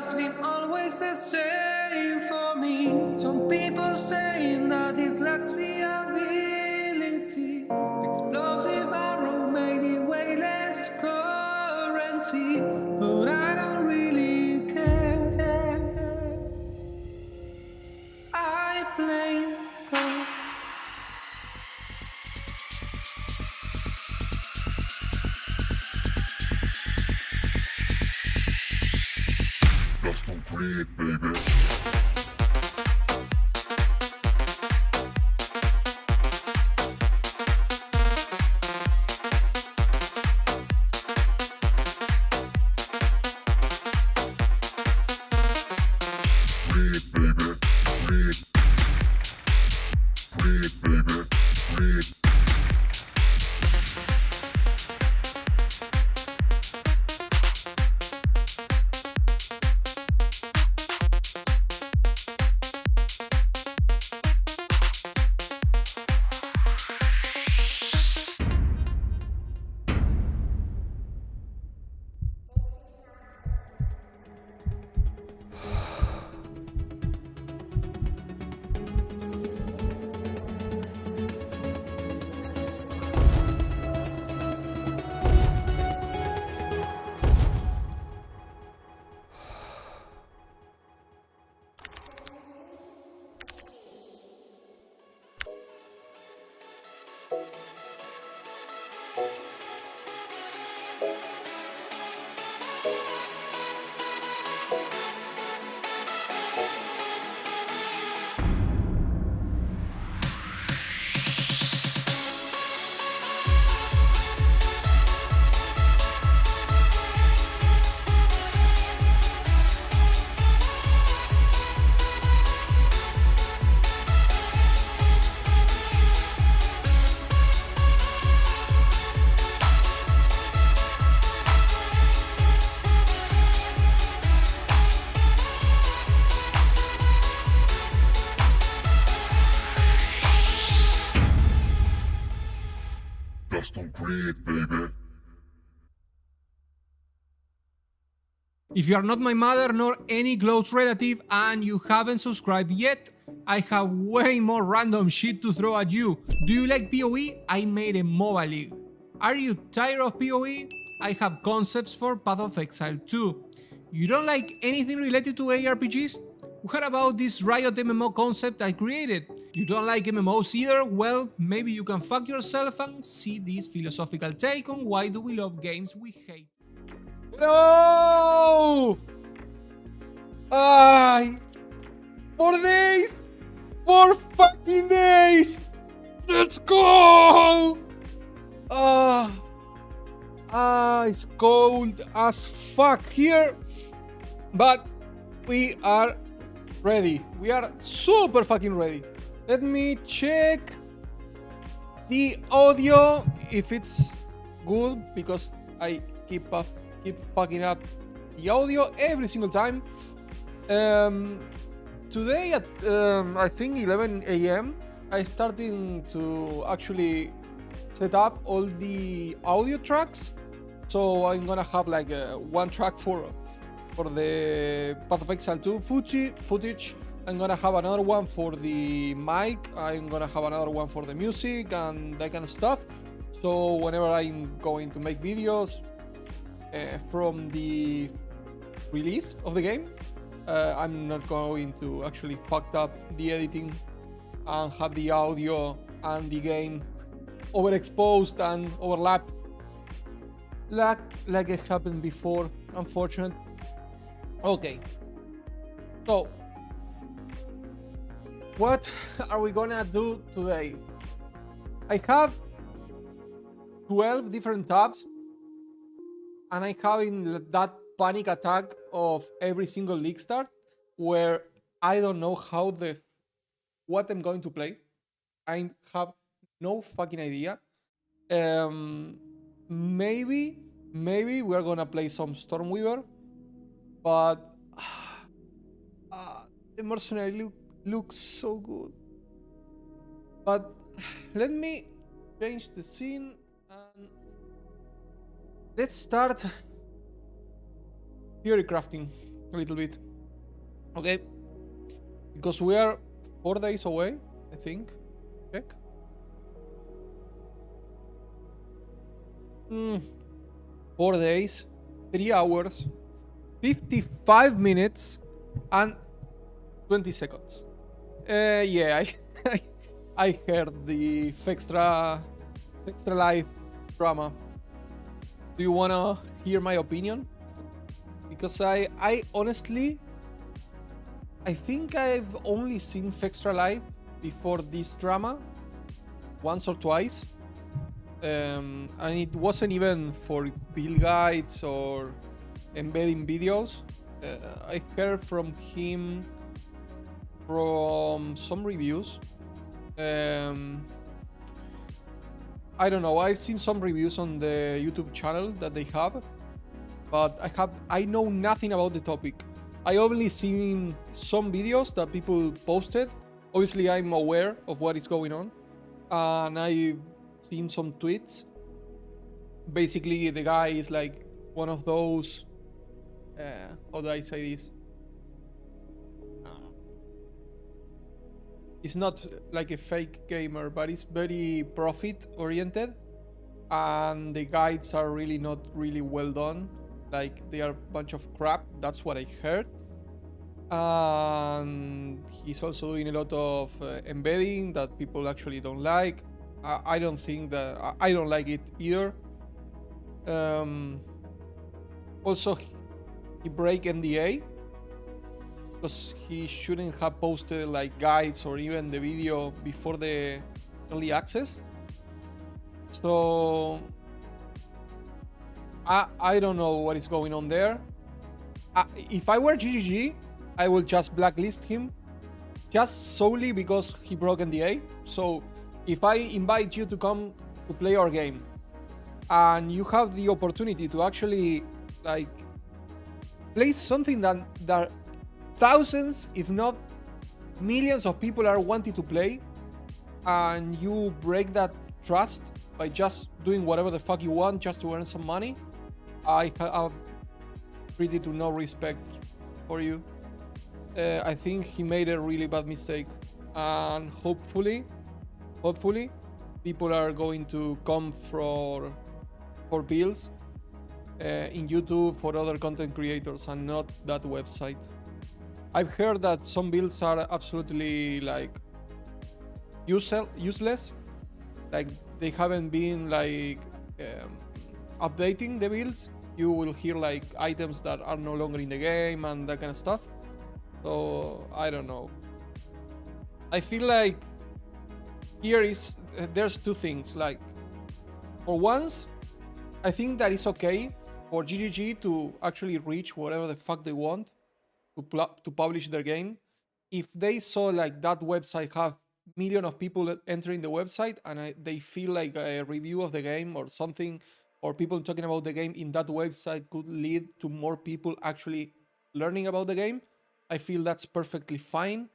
has been always the same for me. Some people saying that it lacks viability. Explosive arrow, maybe way less currency, but I don't really care. I blame God. Custom create, baby. Create, baby. Create. Create, baby. Create. Custom create, baby. If you are not my mother nor any close relative and you haven't subscribed yet, I have way more random shit to throw at you. Do you like PoE? I made a MOBA league. Are you tired of PoE? I have concepts for Path of Exile 2. You don't like anything related to ARPGs? What about this Riot MMO concept I created? You don't like MMOs either? Well, maybe you can fuck yourself and see this philosophical take on why do we love games we hate. No! Ay! 4 days! 4 fucking days! Let's go! It's cold as fuck here, but we are ready. We are super fucking ready. Let me check the audio if it's good, because I keep fucking up the audio every single time. Today at I think 11 a.m. I started to actually set up all the audio tracks. So I'm gonna have like one track for the Path of Exile 2 footage. I'm gonna have another one for the mic. I'm gonna have another one for the music and that kind of stuff. So whenever I'm going to make videos from the release of the game, I'm not going to actually fuck up the editing and have the audio and the game overexposed and overlap like it happened before, unfortunate. Okay, so what are we gonna do today? I have 12 different tabs, and I have in that panic attack of every single league start where I don't know what I'm going to play. I have no fucking idea. Maybe we're gonna play some Stormweaver, but the mercenary looks so good. But let me change the scene and let's start theory crafting. a little bit. Okay, because we are 4 days away, I think. Check. 4 days, 3 hours, 55 minutes, and 20 seconds. Yeah, I heard the Extra Life drama. Do you wanna hear my opinion? Because I honestly, I think I've only seen Extra Life before this drama once or twice. And it wasn't even for build guides or embedding videos. I heard from him from some reviews. I don't know. I've seen some reviews on the YouTube channel that they have, but I know nothing about the topic. I only seen some videos that people posted. Obviously, I'm aware of what is going on, and I've seen some tweets. Basically, the guy is like one of those. How do I say this? He's not like a fake gamer, but he's very profit oriented, and the guides are really not really well done. Like they are a bunch of crap. That's what I heard. And he's also doing a lot of embedding that people actually don't like. I don't think that I don't like it either. Also, he break NDA because he shouldn't have posted like guides or even the video before the early access. So I don't know what is going on there. If I were GGG, I will just blacklist him just solely because he broke NDA. So if I invite you to come to play our game and you have the opportunity to actually like play something that thousands, if not millions of people are wanting to play, and you break that trust by just doing whatever the fuck you want just to earn some money, I have pretty to no respect for you. I think he made a really bad mistake, and hopefully people are going to come for builds in YouTube for other content creators and not that website. I've heard that some builds are absolutely like useless, like they haven't been like updating the builds. You will hear like items that are no longer in the game and that kind of stuff. So I don't know. I feel like there's two things. Like, for once, I think that it's okay for GGG to actually reach whatever the fuck they want to publish their game. If they saw like that website have millions of people entering the website and they feel like a review of the game or something, or people talking about the game in that website could lead to more people actually learning about the game, I feel that's perfectly fine.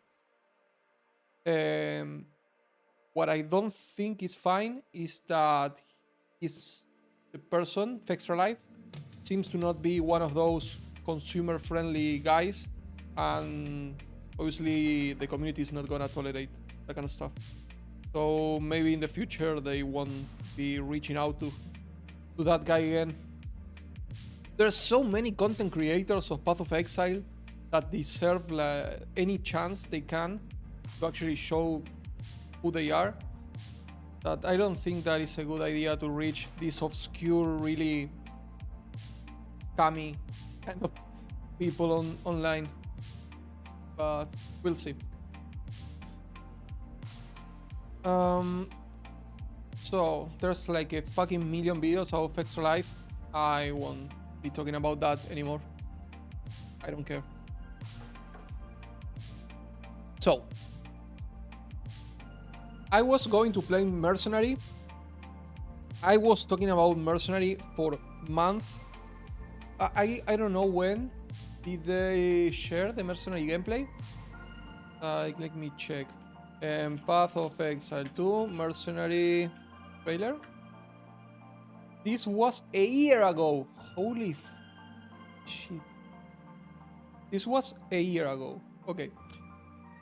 What I don't think is fine is that the person, Extra Life, seems to not be one of those consumer-friendly guys, and obviously the community is not gonna tolerate that kind of stuff. So maybe in the future they won't be reaching out to that guy again. There's so many content creators of Path of Exile that deserve any chance they can to actually show who they are, that I don't think that is a good idea to reach this obscure, really scammy kind of people online. But we'll see. So there's like a fucking million videos of Extra Life. I won't be talking about that anymore. I don't care. So I was going to play Mercenary. I was talking about Mercenary for months. I don't know when did they share the Mercenary gameplay. Let me check. Path of Exile 2 Mercenary trailer. This was a year ago. Holy shit. This was a year ago. Okay.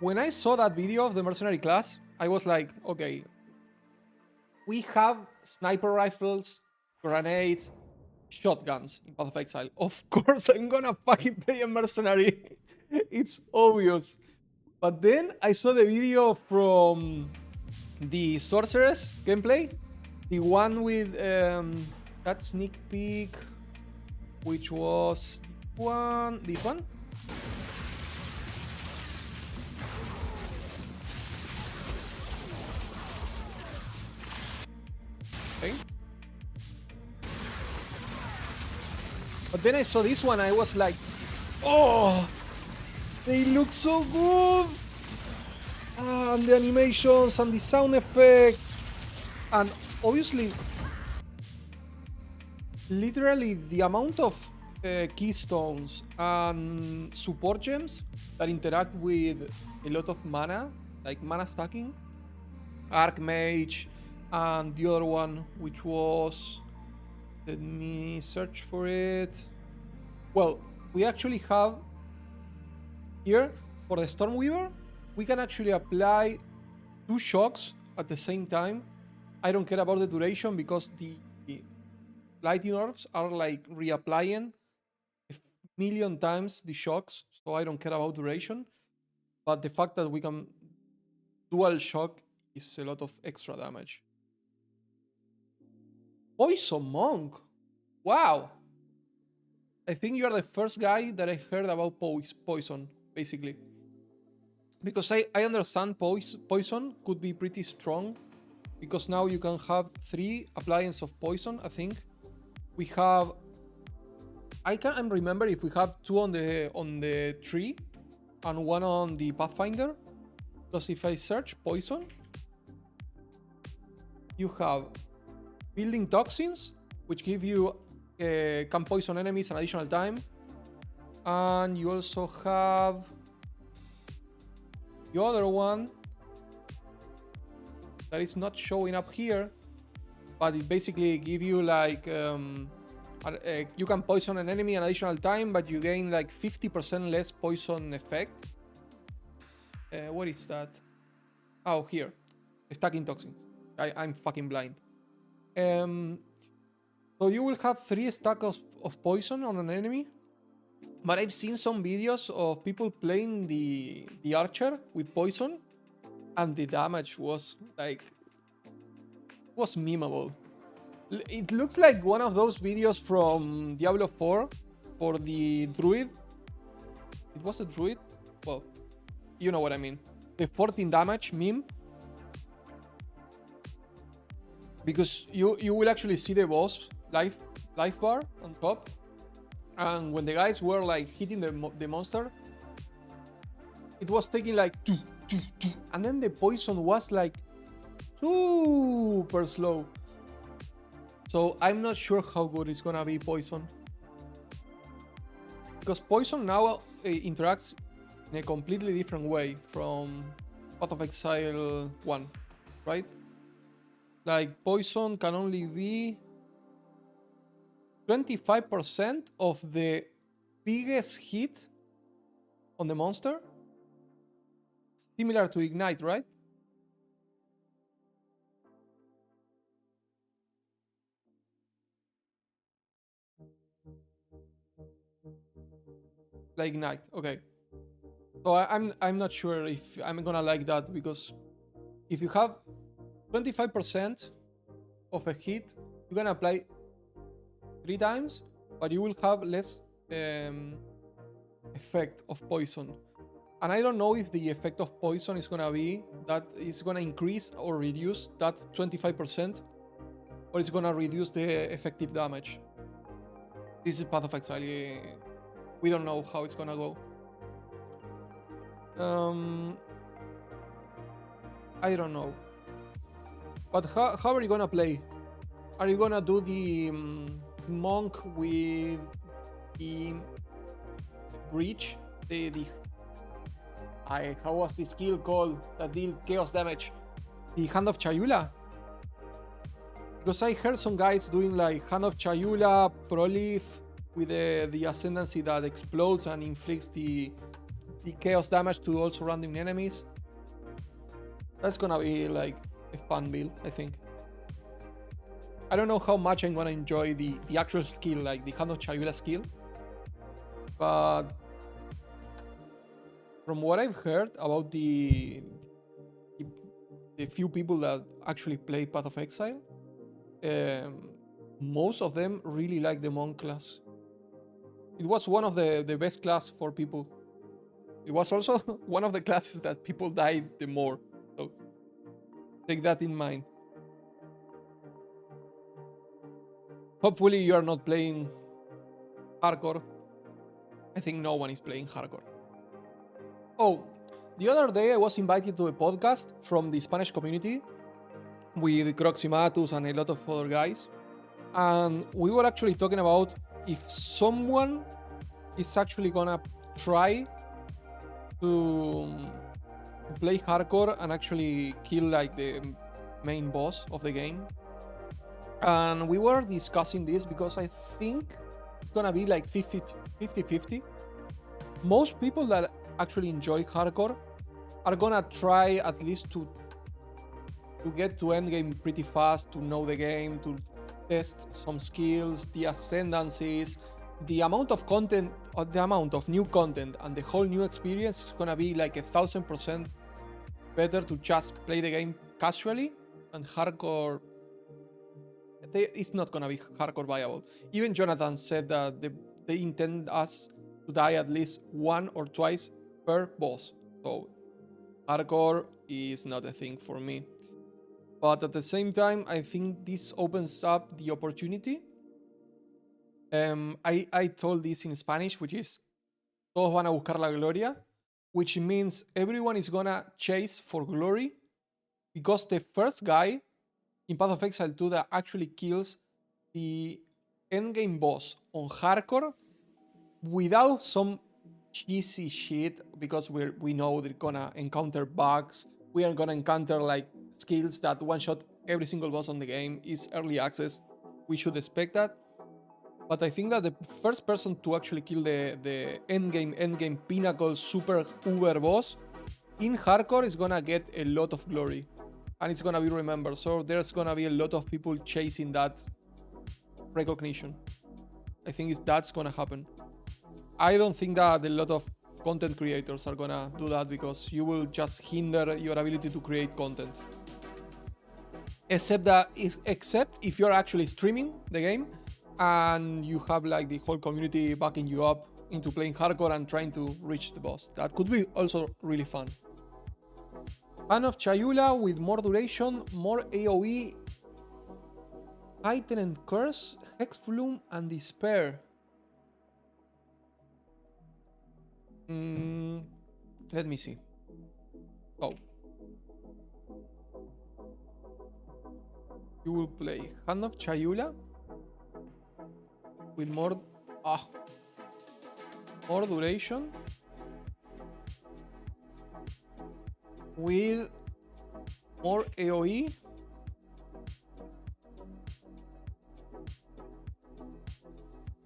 When I saw that video of the mercenary class, I was like, okay, we have sniper rifles, grenades, shotguns in Path of Exile. Of course, I'm gonna fucking play a mercenary. It's obvious. But then I saw the video from the Sorceress gameplay, the one with that sneak peek, which was this one. Okay. But then I saw this one, I was like, oh, they look so good! And the animations and the sound effects. And obviously, literally the amount of keystones and support gems that interact with a lot of mana, like mana stacking, Archmage, and the other one, which was, let me search for it. Well, we actually have here for the Stormweaver, we can actually apply 2 shocks at the same time. I don't care about the duration because the lightning orbs are like reapplying a million times the shocks, so I don't care about duration. But the fact that we can dual shock is a lot of extra damage. Poison Monk. Wow. I think you are the first guy that I heard about poison, basically. Because I understand poison could be pretty strong. Because now you can have 3 appliances of poison, I think. We have... I can't remember if we have 2 on the tree and 1 on the Pathfinder. Because if I search poison, you have building toxins, which give you can poison enemies an additional time, and you also have the other one that is not showing up here, but it basically give you like you can poison an enemy an additional time, but you gain like 50% less poison effect. What is that? Oh, here, stacking toxins. I'm fucking blind. So you will have 3 stacks of poison on an enemy. But I've seen some videos of people playing the archer with poison, and the damage was like memeable. It looks like one of those videos from Diablo 4 for the druid. It was a druid? Well, you know what I mean. The 14 damage meme. Because you will actually see the boss life bar on top, and when the guys were like hitting the monster, it was taking like 2, and then the poison was like super slow. So I'm not sure how good it's gonna be poison, because poison now interacts in a completely different way from Path of Exile 1, right? Like poison can only be 25% of the biggest hit on the monster. Similar to Ignite, right? Like Ignite, okay. So I'm not sure if I'm gonna like that, because if you have 25% of a hit, you can apply 3 times, but you will have less effect of poison. And I don't know if the effect of poison is gonna be that it's gonna increase or reduce that 25%, or it's gonna reduce the effective damage. This is Path of Exile. We don't know how it's gonna go. I don't know. But how are you gonna play? Are you gonna do the monk with the breach? How was the skill called that deal chaos damage? The Hand of Chayula? Because I heard some guys doing like Hand of Chayula, Prolif, with the ascendancy that explodes and inflicts the chaos damage to all surrounding enemies. That's gonna be like a fun build, I think. I don't know how much I'm gonna enjoy the actual skill, like the Hand of Chayula skill, but from what I've heard about the few people that actually play Path of Exile, most of them really like the monk class. It was one of the best class for people. It was also one of the classes that people died the more. So take that in mind. Hopefully you are not playing hardcore. I think no one is playing hardcore. Oh, the other day I was invited to a podcast from the Spanish community with Croximatus and a lot of other guys. And we were actually talking about if someone is actually gonna try to play hardcore and actually kill like the main boss of the game. And we were discussing this because I think it's gonna be like 50-50. Most people that actually enjoy hardcore are gonna try at least to get to endgame pretty fast, to know the game, to test some skills, the ascendancies, the amount of content, or the amount of new content, and the whole new experience is gonna be like 1000% better to just play the game casually. And hardcore, it's not gonna be hardcore viable. Even Jonathan said that they intend us to die at least 1 or twice per boss. So hardcore is not a thing for me. But at the same time, I think this opens up the opportunity. I told this in Spanish, which is todos van a buscar la gloria, which means everyone is gonna chase for glory, because the first guy in Path of Exile 2 that actually kills the endgame boss on hardcore without some cheesy shit, because we know they're gonna encounter bugs, we are gonna encounter like skills that one-shot every single boss on the game, is early access, we should expect that. But I think that the first person to actually kill the endgame pinnacle super uber boss in hardcore is gonna get a lot of glory, and it's gonna be remembered. So there's gonna be a lot of people chasing that recognition. I think that's gonna happen. I don't think that a lot of content creators are gonna do that, because you will just hinder your ability to create content. Except if you're actually streaming the game and you have like the whole community backing you up into playing hardcore and trying to reach the boss. That could be also really fun. Hand of Chayula with more duration, more AoE, Heightened Curse, Hex Flume, and Despair. Let me see. Oh. You will play Hand of Chayula with more duration, with more AoE,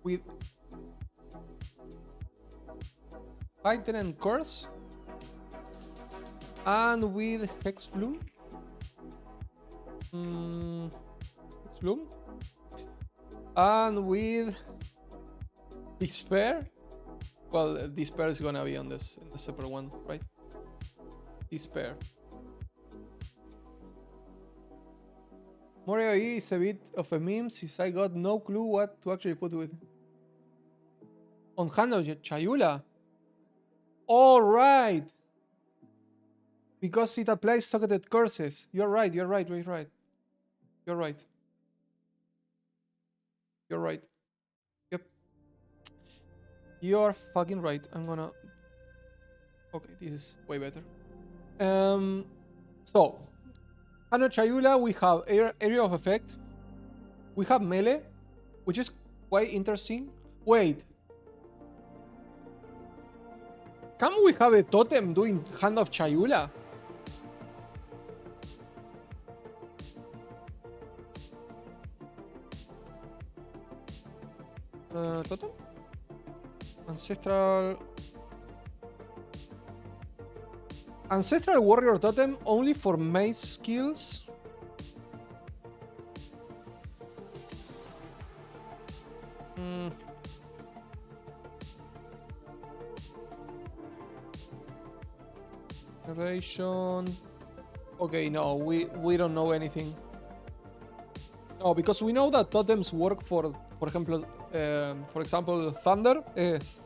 with Heightened Curse, and with Hex Flume. Hex Flume. And with Despair. Well, Despair is gonna be on this in the separate one, right? Despair. More AoE is a bit of a meme, since I got no clue what to actually put with. On Hand of Chayula. All right. Because it applies socketed curses. You're right. You're right. Yep. You're fucking right. I'm gonna... Okay, this is way better. So, Hand of Chayula, we have Area of Effect. We have Melee, which is quite interesting. Wait. Can we have a totem doing Hand of Chayula? Totem? Ancestral... Ancestral Warrior Totem only for mace skills. Generation. Okay, no, we don't know anything. No, because we know that totems work for example, thunder.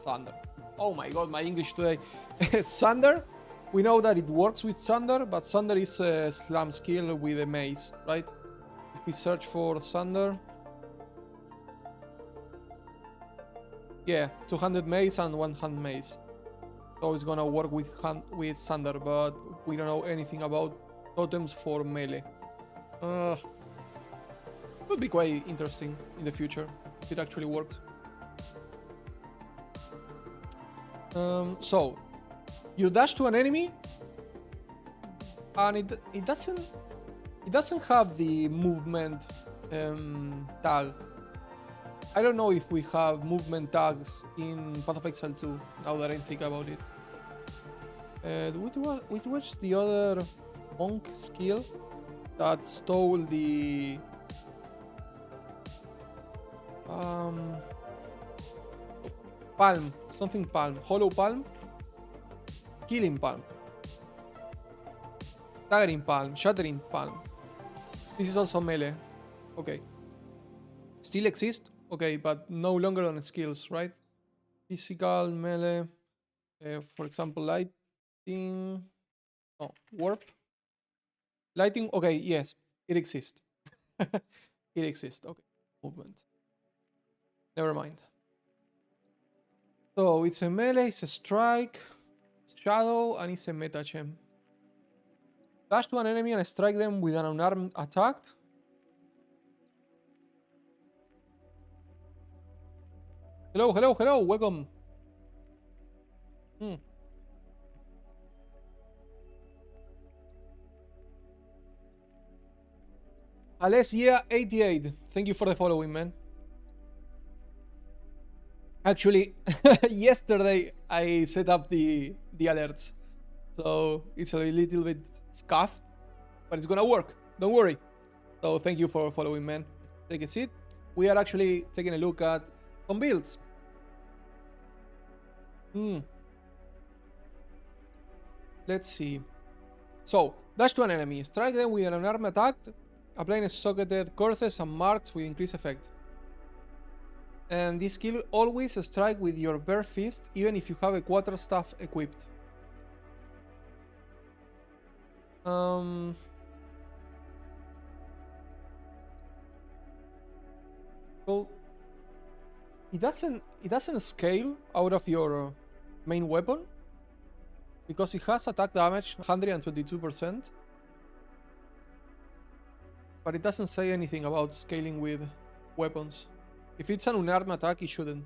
Thunder. Oh my god, my English today. Thunder. We know that it works with Thunder, but Thunder is a slam skill with a mace, right? If we search for Thunder... Yeah, 200 mace and 100 mace. So it's gonna work with Thunder, but we don't know anything about totems for melee. Could be quite interesting in the future, if it actually works. So... You dash to an enemy, and it doesn't have the movement tag. I don't know if we have movement tags in Path of Exile 2, now that I think about it. Which was the other monk skill that stole the palm, something palm, hollow palm? Killing palm, staggering palm, shattering palm. This is also melee. Okay. Still exist? Okay, but no longer on skills, right? Physical, melee. For example, lighting. Oh, warp. Lighting. Okay, yes, it exists. It exists. Okay. Movement. Never mind. So it's a melee, it's a strike. Shadow, and it's a meta gem. Dash to an enemy and strike them with an unarmed attack. Hello, hello, hello, welcome. Alessia 88. Thank you for the following, man. Actually, yesterday I set up the alerts, so it's a little bit scuffed, but it's gonna work. Don't worry. So thank you for following, man. Take a seat. We are actually taking a look at some builds. Let's see. So dash to an enemy, strike them with an unarmed attack, applying socketed curses and marks with increased effect. And this skill always strike with your bare fist, even if you have a quarterstaff equipped. So it doesn't scale out of your main weapon because it has attack damage 122%, but it doesn't say anything about scaling with weapons. If it's an unarmed attack, it shouldn't.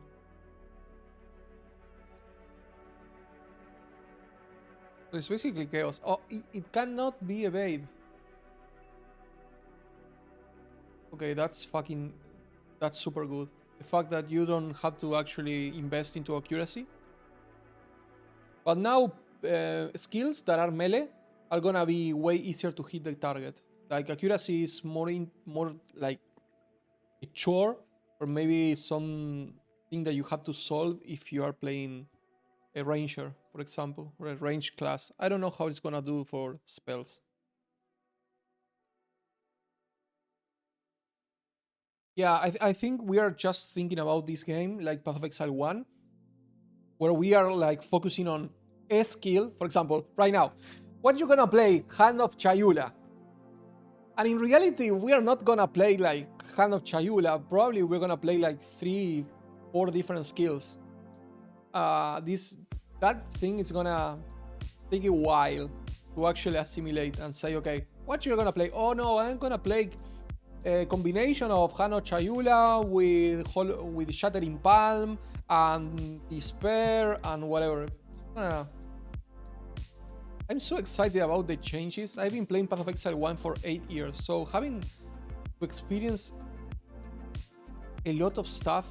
So it's basically chaos. Oh, it cannot be evade. Okay, that's super good. The fact that you don't have to actually invest into accuracy. But now, skills that are melee are gonna be way easier to hit the target. Like accuracy is more like a chore, or maybe something that you have to solve if you are playing a ranger, for example, or a range class. I don't know how it's gonna do for spells. Yeah, I think we are just thinking about this game like Path of Exile 1, where we are like focusing on a skill. For example, right now, what you're gonna play? Hand of Chayula. And in reality, we are not gonna play like Hand of Chayula. Probably we're gonna play like 3-4 different skills. That thing is gonna take a while to actually assimilate and say, okay, what you're gonna play? Oh no, I'm gonna play a combination of Hand of Chayula with Shattering Palm and Despair and whatever. I'm so excited about the changes. I've been playing Path of Exile 1 for 8 years, so having to experience a lot of stuff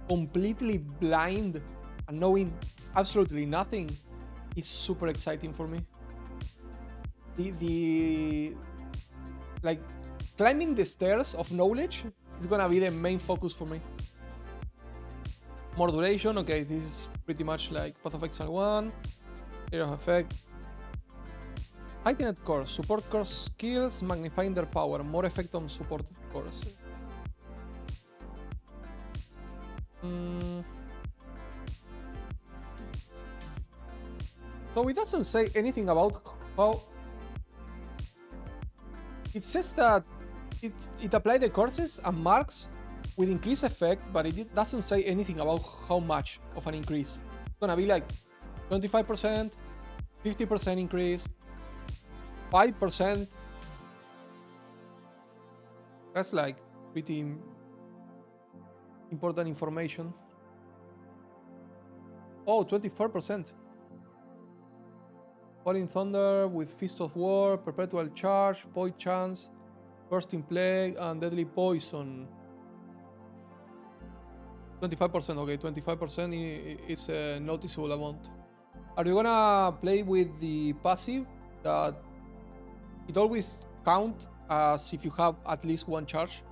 completely blind and knowing absolutely nothing is super exciting for me. The like climbing the stairs of knowledge is gonna be the main focus for me. More duration, okay, this is pretty much like Path of Exile 1. Area of effect. Heightened cores, support core skills, magnifying their power, more effect on supported cores. So it doesn't say anything about how. It says that it applied the courses and marks with increased effect, but it doesn't say anything about how much of an increase. It's gonna be like 25%, 50% increase, 5%. That's like pretty important information. Oh, 24%. Falling Thunder with Fist of War, Perpetual Charge, Void Chance, Bursting Plague, and Deadly Poison. 25%, okay, 25% is a noticeable amount. Are you gonna play with the passive that it always count as if you have at least one charge?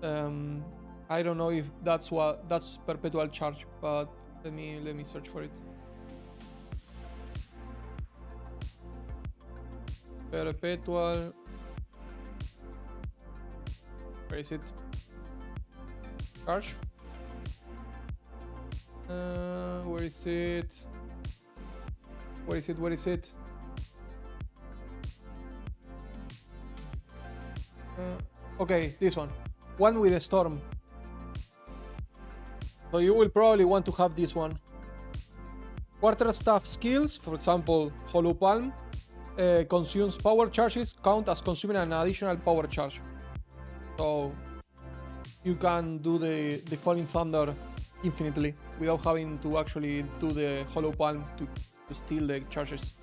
I don't know if that's Perpetual Charge, but let me search for it. Perpetual. Where is it? Charge. Where is it? Where is it? Where is it? Okay, this one. One with a storm. So you will probably want to have this one. Quarterstaff skills, for example, Hollow Palm, consumes power charges, count as consuming an additional power charge. So you can do the Falling Thunder infinitely without having to actually do the Hollow Palm to steal the charges.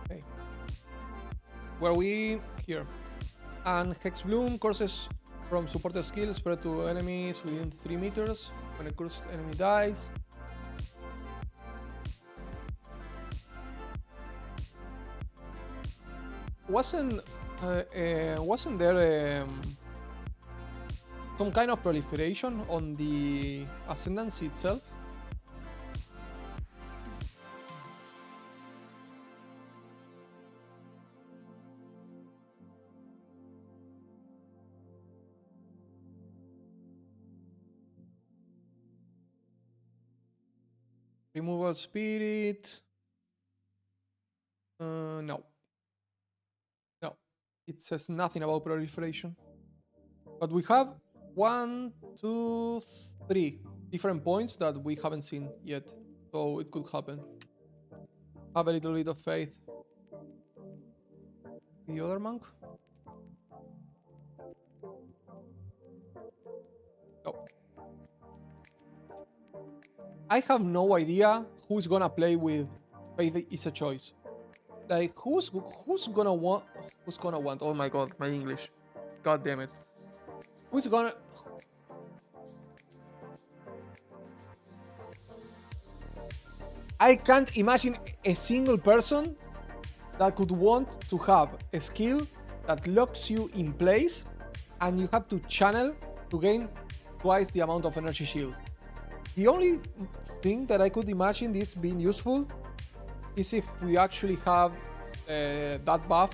Okay. Where are we? Here. And Hex Bloom courses from supported skills spread to enemies within 3 meters. When a cursed enemy dies. Wasn't there some kind of proliferation on the Ascendancy itself? Removal spirit. No. No. It says nothing about proliferation. But we have 1, 2, 3 different points that we haven't seen yet. So it could happen. Have a little bit of faith. The other monk? No. I have no idea who's gonna play with Faith is a Choice. Like who's gonna want? Oh my god, my English. God damn it. Who's gonna? I can't imagine a single person that could want to have a skill that locks you in place and you have to channel to gain twice the amount of energy shield. The only thing that I could imagine this being useful is if we actually have that buff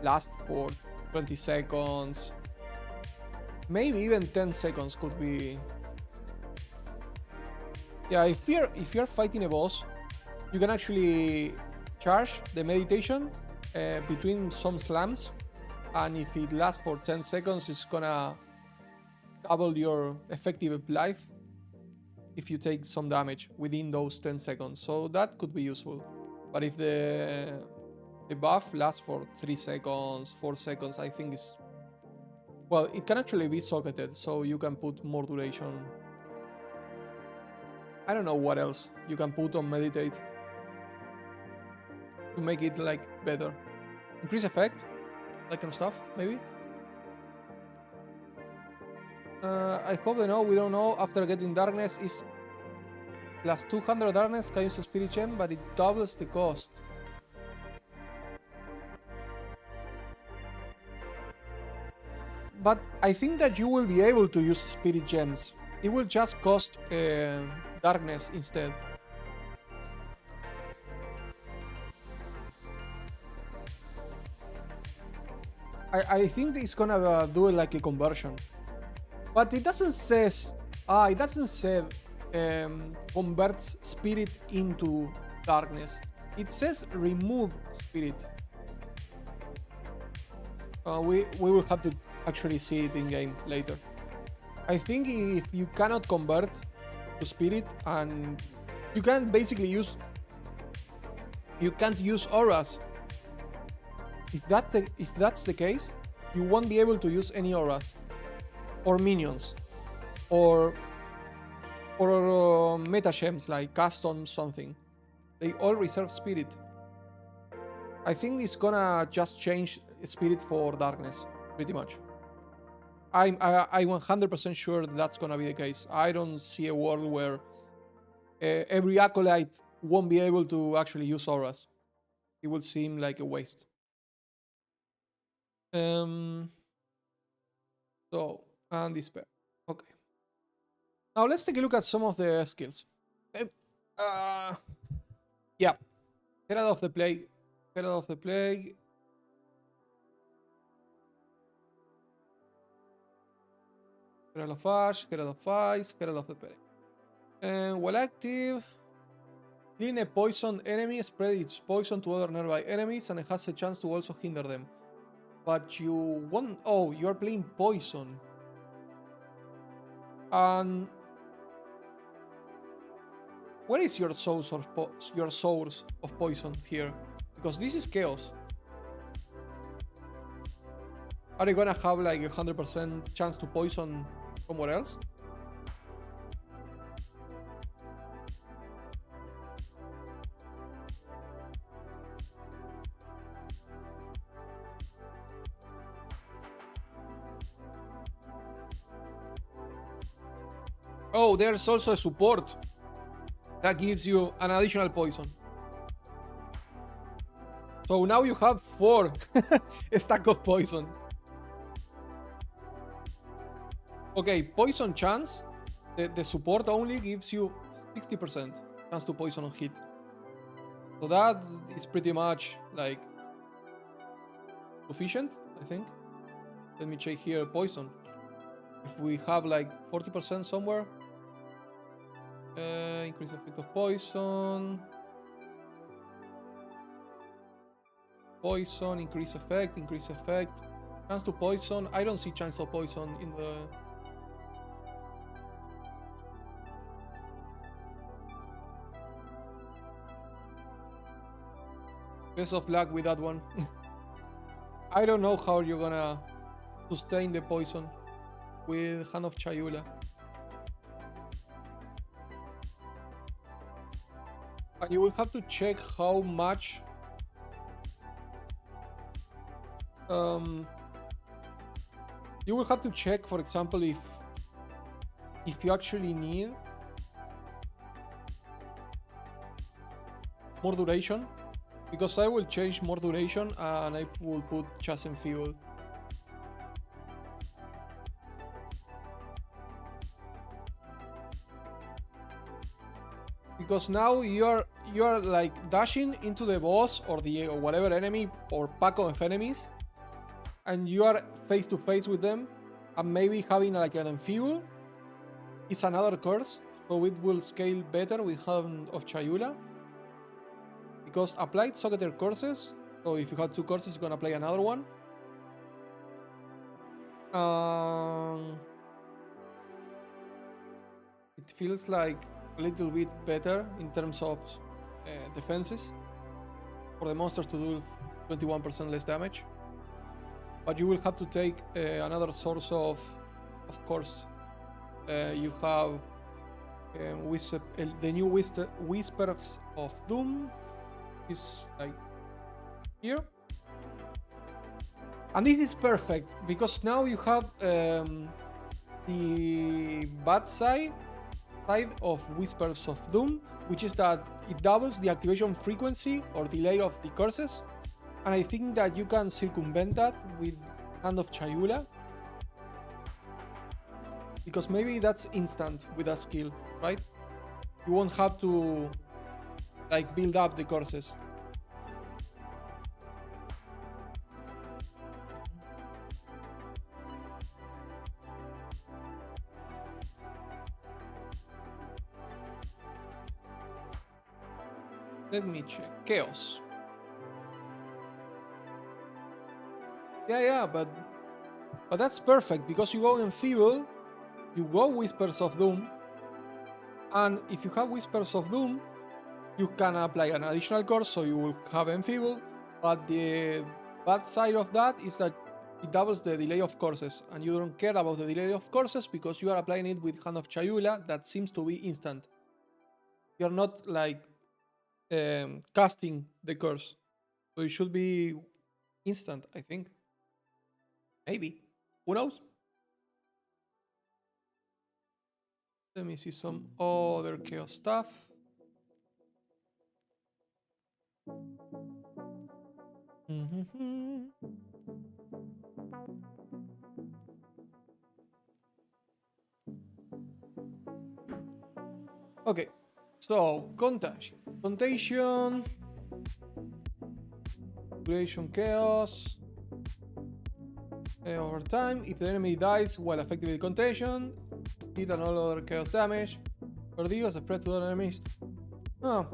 last for 20 seconds. Maybe even 10 seconds could be. Yeah, if you're fighting a boss, you can actually charge the meditation between some slams, and if it lasts for 10 seconds, it's gonna double your effective life if you take some damage within those 10 seconds. So that could be useful. But if the buff lasts for 3 seconds, 4 seconds, I think it's... Well, it can actually be socketed, so you can put more duration. I don't know what else you can put on meditate to make it like better. Increase effect. that kind of stuff, maybe. I hope they know. We don't know. After getting darkness is plus 200 darkness. Can use a spirit gem, but it doubles the cost. But I think that you will be able to use spirit gems. It will just cost darkness instead. I think it's gonna do it like a conversion, but it doesn't says it doesn't say converts spirit into darkness. It says remove spirit. We will have to actually see it in game later. I think if you cannot convert to spirit and you can basically use, you can't use auras. If that's the case, you won't be able to use any auras, or minions, or meta gems like custom something. They all reserve spirit. I think it's gonna just change spirit for darkness, pretty much. I'm 100% sure that's gonna be the case. I don't see a world where every acolyte won't be able to actually use auras. It will seem like a waste. So, and despair. Okay. Now let's take a look at some of the skills. Yeah. Herald of the Plague. Herald of the Plague. Herald of Ash, Herald of Ice, Herald of the Plague. And while active, clean a poisoned enemy, spread its poison to other nearby enemies, and it has a chance to also hinder them. But you won't. Oh, you're playing poison. And where is your source of poison here? Because this is chaos. Are you gonna have like 100% chance to poison somewhere else? Oh, there's also a support that gives you an additional poison. So now you have 4 stack of poison. Okay, poison chance. The support only gives you 60% chance to poison on hit. So that is pretty much like sufficient, I think. Let me check here poison. If we have like 40% somewhere. Increase effect of poison. Poison, increase effect. Chance to poison. I don't see chance of poison in the... Best of luck with that one. I don't know how you're gonna sustain the poison with Hand of Chayula. And you will have to check how much you will have to check, for example, if you actually need more duration, because I will change more duration and I will put Chas Enfeebled. Because now you're like dashing into the boss or whatever enemy or pack of enemies, and you are face to face with them, and maybe having like an enfeeble is another curse, so it will scale better with Hand of Chayula. Because applied socketer curses, so if you have 2 curses, you're gonna apply another one. It feels like a little bit better in terms of defenses for the monsters to do 21% less damage, but you will have to take another source of course. You have the new Whispers of Doom is like here, And this is perfect because now you have the bad side of Whispers of Doom, which is that it doubles the activation frequency or delay of the curses. And I think that you can circumvent that with Hand of Chayula. Because maybe that's instant with a skill, right? You won't have to like build up the curses. Let me check. Chaos. Yeah, but that's perfect because you go Enfeeble, you go Whispers of Doom, and if you have Whispers of Doom, you can apply an additional curse, so you will have Enfeeble, but the bad side of that is that it doubles the delay of curses, and you don't care about the delay of curses because you are applying it with Hand of Chayula that seems to be instant. You're not like casting the curse, so it should be instant, I think. Maybe. Who knows? Let me see some other chaos stuff. Okay, so contagion, duration chaos. Over time, if the enemy dies while affected with contagion, hit and all other chaos damage. Perdidos spread to other enemies. Oh.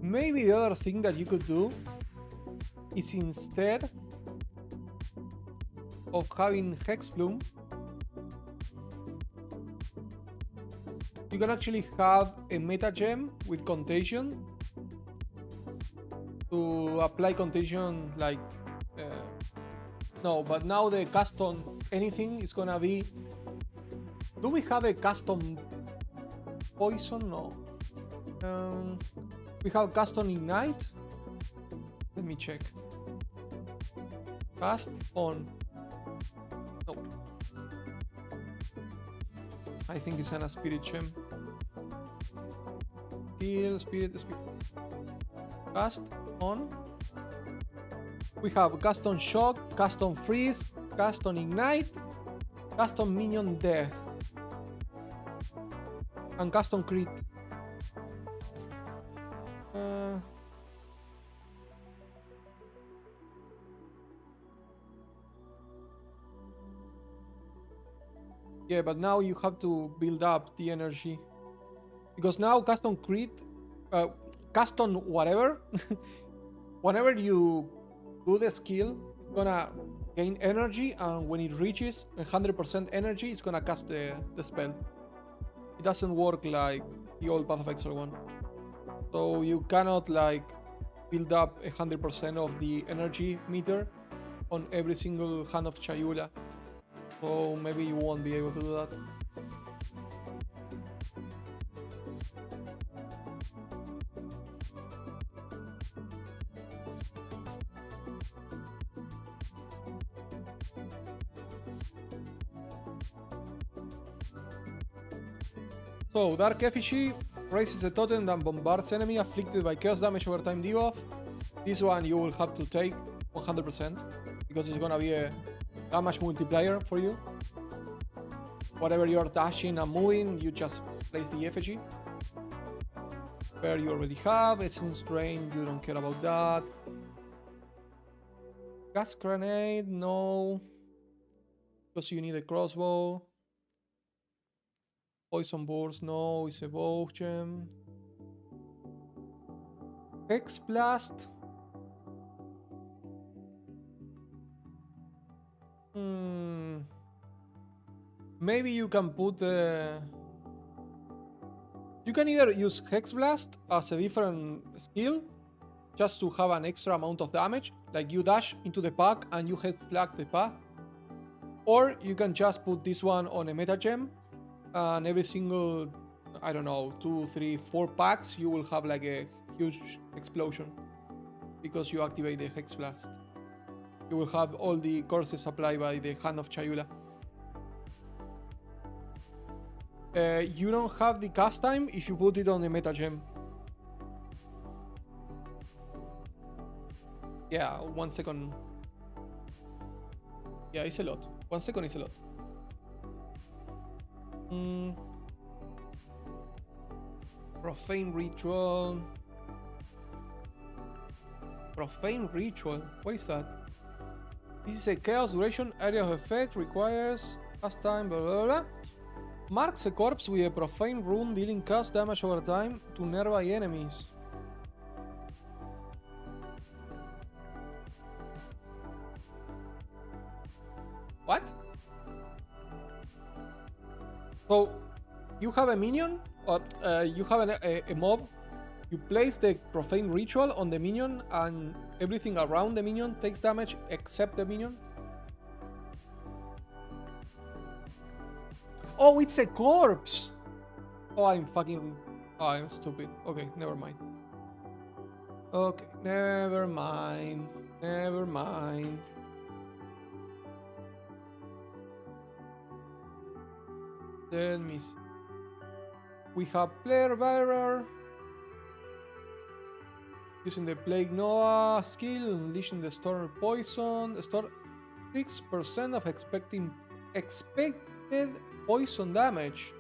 Maybe the other thing that you could do is instead of having Hex Bloom, you can actually have a meta gem with contagion to apply contagion like no, but now the cast on anything is gonna be. Do we have a custom poison? No. We have cast on ignite. Let me check. Cast on. Nope. I think it's an spirit gem. Heal, spirit. Cast on. We have cast on shock, cast on freeze, cast on ignite, cast on minion death, and cast on crit. Yeah, but now you have to build up the energy because now cast on crit, cast on whatever. Whenever you do the skill, it's gonna gain energy, and when it reaches 100% energy, it's gonna cast the spell. It doesn't work like the old Path of Exile one. So you cannot like build up 100% of the energy meter on every single Hand of Chayula. So maybe you won't be able to do that. So, Dark Effigy raises a totem that bombards enemy afflicted by chaos damage over time debuff. This one you will have to take 100% because it's gonna be a damage multiplier for you. Whatever you're dashing and moving, you just place the effigy. Where you already have, Essence Drain, you don't care about that. Gas Grenade, no. Because you need a crossbow. Poison Burst, no, it's a bow gem. Hex Blast. Maybe you can put the. You can either use Hex Blast as a different skill, just to have an extra amount of damage, like you dash into the pack and you Hex Blast the path. Or you can just put this one on a meta gem, and every single, I don't know, 2, 3, 4 packs, you will have like a huge explosion. because you activate the Hex Blast. You will have all the courses applied by the Hand of Chayula. You don't have the cast time if you put it on the meta gem. Yeah, 1 second. Yeah, it's a lot. 1 second is a lot. Profane Ritual. Profane Ritual. What is that? This is a chaos duration. Area of effect requires cast time. Blah blah blah. Marks a corpse with a profane rune, dealing chaos damage over time to nearby enemies. What? So, you have a minion, or you have a mob, you place the Profane Ritual on the minion, and everything around the minion takes damage except the minion? Oh, it's a corpse! Oh, I'm stupid. Okay, never mind. Okay, never mind. Never mind. Let me see. We have Player Bearer. Using the Plague Noah skill, unleashing the Storm Poison. Store 6% of expected poison damage.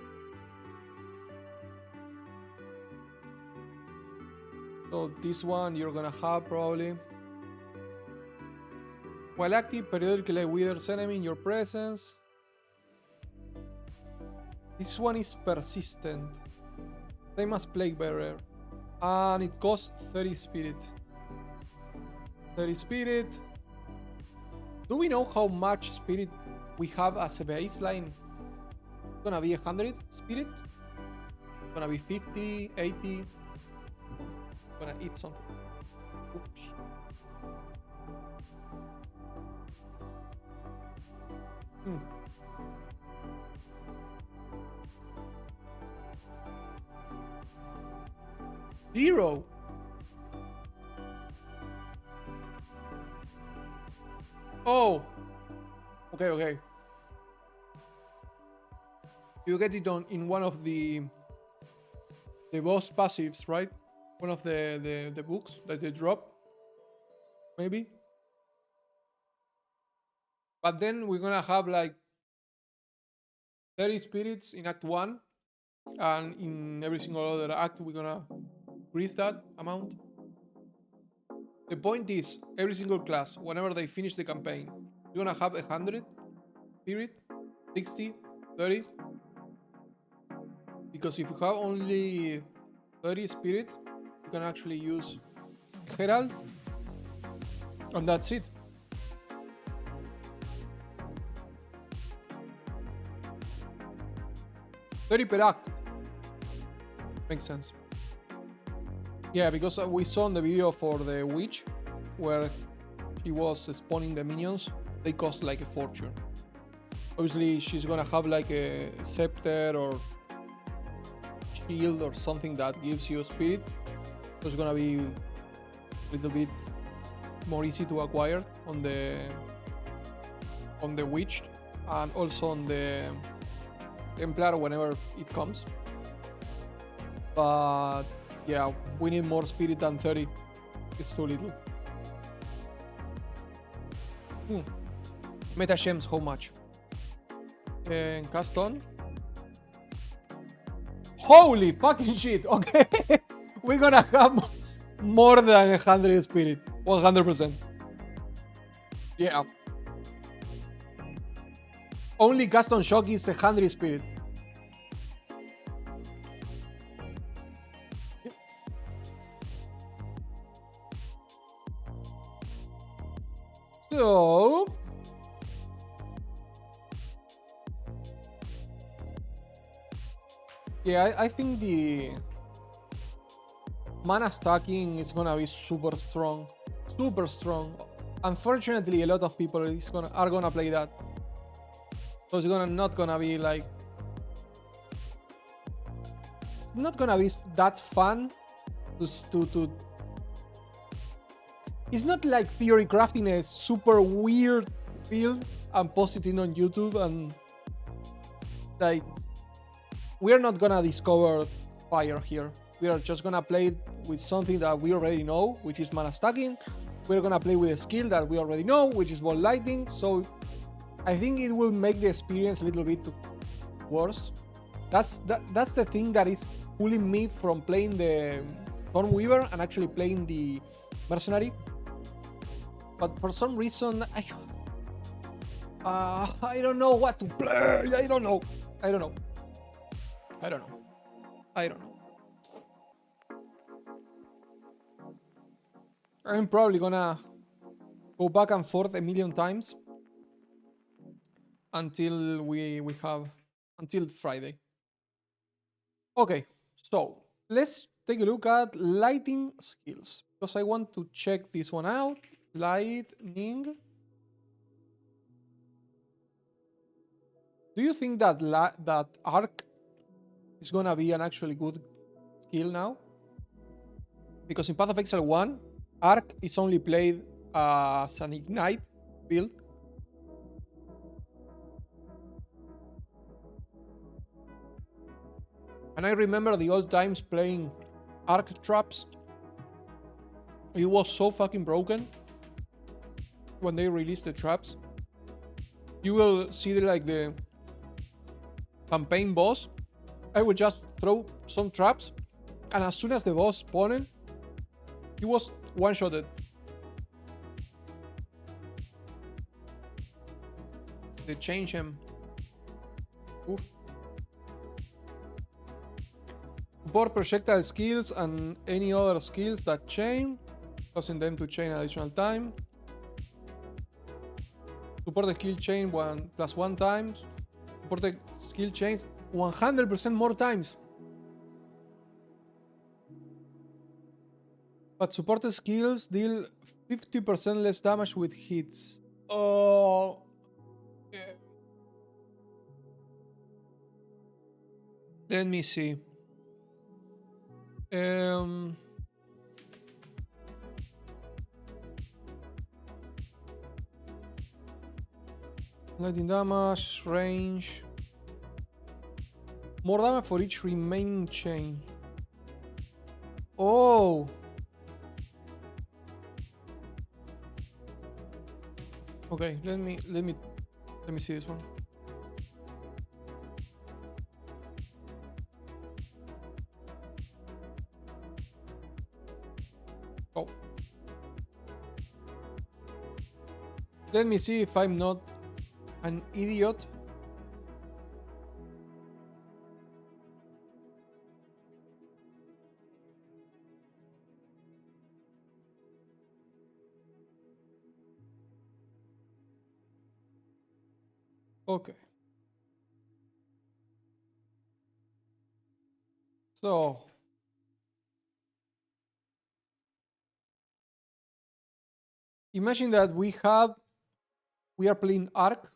So this one you're gonna have probably. While active, periodically withers enemy in your presence. This one is persistent. Same as Plague Bearer. And it costs 30 spirit. 30 spirit. Do we know how much spirit we have as a baseline? It's gonna be 100 spirit? It's gonna be 50, 80. Gonna eat something. Oops. Zero. Oh. Okay. You get it on in one of the boss passives, right? One of the books that they drop. Maybe. But then we're gonna have like 30 spirits in Act 1. And in every single other act we're gonna increase that amount. The point is, every single class, whenever they finish the campaign, you're gonna have 100 spirit, 60, 30. Because if you have only 30 spirit, you can actually use Herald, and that's it. $30 per act. Makes sense. Yeah, because we saw in the video for the witch where she was spawning the minions, they cost like a fortune. Obviously she's gonna have like a scepter or shield or something that gives you spirit, so it's gonna be a little bit more easy to acquire on the witch, and also on the Templar whenever it comes. But yeah, we need more spirit than 30. It's too little. Meta gems, how much? And cast on. Holy fucking shit! Okay, we're gonna have more than 100 spirit. 100%. Yeah. Only cast on shock is 100 spirit. So yeah, I think the mana stacking is gonna be super strong. Super strong. Unfortunately, a lot of people are gonna play that. So it's not gonna be like, it's not gonna be that fun to It's not like theory crafting a super weird build and post it in on YouTube and like we're not gonna discover fire here. We are just gonna play with something that we already know, which is mana stacking. We're gonna play with a skill that we already know, which is ball lightning. So I think it will make the experience a little bit worse. That's the thing that is pulling me from playing the Thornweaver and actually playing the Mercenary. But for some reason, I don't know what to play. I don't know. I'm probably gonna go back and forth a million times until we have until Friday. Okay, so let's take a look at lighting skills because I want to check this one out. Lightning. Do you think that that arc is gonna be an actually good skill now? Because in Path of Exile 1, arc is only played as an ignite build. And I remember the old times playing arc traps. It was so fucking broken when they released the traps. You will see the campaign boss. I would just throw some traps, and as soon as the boss spawned, he was one-shotted. They change him. Oof. Support projectile skills and any other skills that chain, causing them to chain additional time. Support the skill chain +1 times. Support the skill chains 100% more times. But supported skills deal 50% less damage with hits. Oh. Yeah. Let me see. Lightning damage, range. More damage for each remaining chain. Oh. Okay, let me see this one. Oh. Let me see if I'm not an idiot. Okay. So imagine that we are playing Arc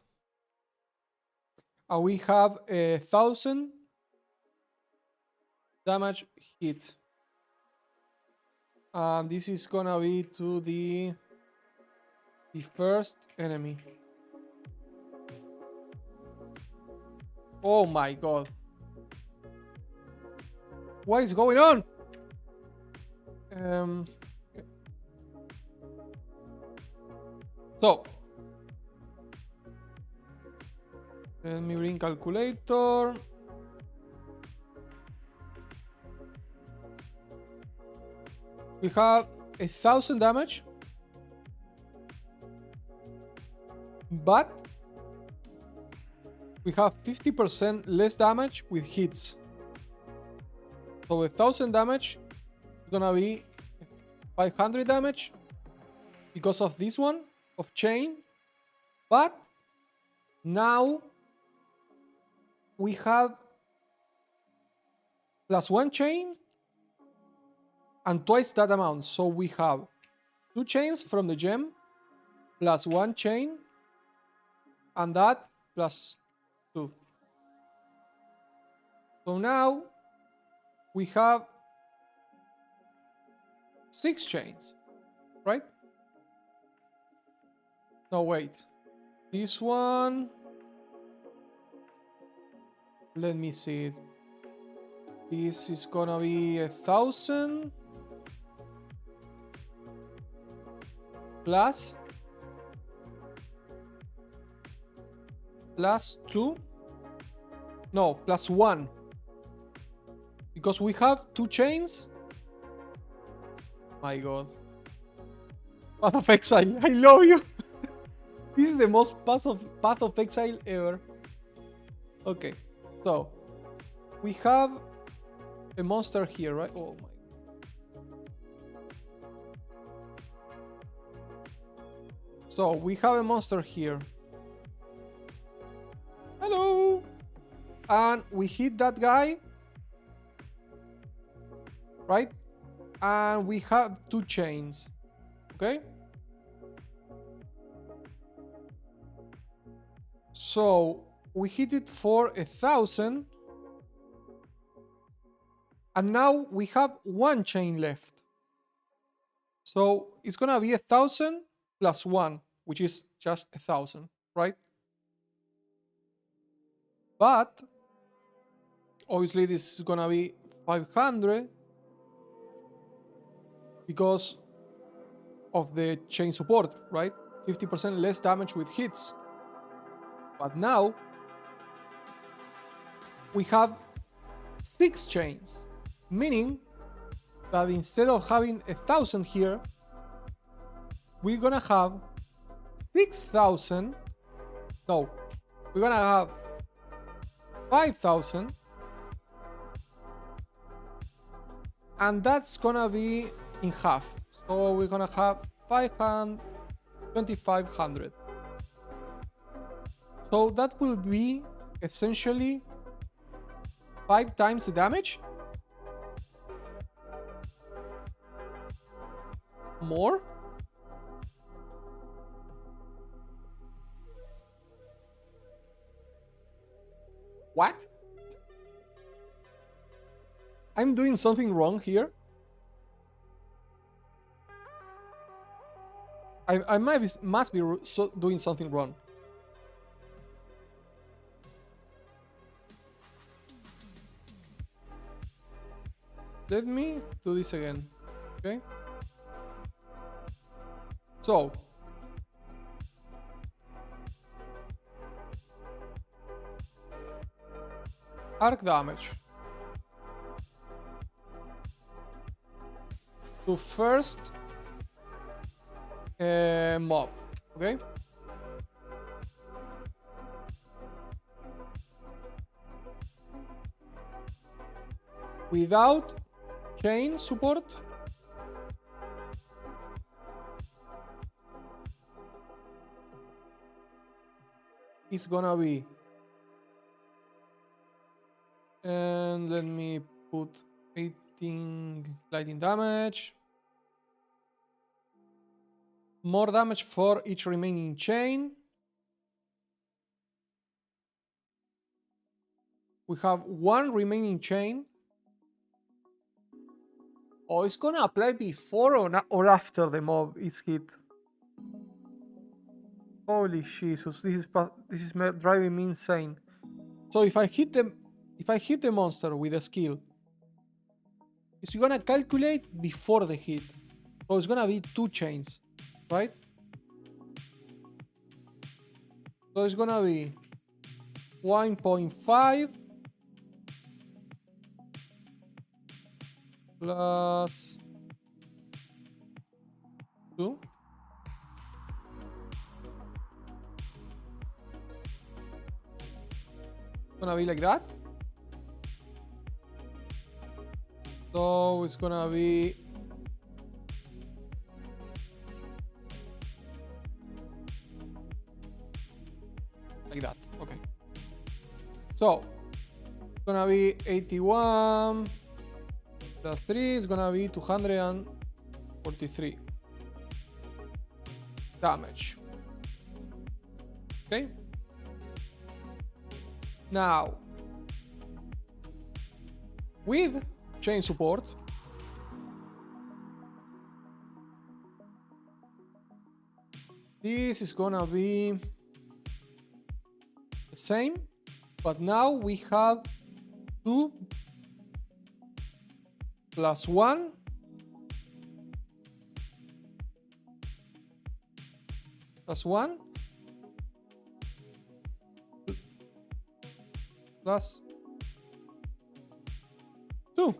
and we have 1,000 damage hit. And this is gonna be to the first enemy. Oh my god. What is going on? So let me bring calculator. We have 1,000 damage, but we have 50% less damage with hits. So 1,000 damage is gonna be 500 damage because of this one of chain, but now we have +1 chain and twice that amount. So we have 2 chains from the gem +1 chain and that +2. So now we have 6 chains, right? No, wait. This one. Let me see it. This is gonna be 1,000 plus 2. No, plus 1. Because we have 2 chains. My god. Path of Exile, I love you. This is the most Path of Exile ever. Okay, so we have a monster here, right? Oh my. So we have a monster here. Hello. And we hit that guy. Right? And we have 2 chains. Okay? So we hit it for 1,000. And now we have 1 chain left. So it's gonna be 1,000 plus 1, which is just 1,000, right? But obviously this is gonna be 500 because of the chain support, right? 50% less damage with hits. But now we have 6 chains, meaning that instead of having 1,000 here, we're gonna have 6,000. No, we're gonna have 5,000, and that's gonna be in half. So we're gonna have 2,500. So that will be essentially 5 times the damage. More. What? I'm doing something wrong here. I must be doing something wrong. Let me do this again. Okay. So arc damage to first mob, okay? Without chain support, it's gonna be, and let me put 18 lightning damage, more damage for each remaining chain. We have 1 remaining chain. Oh, it's gonna apply before or after the mob is hit. Holy Jesus, this is driving me insane. So if I hit the monster with a skill, it's gonna calculate before the hit. So it's gonna be 2 chains, right? So it's gonna be 1.5 plus 2. Gonna be like that. So it's gonna be like that. Okay. So it's gonna be 81 plus 3 is gonna be 243 damage. Okay. Now, with chain support, This is gonna be the same, but now we have 2 plus 1 plus 1 plus 2.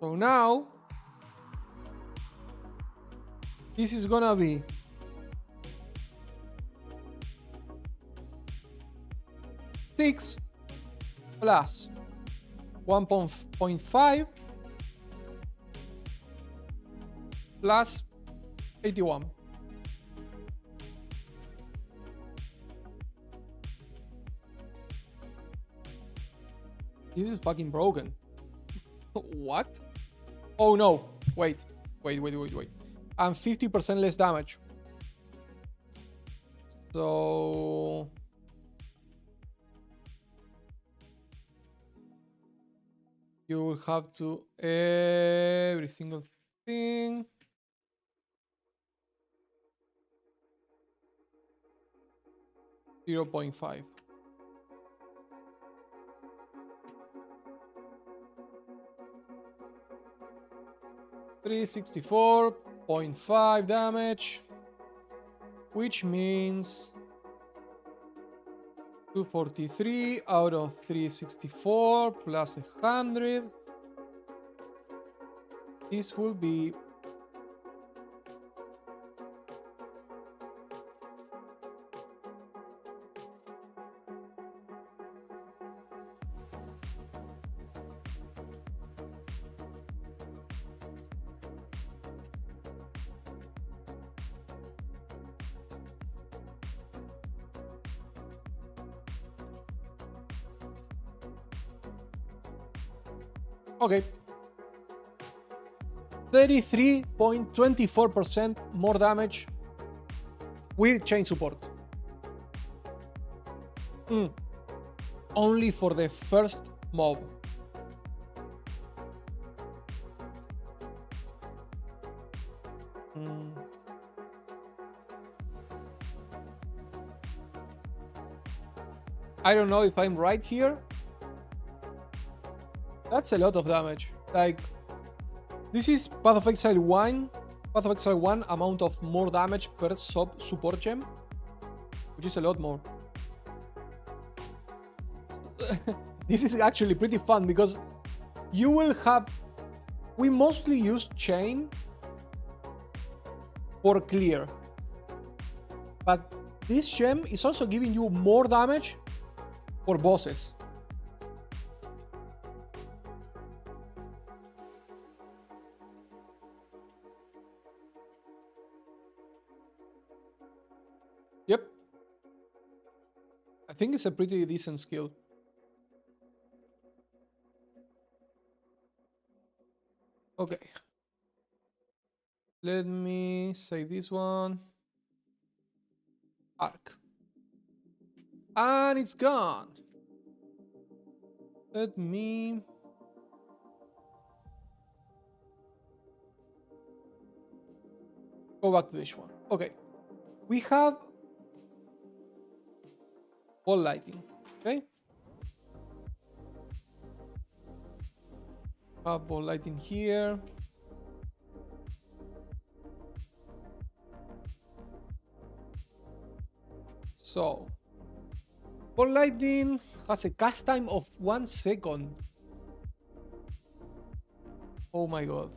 So now this is gonna be 6 plus 1.5 plus 81. This is fucking broken. What? Oh no. Wait. And 50% less damage. So you will have to every single thing. .5. $364.5 damage, which means 243 out of 364 plus 100. This will be okay. 33.24% more damage with chain support. Only for the first mob. I don't know if I'm right here. That's a lot of damage. Like, this is Path of Exile 1. Path of Exile 1 amount of more damage per support gem, which is a lot more. This is actually pretty fun because you will have... We mostly use chain for clear. But this gem is also giving you more damage for bosses. Yep. I think it's a pretty decent skill. Okay. Let me save this one. Arc. And it's gone. Let me... go back to this one. Okay. We have ball lighting. Okay. Ball lighting here. So, ball lightning has a cast time of 1 second. Oh my god.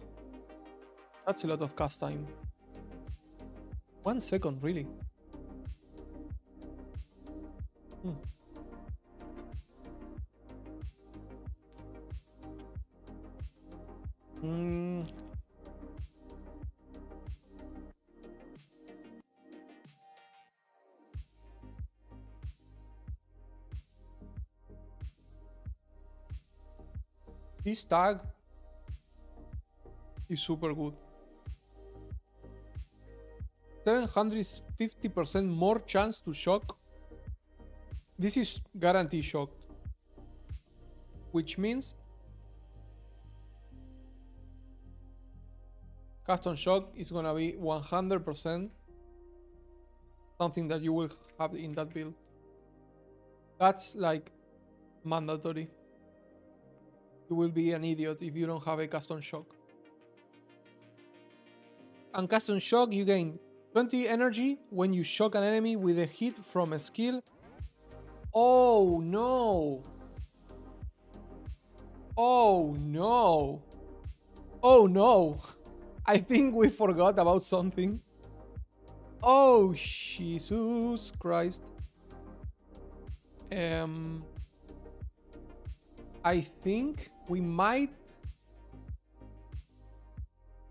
That's a lot of cast time. 1 second, really? This tag is super good. 750% more chance to shock. This is guaranteed shocked. which means custom shock is gonna be 100% something that you will have in that build. That's like mandatory. You will be an idiot if you don't have a custom shock. And custom shock, you gain 20 energy when you shock an enemy with a hit from a skill. Oh no! Oh no! Oh no! I think we forgot about something. Oh Jesus Christ. I think we might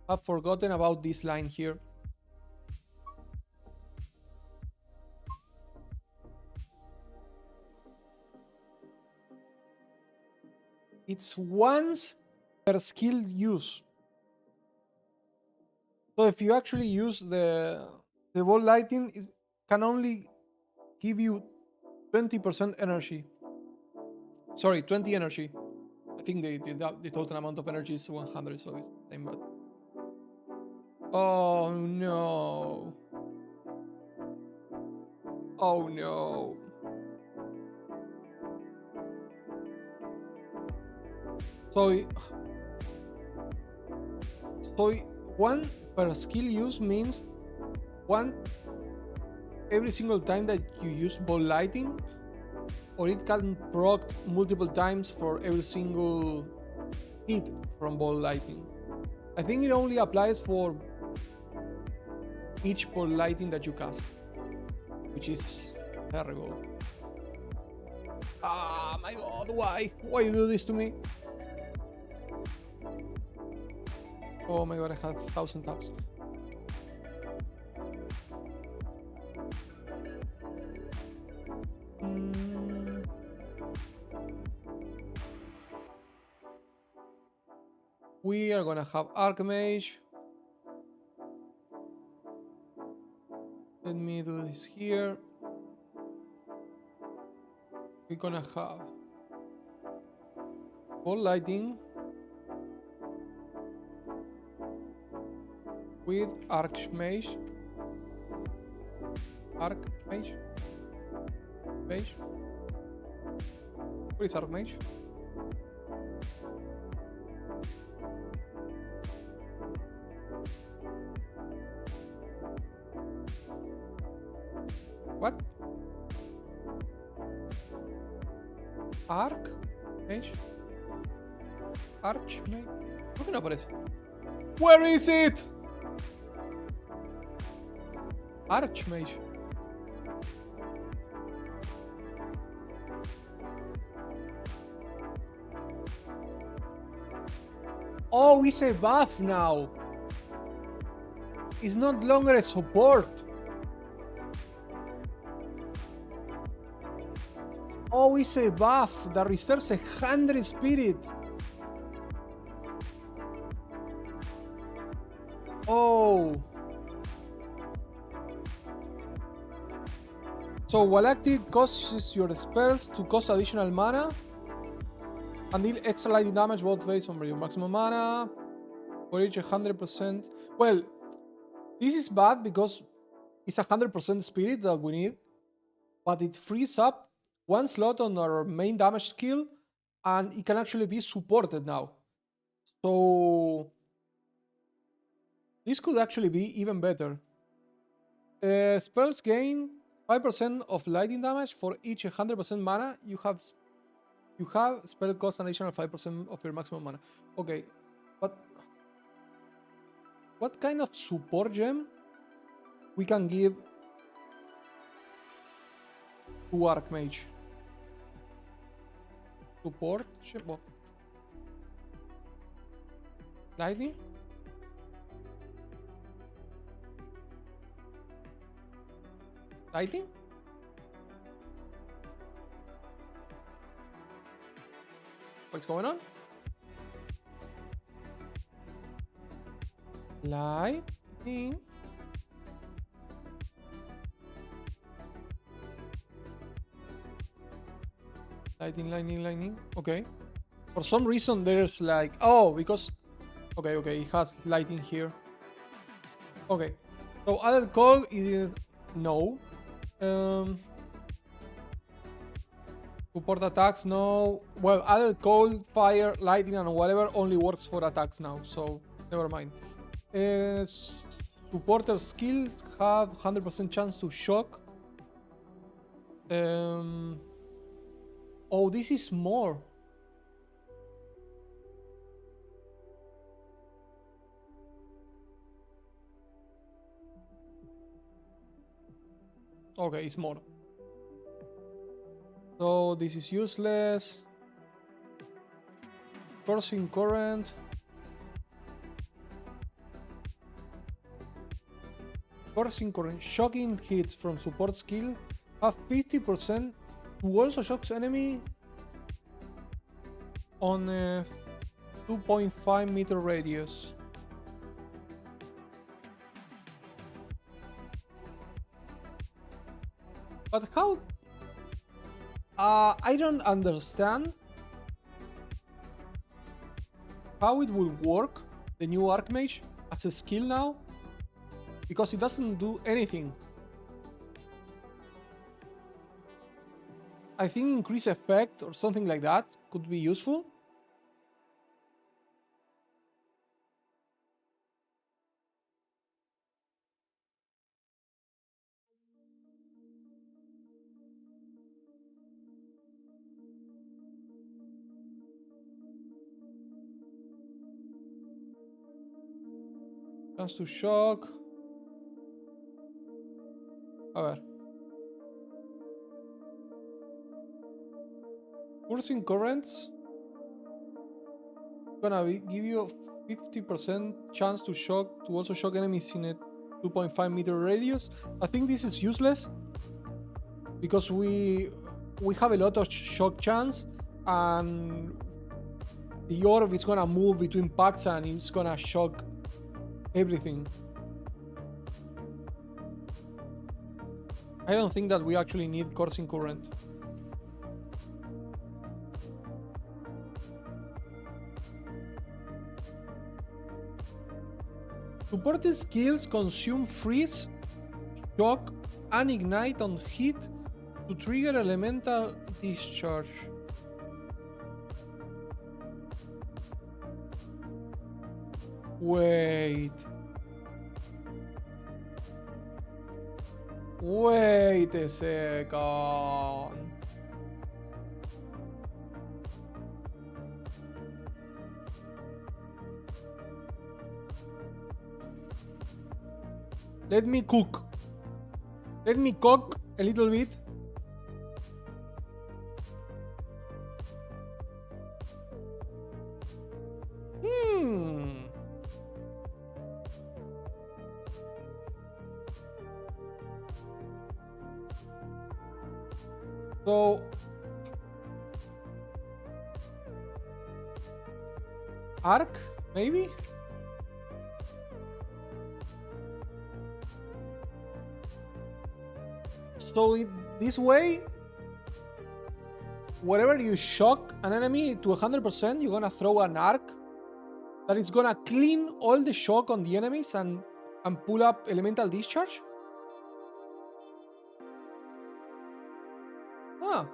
have forgotten about this line here. It's once per skill use. So if you actually use the ball lighting, it can only give you 20% energy. Sorry, 20 energy. I think the total amount of energy is 100, so it's the same. But oh no! Oh no! So one per skill use means one every single time that you use ball lighting, or it can proc multiple times for every single hit from ball lighting. I think it only applies for each ball lighting that you cast, which is terrible. Ah, my god, why? Why you do this to me? Oh my god, I have 1,000 taps. We are gonna have Archmage. Let me do this here. We're gonna have ball lighting with Archmage. Archmage? Mage? Where is Archmage? What? Archmage? Archmage? ¿Por qué no aparece? Where is it? Archmage. Oh, it's a buff now. It's not longer a support. Oh, it's a buff that reserves 100 spirit. Oh. So while active, causes your spells to cost additional mana and deal extra lightning damage both based on your maximum mana for each 100%. Well, this is bad because it's 100% spirit that we need, but it frees up one slot on our main damage skill and it can actually be supported now. So this could actually be even better. Spells gain 5% of lightning damage for each 100% mana you have. You have spell cost an additional 5% of your maximum mana. Okay, but what kind of support gem we can give to Archmage? Support gem? What? Lightning? Lighting? What's going on? Lightning. Lightning. Okay. For some reason, there's like... Oh, because... Okay, it has lighting here. Okay. So, added cold is... No. Support attacks, no. Well, added cold, fire, lightning, and whatever only works for attacks now, so never mind. Supporter skills have 100% chance to shock. Oh, this is more. Okay, it's more. So this is useless. Coursing current. Coursing current. Shocking hits from support skill have 50% to also shocks enemy on a 2.5 meter radius. But how? I don't understand how it will work, the new Archmage, as a skill now, because it doesn't do anything. I think increase effect or something like that could be useful. Chance to shock. A ver. Coursing currents gonna give you a 50% chance to shock, to also shock enemies in a 2.5 meter radius. I think this is useless because we have a lot of shock chance, and the orb is gonna move between packs and it's gonna shock everything. I don't think that we actually need coursing current. Supported skills consume freeze, shock, and ignite on hit to trigger elemental discharge. Wait a second. Let me cook. Let me cook a little bit. So arc, maybe? So this way, wherever you shock an enemy to 100%, you're gonna throw an arc that is gonna clean all the shock on the enemies and pull up elemental discharge? Huh.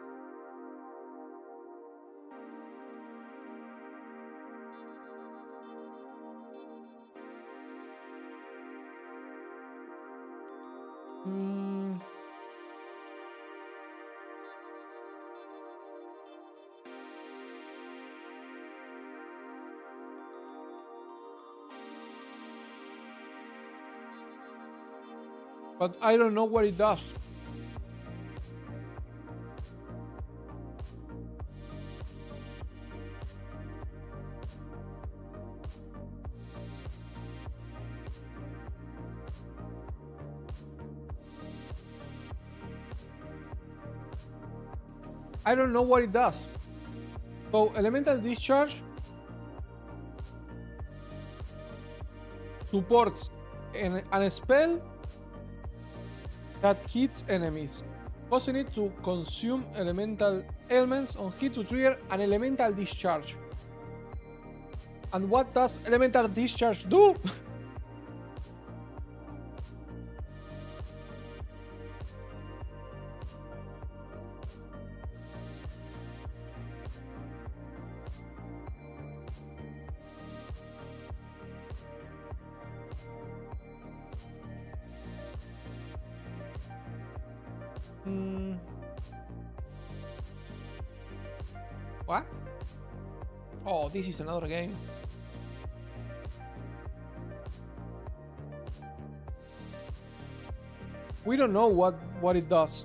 But I don't know what it does. I don't know what it does. So elemental discharge supports an spell that hits enemies, causing it to consume elemental elements on hit to trigger an elemental discharge. And what does elemental discharge do? What? Oh, this is another game. We don't know what it does.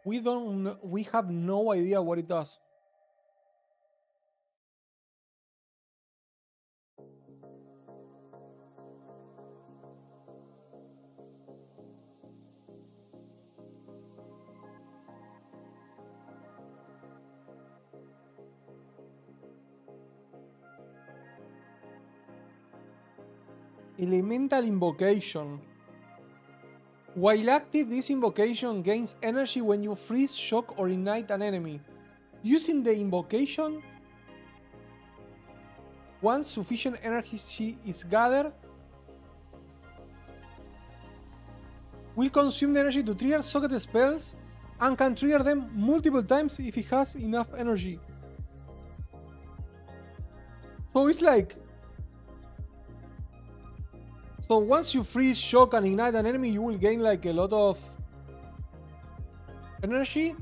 We have no idea what it does. Elemental Invocation. While active, this invocation gains energy when you freeze, shock, or ignite an enemy. Using the invocation, once sufficient energy is gathered, will consume the energy to trigger socket spells and can trigger them multiple times if it has enough energy. So it's like... So once you freeze, shock, and ignite an enemy, you will gain like a lot of energy.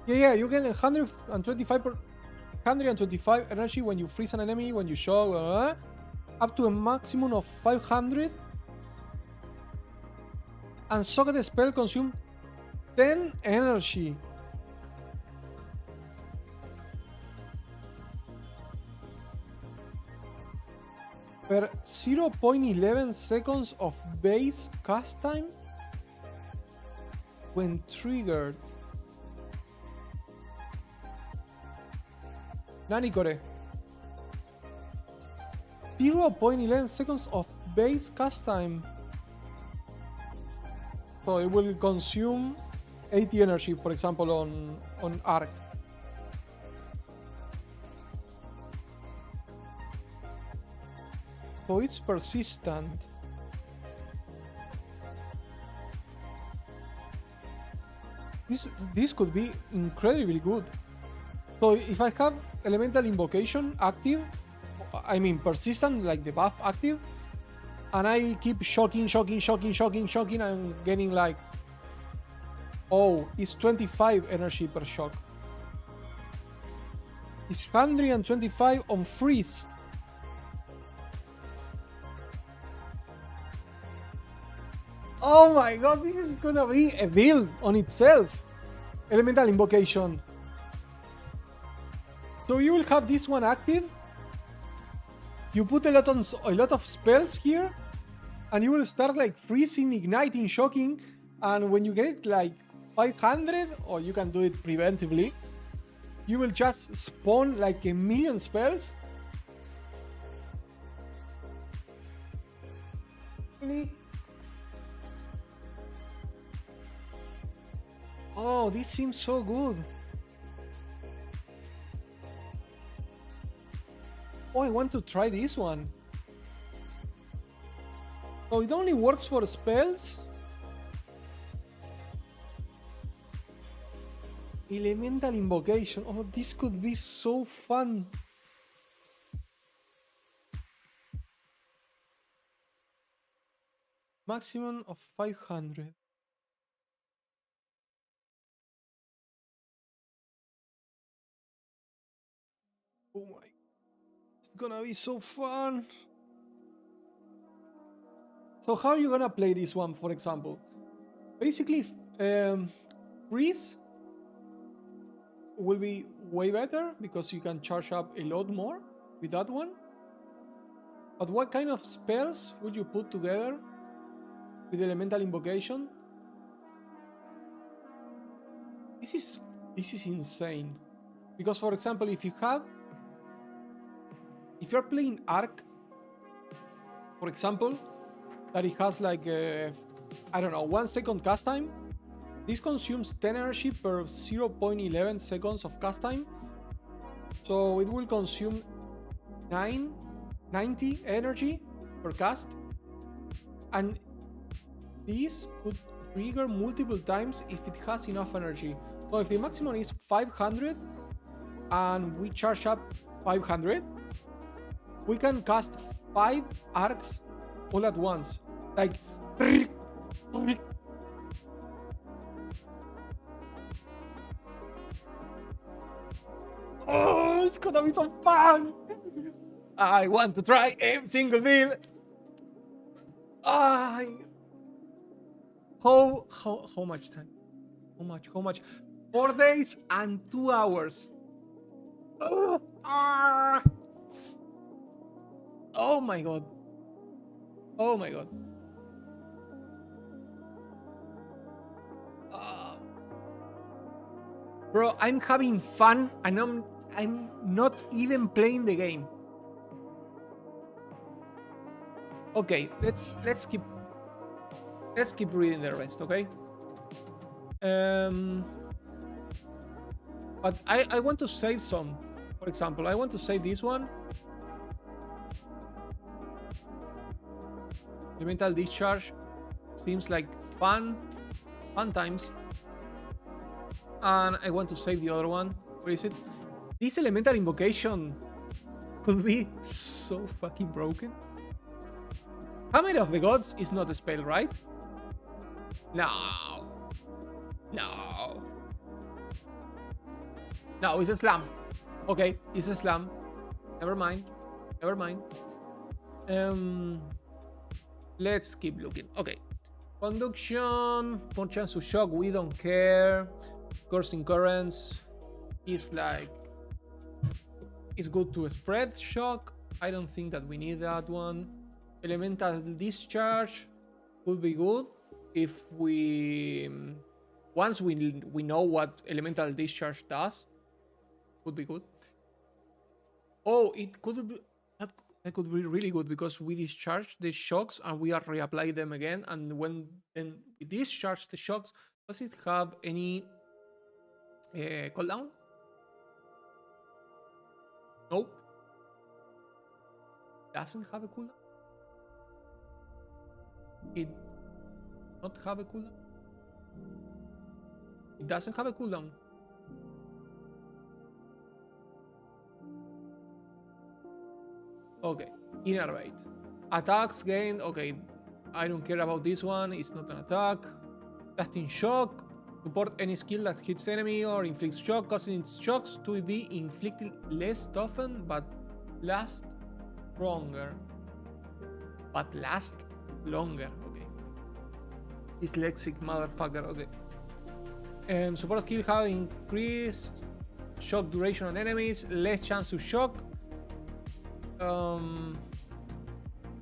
Yeah, you get 125 energy when you freeze an enemy, when you shock, up to a maximum of 500. And socket spell consume 10 energy. Per 0.11 seconds of base cast time when triggered. Nani kore? 0.11 seconds of base cast time. So it will consume 80 energy, for example, on arc. So it's persistent. This could be incredibly good. So if I have Elemental Invocation active, I mean persistent, like the buff active, and I keep shocking, I'm getting like... Oh, it's 25 energy per shock. It's 125 on freeze. Oh my god, this is gonna be a build on itself. Elemental Invocation. So you will have this one active. You put a lot of spells here, and you will start like freezing, igniting, shocking, and when you get like 500, or you can do it preventively, you will just spawn like a million spells. Oh, this seems so good. Oh, I want to try this one. Oh, it only works for spells? Elemental Invocation. Oh, this could be so fun. Maximum of 500. Oh my, it's gonna be so fun. So how are you gonna play this one, for example? Basically, freeze will be way better because you can charge up a lot more with that one. But what kind of spells would you put together with Elemental Invocation? This is insane. Because, for example, if you're playing Arc, for example, that it has like I don't know, 1 second cast time, This consumes 10 energy per 0.11 seconds of cast time. So it will consume 90 energy per cast. And this could trigger multiple times if it has enough energy. So if the maximum is 500 and we charge up 500, we can cast 5 arcs all at once. Like oh, it's gonna be so fun! I want to try every single build. How much time? How much? 4 days and 2 hours. Oh my god. Oh my god. Bro, I'm having fun and I'm not even playing the game. Okay, let's keep reading the rest, okay? But I want to save some. For example, I want to save this one. Elemental Discharge seems like fun times. And I want to save the other one. Where is it? This Elemental Invocation could be so fucking broken. Hammer of the Gods is not a spell, right? No. No, it's a slam. Okay, it's a slam. Never mind. Let's keep looking. Okay. Conduction, more chance to shock, we don't care. Coursing Currents is like... it's good to spread shock. I don't think that we need that one. Elemental Discharge could be good if we... once we know what Elemental Discharge does, would be good. Oh, it could be... that could be really good because we discharge the shocks and we are reapply them again. And when then we discharge the shocks, does it have any cooldown? Nope. Doesn't have a cooldown. It not have a cooldown. It doesn't have a cooldown. Okay, Innervate. Attacks gained. Okay, I don't care about this one. It's not an attack. Casting Shock. Support any skill that hits enemy or inflicts shock, causing its shocks to be inflicted less often but last longer. But last longer. Okay. Dyslexic motherfucker. Okay. Support skill have increased shock duration on enemies, less chance to shock.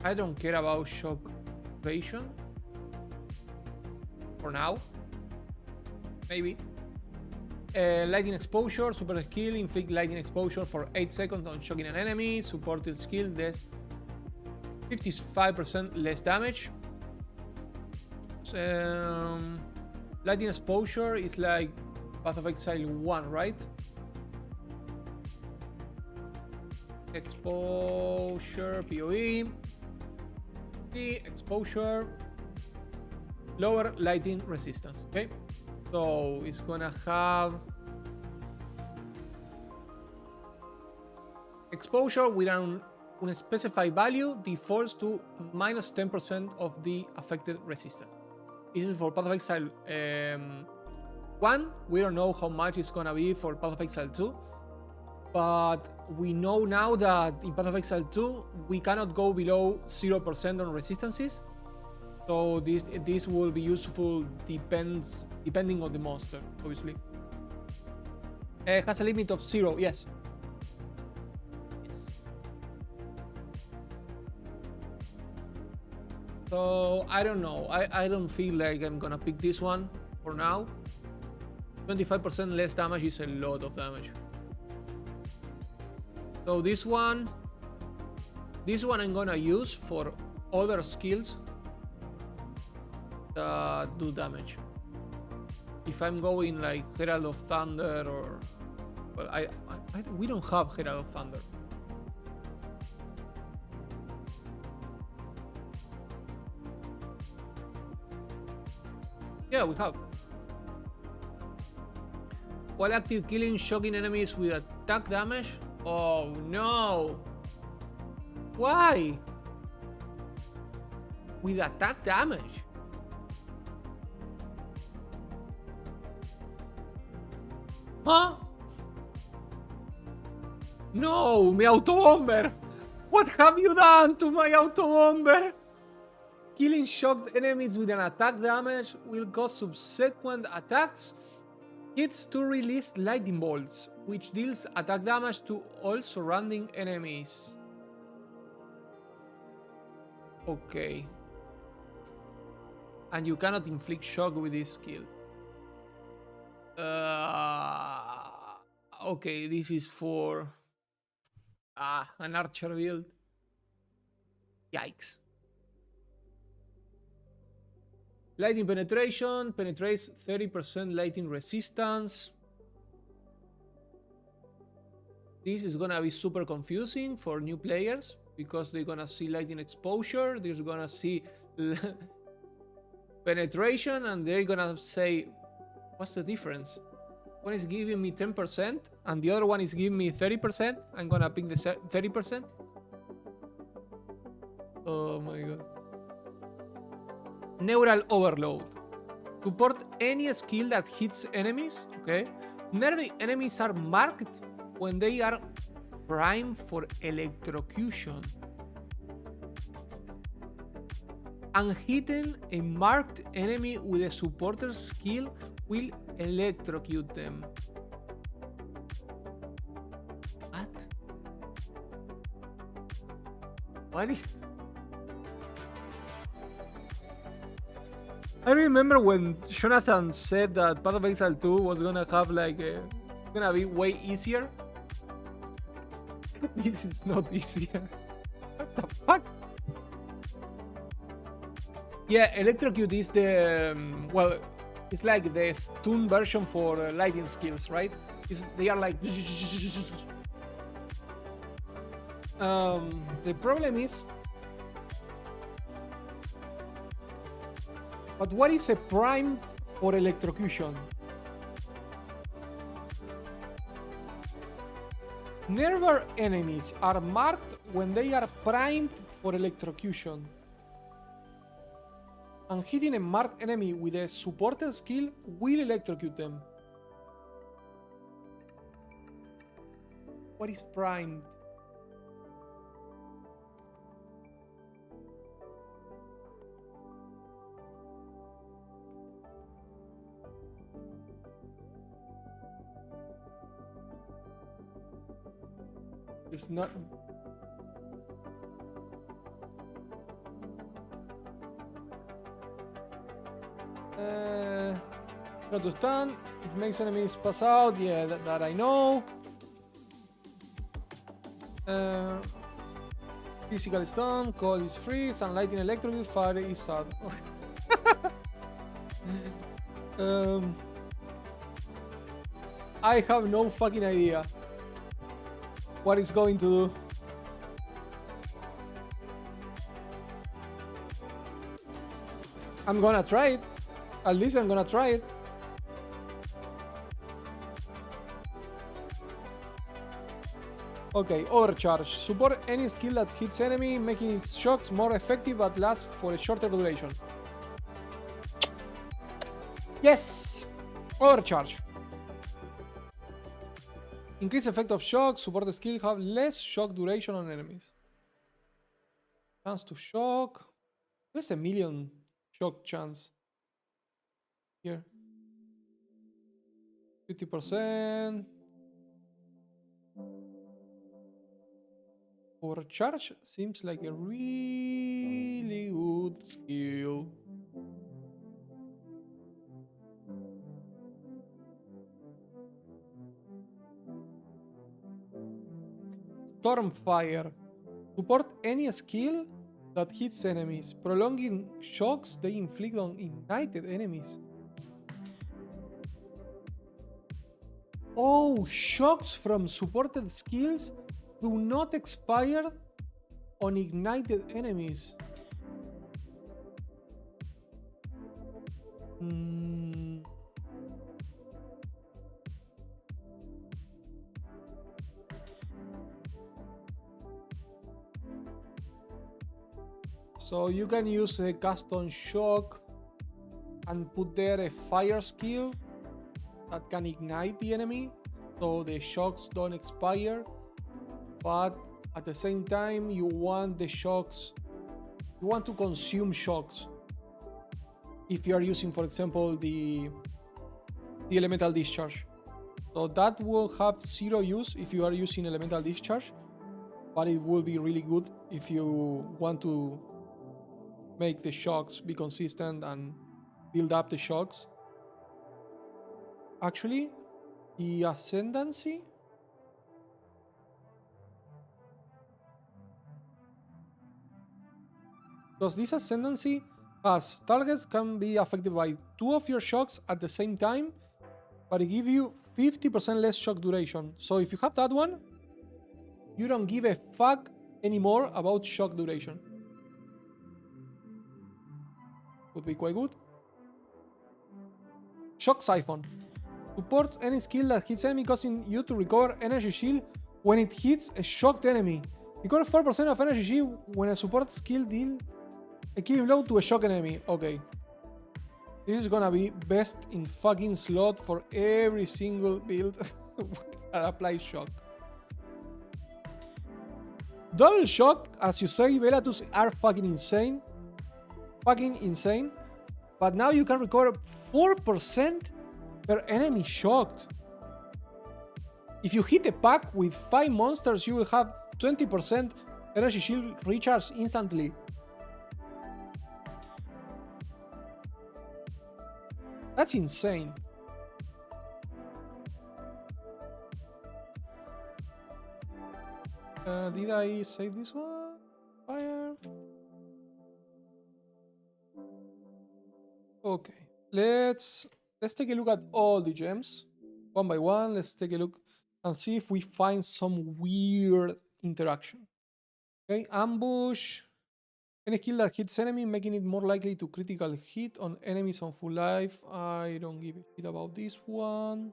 I don't care about shock duration for now. Maybe. Lightning exposure, super skill, inflict lightning exposure for 8 seconds on shocking an enemy. Supported skill, does 55% less damage. Lightning exposure is like Path of Exile 1, right? Exposure, PoE. Exposure. Lower lightning resistance, okay? So it's gonna have exposure with an unspecified value defaults to minus 10% of the affected resistance. This is for Path of Exile 1. We don't know how much it's gonna be for Path of Exile 2. But we know now that in Path of Exile 2, we cannot go below 0% on resistances. So this will be useful depending on the monster, obviously. Has a limit of 0, yes. So I don't know. I don't feel like I'm gonna pick this one for now. 25% less damage is a lot of damage. So this one I'm gonna use for other skills that do damage. if I'm going like Herald of Thunder or... Well, we don't have Herald of Thunder. Yeah, we have. While active, killing shocking enemies with attack damage? Oh no! Why? With attack damage? Huh? No, my autobomber! What have you done to my autobomber? Killing shocked enemies with an attack damage will cause subsequent attacks hits to release lightning bolts, which deals attack damage to all surrounding enemies. Okay. And you cannot inflict shock with this skill. Okay, this is for an archer build. Yikes. Lightning penetration penetrates 30% lightning resistance. This is gonna be super confusing for new players because they're gonna see lightning exposure, they're gonna see penetration, and they're gonna say, what's the difference? One is giving me 10% and the other one is giving me 30%. I'm gonna pick the 30%. Oh my god. Neural Overload. Support any skill that hits enemies. Okay. Nerdy enemies are marked when they are primed for electrocution. And hitting a marked enemy with a supporter skill will electrocute them. What? What is... I remember when Jonathan said that Path of Exile 2 was gonna have like gonna be way easier. This is not easier. What the fuck? Yeah, Electrocute is the well, it's like the stun version for lightning skills, right? They are like the problem is, but what is a prime for electrocution? Nearby enemies are marked when they are primed for electrocution. And hitting a marked enemy with a supported skill will electrocute them. What is primed? It's not... not to stun. It makes enemies pass out. Yeah, that I know. Physical stun, cold is freeze, and lightning electrocute, fire is sad. I have no fucking idea what it's going to do. I'm gonna try it. At least I'm gonna try it. Okay, overcharge. Support any skill that hits enemy, making its shocks more effective but lasts for a shorter duration. Yes! Overcharge. Increase effect of shock. Support the skill have less shock duration on enemies. Chance to shock. There's a million shock chance. Here. 50%. Overcharge seems like a really good skill. Stormfire. Support any skill that hits enemies, prolonging shocks they inflict on ignited enemies. Oh, shocks from supported skills do not expire on ignited enemies. Hmm. So you can use a custom shock and put there a fire skill that can ignite the enemy, so the shocks don't expire, but at the same time you want to consume shocks. If you are using, for example, the elemental discharge, so that will have zero use if you are using elemental discharge, but it will be really good if you want to make the shocks be consistent and build up the shocks. Actually, the ascendancy, because this ascendancy has targets can be affected by 2 of your shocks at the same time, but it gives you 50% less shock duration. So if you have that one, you don't give a fuck anymore about shock duration. Would be quite good. Shock Siphon. Support any skill that hits enemy, causing you to recover energy shield when it hits a shocked enemy. Recover 4% of energy shield when a support skill deal a killing blow to a shocked enemy. Okay. This is gonna be best in fucking slot for every single build that applies shock. Double shock, as you say, Velatus, are fucking insane. Fucking insane. But now you can recover 4% per enemy shocked. If you hit a pack with 5 monsters, you will have 20% energy shield recharge instantly. That's insane. Did I save this one? Fire. Okay, let's take a look at all the gems one by one. Let's take a look and see if we find some weird interaction. Okay, ambush. Any skill that hits enemy, making it more likely to critical hit on enemies on full life. I don't give a shit about this one.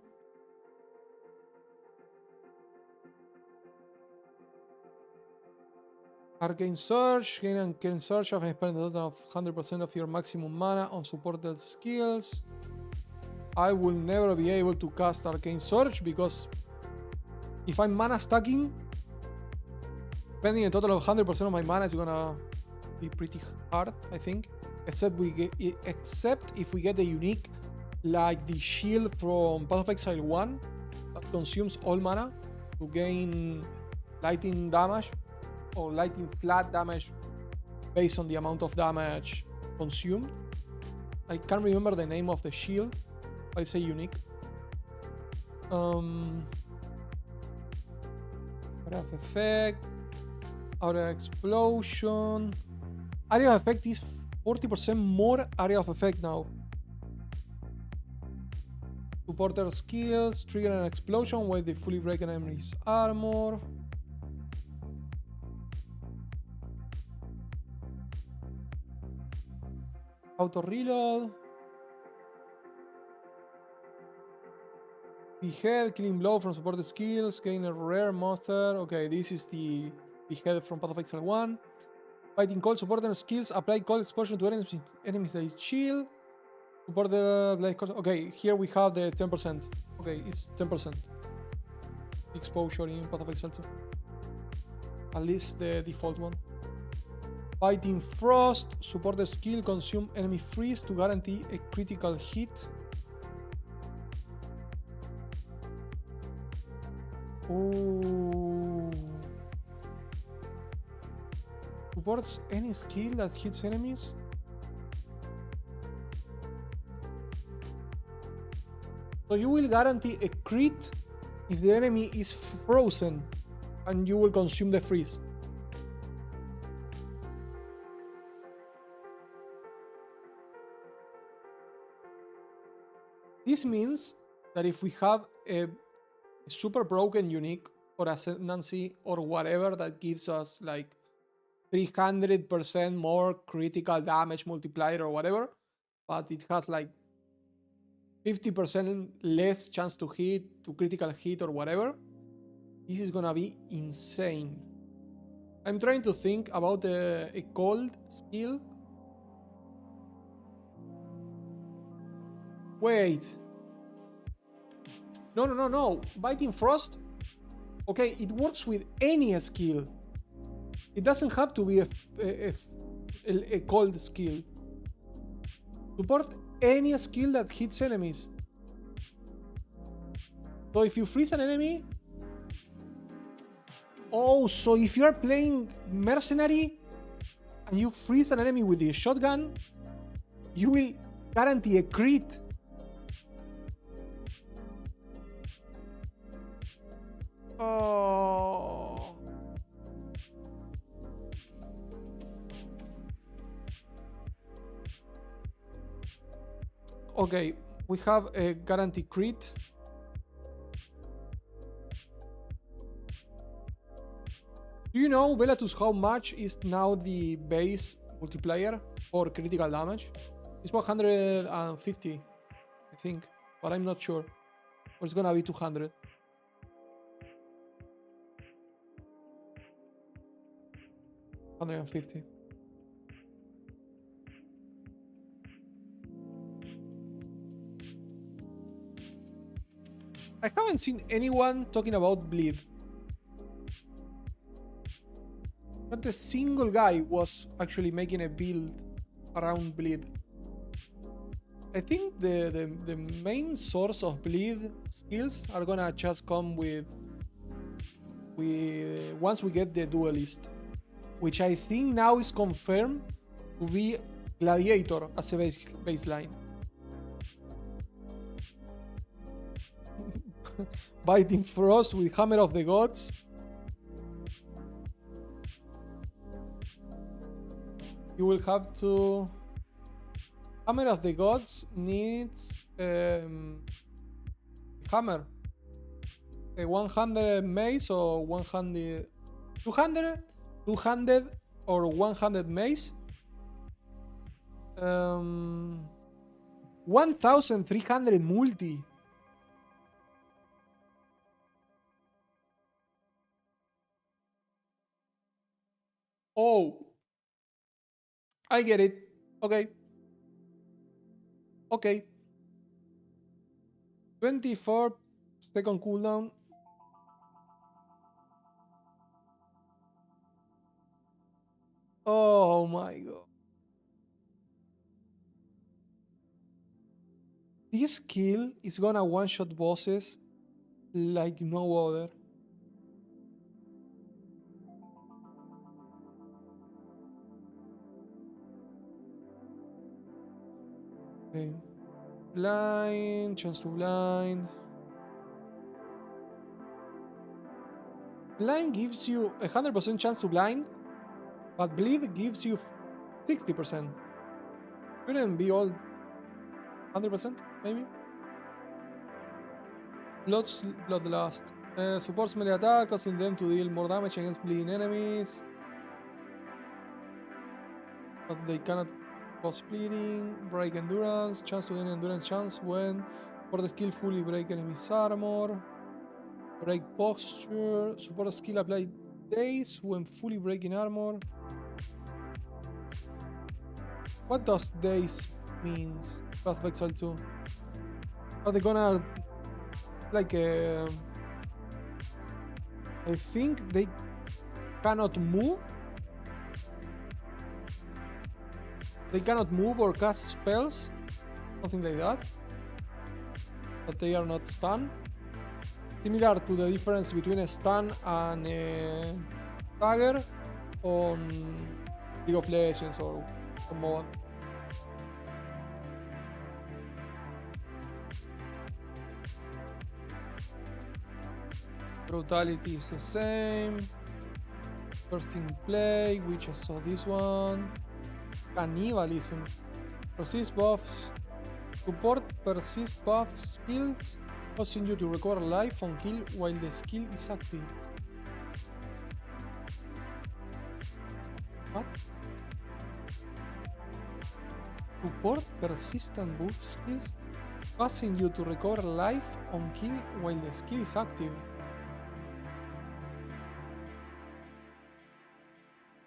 Arcane Surge. Gain Arcane Surge after spending a total of 100% of your maximum mana on supported skills. I will never be able to cast Arcane Surge because if I'm mana stacking, spending a total of 100% of my mana is gonna be pretty hard, I think. Except if we get a unique like the shield from Path of Exile 1 that consumes all mana to gain lightning damage or lightning flat damage based on the amount of damage consumed. I can't remember the name of the shield, but it's a unique. Area of effect, area explosion. Area of effect is 40% more area of effect now. Supporter skills, trigger an explosion while they fully break an enemy's armor. Auto reload. Behead, killing blow from supported skills, gain a rare monster. Okay, this is the Behead from Path of Exile 1. Fighting cold, supporter skills, apply cold explosion to enemies that chill. Support the blade. Okay, here we have the 10%. Okay, it's 10% exposure in Path of Exile 2. At least the default one. Fighting Frost, supporter skill, consume enemy freeze to guarantee a critical hit. Ooh. Supports any skill that hits enemies. So you will guarantee a crit if the enemy is frozen and you will consume the freeze. This means that if we have a super broken unique or ascendancy or whatever that gives us like 300% more critical damage multiplier or whatever, but it has like 50% less chance to hit, to critical hit or whatever. This is gonna be insane. I'm trying to think about a cold skill. Wait. No. Biting Frost? Okay, it works with any skill. It doesn't have to be a cold skill. Support any skill that hits enemies. So if you freeze an enemy... Oh, so if you're playing Mercenary and you freeze an enemy with the shotgun, you will guarantee a crit. Oh. Okay, we have a guarantee crit. Do you know, Bellatus, how much is now the base multiplier for critical damage? It's 150, I think, but I'm not sure. Or it's gonna be 200. $150. I haven't seen anyone talking about bleed. Not a single guy was actually making a build around bleed. I think the main source of bleed skills are gonna just come with once we get the duelist, which I think now is confirmed to be Gladiator as a baseline. Biting Frost with Hammer of the Gods. You will have to... Hammer of the Gods needs hammer. A 100 mace or 100... 200? 200 or 100 mace. 1300 multi. Oh, I get it. Okay. 24-second cooldown. Oh my god. This skill is gonna one-shot bosses like no other. Okay. Blind, chance to blind. Blind gives you 100% chance to blind, but bleed gives you 60%. Shouldn't be all 100%, maybe? Bloodlust. Supports melee attack, causing them to deal more damage against bleeding enemies. But they cannot cause bleeding. Break endurance. Chance to gain endurance chance when for the skill fully break enemy's armor. Break posture. Support skill apply daze when fully breaking armor. What does daze means? Path of Exile 2. Are they gonna like I think they cannot move. They cannot move or cast spells, something like that. But they are not stunned. Similar to the difference between a stun and a dagger on League of Legends or MOBA. Brutality is the same. First in play, we just saw this one. Cannibalism. Persist buffs. Support persist buff skills causing you to recover life on kill while the skill is active. What? Support persistent buff skills, causing you to recover life on kill while the skill is active.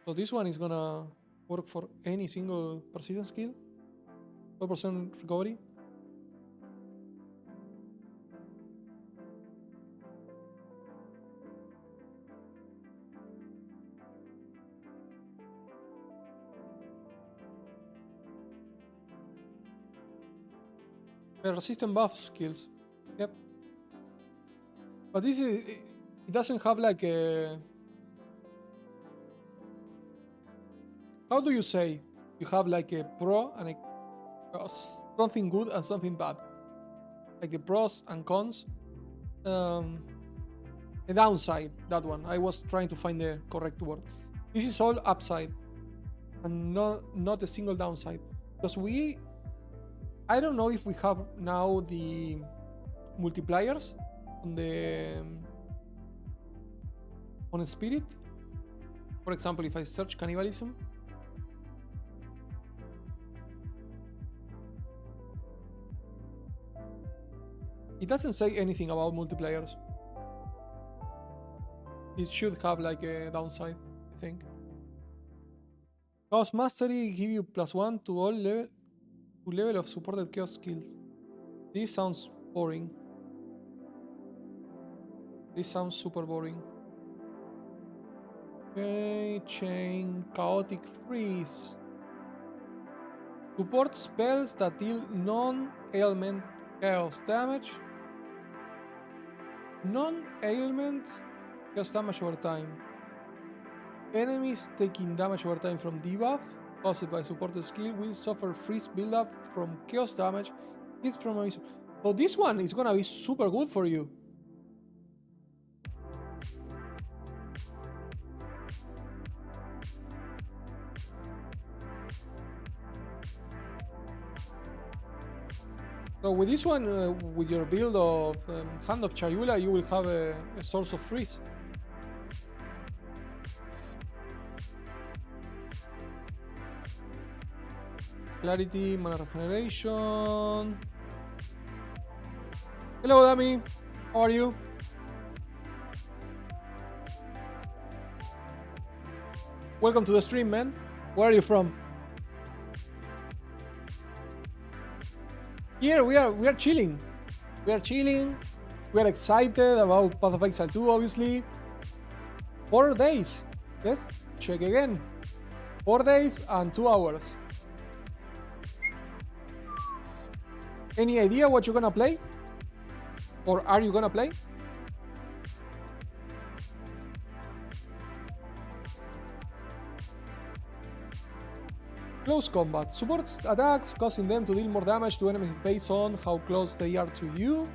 So this one is gonna work for any single persistent skill. 4% recovery. Resistant buff skills. Yep. But this is, it doesn't have like a, how do you say you have like a pro and something good and something bad, like the pros and cons. A downside, that one. I was trying to find the correct word. This is all upside and not a single downside, because I don't know if we have now the multipliers on the on a spirit. For example, if I search cannibalism, it doesn't say anything about multipliers. It should have like a downside, I think. Chaos Mastery give you +1 to all level of supported chaos skills. This sounds boring. This sounds super boring. Okay, chain, chaotic freeze. Support spells that deal non-ailment chaos damage. Non-ailment chaos damage over time. Enemies taking damage over time from debuff caused by supported skill will suffer freeze buildup from chaos damage. It's from so this one is gonna be super good for you. So with this one, with your build of Hand of Chayula, you will have a source of freeze. Clarity, mana regeneration. Hello, Dami. How are you? Welcome to the stream, man. Where are you from? Here we are chilling. We are chilling. We are excited about Path of Exile 2, obviously. 4 days. Let's check again. 4 days and 2 hours. Any idea what you're gonna play? Or are you gonna play? Close combat. Supports attacks, causing them to deal more damage to enemies based on how close they are to you.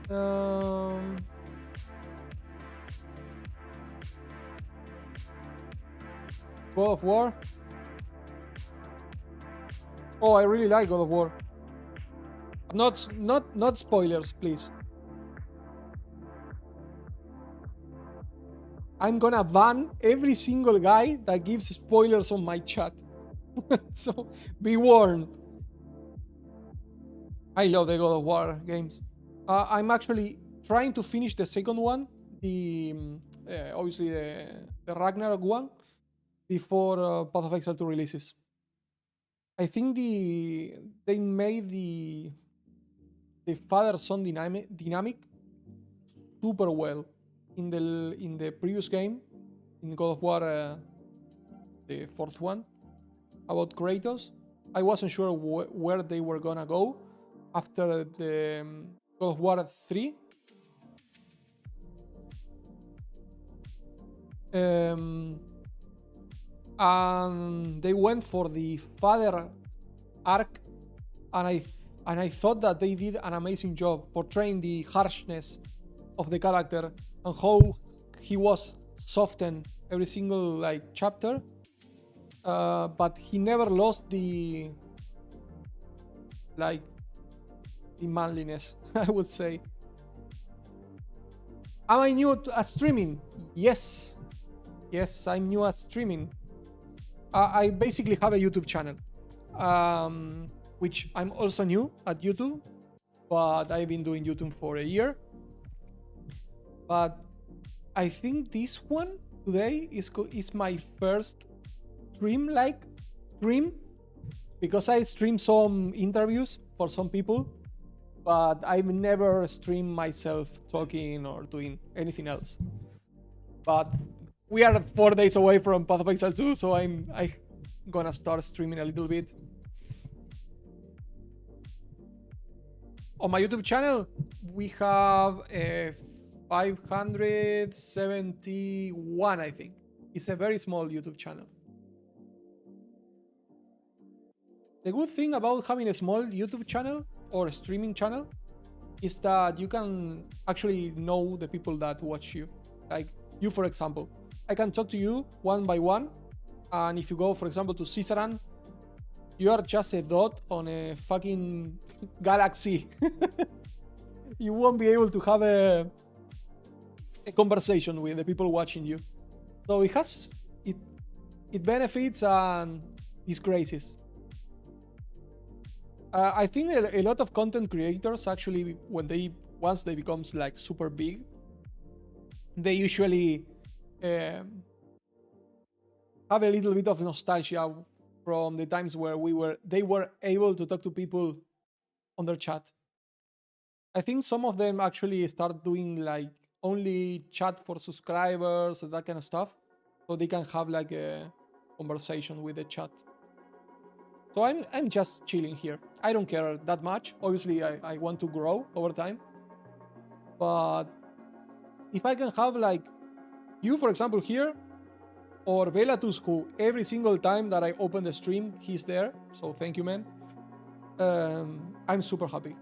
God of War. Oh, I really like God of War. Not spoilers, please. I'm gonna ban every single guy that gives spoilers on my chat. So be warned. I love the God of War games. I'm actually trying to finish the second one, the obviously the Ragnarok one, before Path of Exile 2 releases. I think they made the father-son dynamic super well in the previous game, in God of War, the fourth one, about Kratos. I wasn't sure where they were gonna go after the God of War 3. And they went for the father arc, and I thought that they did an amazing job portraying the harshness of the character and how he was softened every single like chapter, but he never lost the like the manliness, I would say. Am I new at streaming? Yes. Yes, I'm new at streaming. I basically have a YouTube channel, which I'm also new at YouTube, but I've been doing YouTube for a year. But I think this one today is my first stream because I stream some interviews for some people, but I've never streamed myself talking or doing anything else. But we are 4 days away from Path of Exile 2, so I'm gonna start streaming a little bit. On my YouTube channel, we have 571, I think. It's a very small YouTube channel. The good thing about having a small YouTube channel or a streaming channel is that you can actually know the people that watch you. Like you, for example. I can talk to you one by one, and if you go, for example, to Cisaran, you are just a dot on a fucking galaxy. You won't be able to have a conversation with the people watching you. So it benefits and disgraces. I think a lot of content creators actually, once they become like super big, they usually have a little bit of nostalgia from the times where they were able to talk to people on their chat. I think some of them actually start doing like only chat for subscribers and that kind of stuff, so they can have like a conversation with the chat. So I'm just chilling here. I don't care that much. Obviously, I want to grow over time, but if I can have like you, for example, here, or Velatus, who every single time that I open the stream, he's there. So thank you, man. I'm super happy.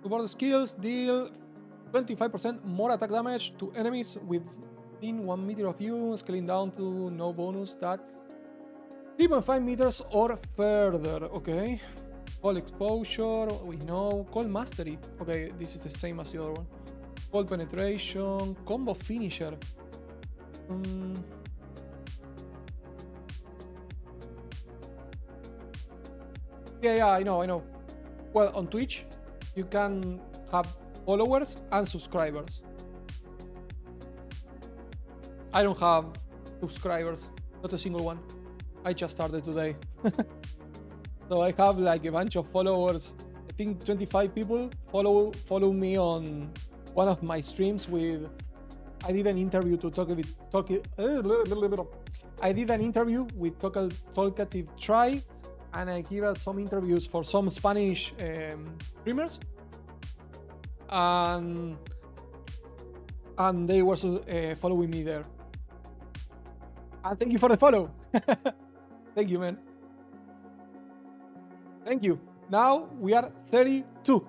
Support skills deal 25% more attack damage to enemies within 1 meter of you, scaling down to no bonus that 3.5 meters or further. Okay. Call exposure, we know. Call mastery. Okay, this is the same as the other one. Call penetration, combo finisher. Yeah, I know. Well, on Twitch, you can have followers and subscribers. I don't have subscribers, not a single one. I just started today. So I have like a bunch of followers. I think 25 people follow me on one of my streams with. I did an interview to I did an interview with Talkative Try, and I give us some interviews for some Spanish streamers, and they were following me there. And thank you for the follow. Thank you, man. Thank you. Now we are 32.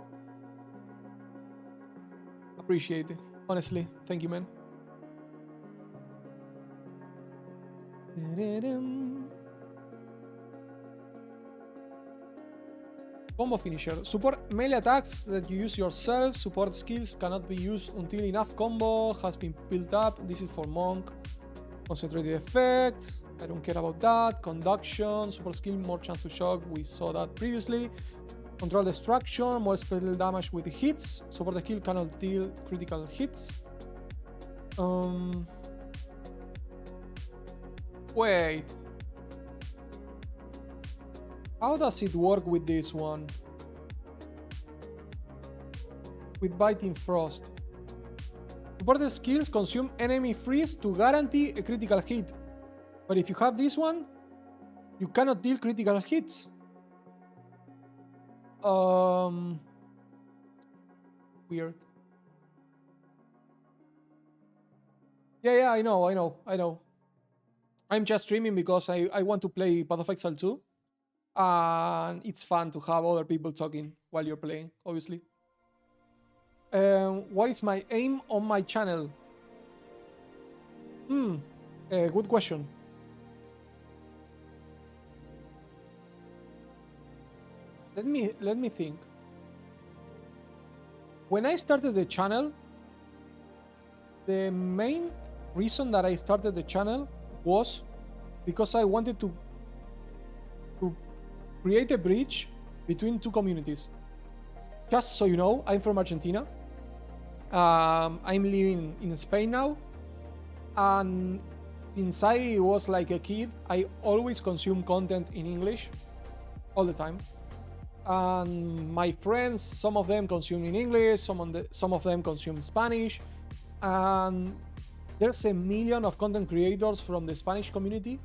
Appreciate it. Honestly, thank you, man. Combo finisher. Support melee attacks that you use yourself. Support skills cannot be used until enough combo has been built up. This is for monk. Concentrated effect. I don't care about that. Conduction. Support skill, more chance to shock. We saw that previously. Control destruction. More spell damage with hits. Support skill cannot deal critical hits. Wait. How does it work with this one? With Biting Frost. Supported skills consume enemy freeze to guarantee a critical hit. But if you have this one, you cannot deal critical hits. Weird. Yeah, I know. I'm just streaming because I want to play Path of Exile 2. And it's fun to have other people talking while you're playing, obviously. What is my aim on my channel? Good question. let me think. When I started the channel, the main reason that I started the channel was because I wanted to create a bridge between two communities. Just so you know, I'm from Argentina. I'm living in Spain now, and since I was like a kid, I always consume content in English all the time. And my friends, some of them consume in English, some of them consume Spanish, and there's a million of content creators from the Spanish community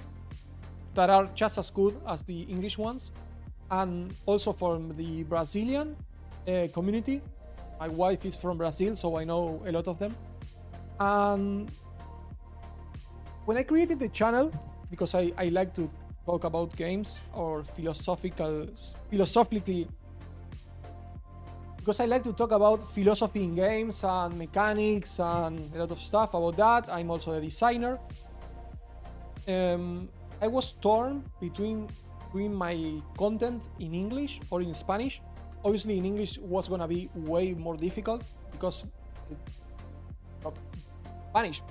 that are just as good as the English ones, and also from the Brazilian community. My wife is from Brazil, so I know a lot of them. And when I created the channel, because I like to talk about games or philosophically, because I like to talk about philosophy in games and mechanics and a lot of stuff about that. I'm also a designer. I was torn between my content in English or in Spanish. Obviously, in English was gonna be way more difficult because Spanish.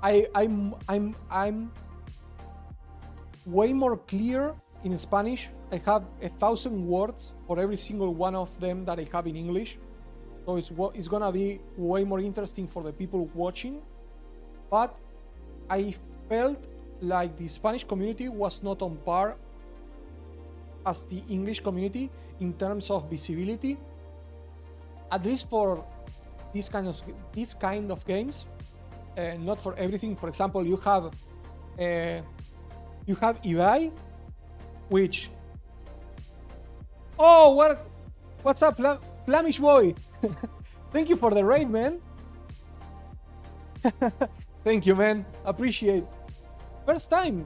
I'm way more clear in Spanish. I have 1,000 words for every single one of them that I have in English. So it's gonna be way more interesting for the people watching. But I felt like the Spanish community was not on par as the English community in terms of visibility, at least for this kind of games. Not for everything. For example, you have Ibai, which, oh, what's up, Flamish boy? Thank you for the raid, man. Thank you, man. Appreciate. First time.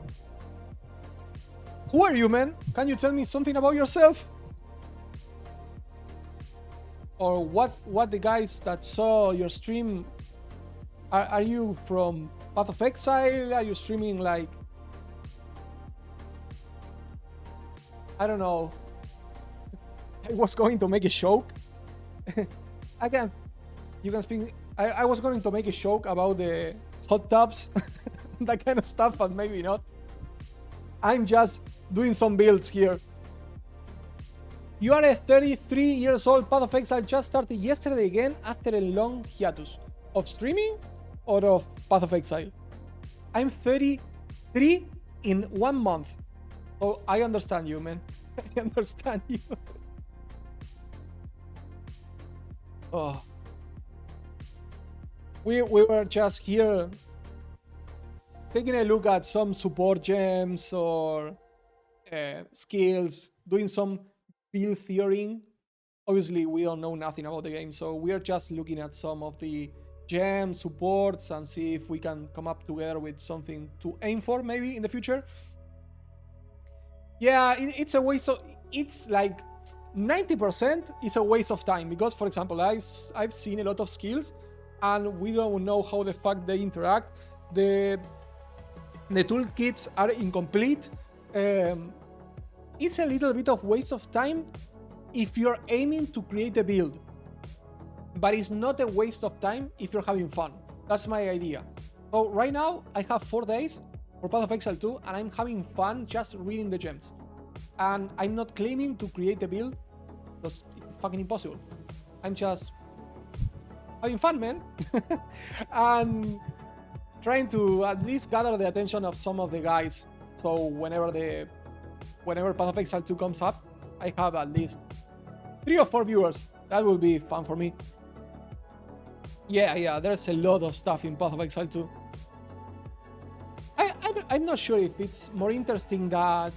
Who are you, man? Can you tell me something about yourself? Or what the guys that saw your stream, are you from Path of Exile? Are you streaming like, I don't know. I was going to make a joke. You can speak. I was going to make a joke about the hot tubs, that kind of stuff, but maybe not. I'm just doing some builds here. You are a 33 years old. Path of Exile just started yesterday again after a long hiatus. Of streaming or of Path of Exile? I'm 33 in 1 month. Oh, I understand you, man. I understand you. Oh. We were just here taking a look at some support gems or skills, doing some build theorying. Obviously, we don't know nothing about the game, so we are just looking at some of the gems, supports, and see if we can come up together with something to aim for maybe in the future. Yeah, it's a waste of... It's like 90% is a waste of time because, for example, I've seen a lot of skills and we don't know how the fuck they interact. The toolkits are incomplete. It's a little bit of waste of time if you're aiming to create a build, but it's not a waste of time if you're having fun. That's my idea. So right now I have 4 days for Path of Exile 2 and I'm having fun just reading the gems. And I'm not claiming to create a build because it's fucking impossible. I'm just having fun, man. And trying to at least gather the attention of some of the guys. So whenever Path of Exile 2 comes up, I have at least 3 or 4 viewers. That will be fun for me. Yeah, there's a lot of stuff in Path of Exile 2. I'm not sure if it's more interesting that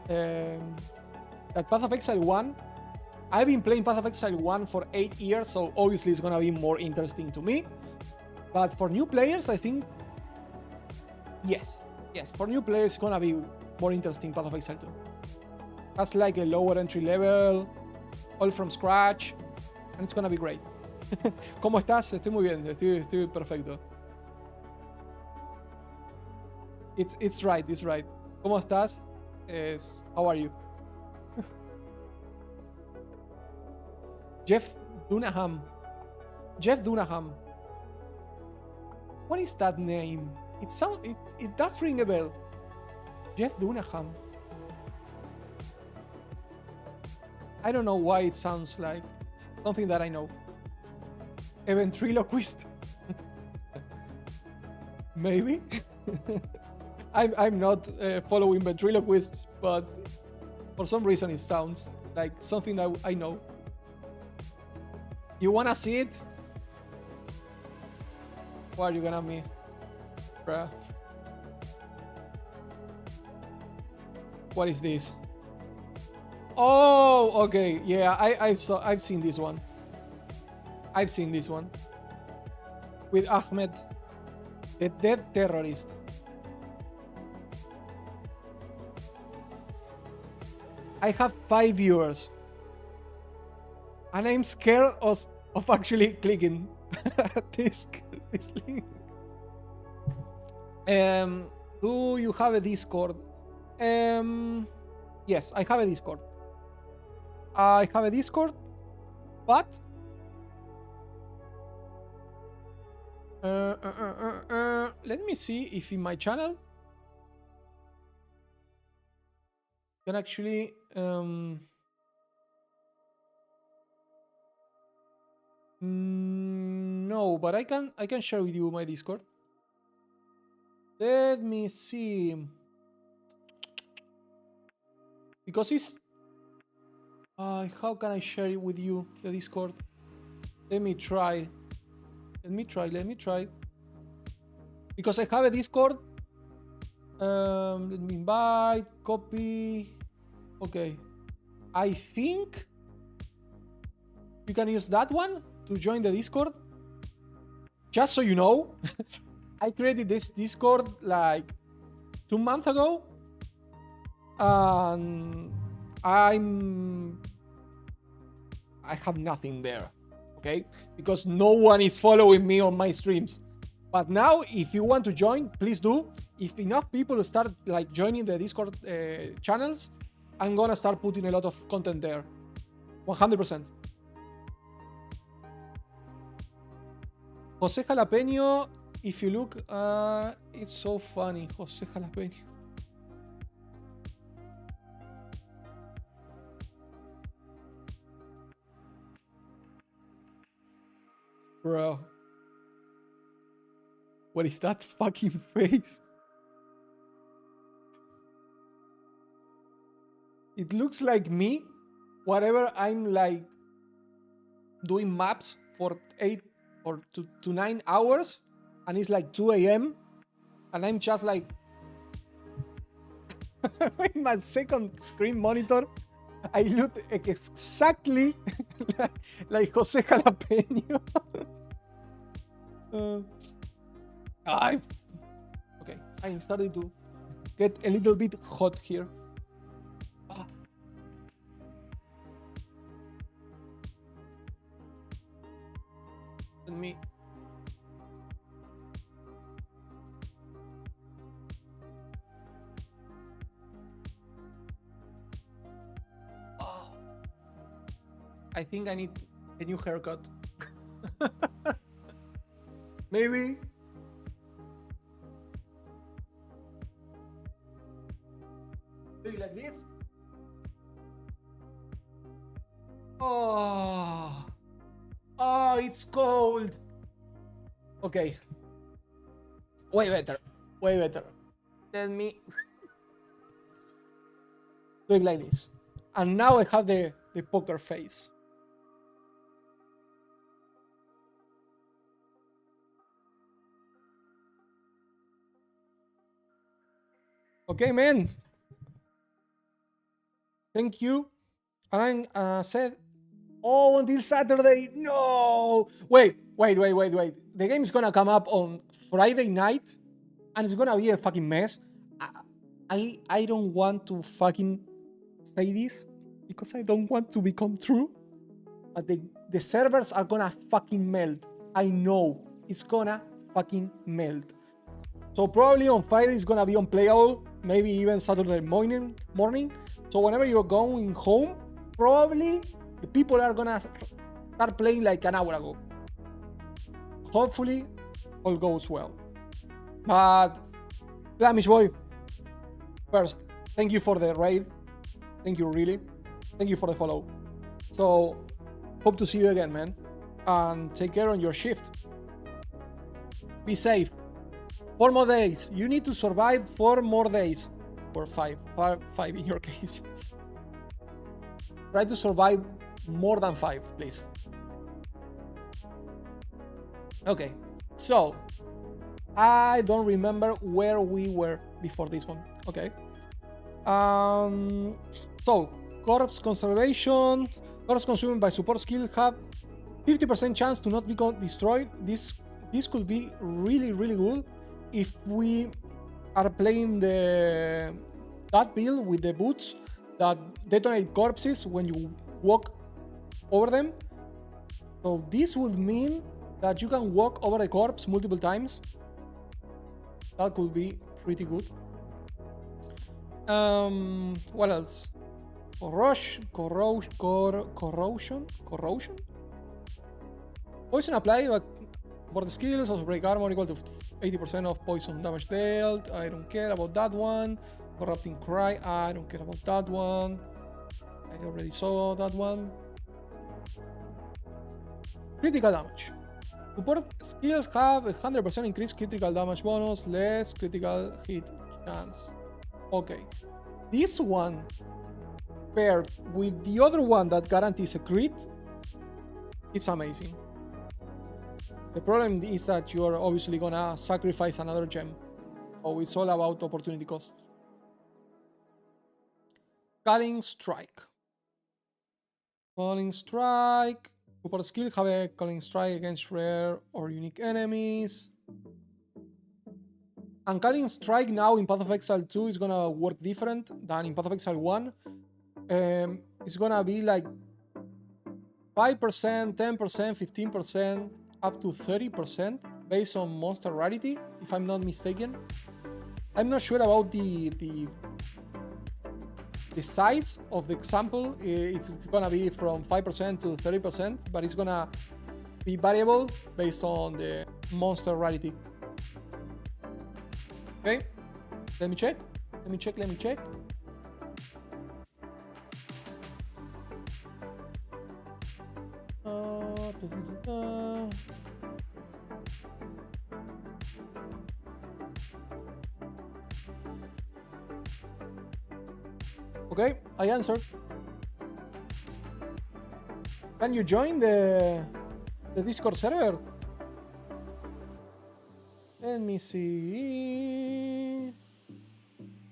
Path of Exile 1. I've been playing Path of Exile 1 for 8 years, so obviously it's gonna be more interesting to me. But for new players, I think, yes, for new players, it's gonna be more interesting Path of Exile 2. That's like a lower entry level, all from scratch, and it's gonna be great. ¿Cómo estás? Estoy muy bien, estoy perfecto. It's right. ¿Cómo estás? How are you? Jeff Dunaham. Jeff Dunaham. What is that name? It does ring a bell. Jeff Dunaham. I don't know why it sounds like something that I know. A ventriloquist. Maybe. I'm not following ventriloquists, but for some reason it sounds like something that I know. You wanna see it? What are you gonna me, bruh? What is this? Oh, okay. Yeah, I've seen this one. I've seen this one with Ahmed, the dead terrorist. I have 5 viewers, and I'm scared of actually clicking this link. Do you have a Discord? Yes, I have a Discord. I have a Discord, but let me see if in my channel can actually no, but I can share with you my Discord. Let me see, because it's how can I share it with you, the Discord? Let me try. Because I have a Discord. Let me invite, copy. Okay. I think you can use that one to join the Discord. Just so you know, I created this Discord like 2 months ago. And I have nothing there, okay? Because no one is following me on my streams. But now, if you want to join, please do. If enough people start like joining the Discord channels, I'm gonna start putting a lot of content there. 100%. Jose Jalapeño, if you look, it's so funny. Jose Jalapeño. Bro. What is that fucking face? It looks like me, whatever I'm like doing maps for 8 or to 9 hours, and it's like 2 a.m. and I'm just like in my second screen monitor. I look exactly like Jose Jalapeño. Okay, I'm starting to get a little bit hot here. Let me. I think I need a new haircut. Maybe. Do you like this? Oh, it's cold. Okay. Way better. Way better. Let me do it like this. And now I have the poker face. Okay, man. Thank you. And I said, oh, until Saturday. No. Wait. The game is gonna come up on Friday night, and it's gonna be a fucking mess. I don't want to fucking say this because I don't want to become true. But the servers are gonna fucking melt. I know it's gonna fucking melt. So probably on Friday it's gonna be unplayable. Maybe even Saturday morning. So whenever you're going home, probably the people are gonna start playing like an hour ago. Hopefully, all goes well. But, Flamish boy, first, thank you for the raid. Thank you, really. Thank you for the follow. So, hope to see you again, man. And take care on your shift. Be safe. 4 more days. You need to survive 4 more days. Or 5 in your case. Try to survive more than 5, please. Okay, so I don't remember where we were before this one. Okay. So corpse conservation, corpse consumed by support skill have 50% chance to not be destroyed. This could be really good if we are playing that build with the boots that detonate corpses when you walk over them. So this would mean that you can walk over the corpse multiple times. That could be pretty good. What else? Corrosion. Poison applied for the skills of break armor equal to 80% of poison damage dealt. I don't care about that one. Corrupting cry. I don't care about that one. I already saw that one. Critical damage. Support skills have a 100% increased critical damage bonus, less critical hit chance. Okay. This one paired with the other one that guarantees a crit, it's amazing. The problem is that you're obviously gonna sacrifice another gem. So it's all about opportunity cost. Culling Strike. Culling Strike. Support skill have a Culling Strike against rare or unique enemies. And Culling Strike now in Path of Exile 2 is gonna work different than in Path of Exile 1. It's gonna be like 5%, 10%, 15%, up to 30% based on monster rarity, if I'm not mistaken. I'm not sure about the size of the example, if it's gonna be from 5% to 30%, but it's gonna be variable based on the monster rarity. Okay, let me check. Okay, I answered. Can you join the Discord server? Let me see.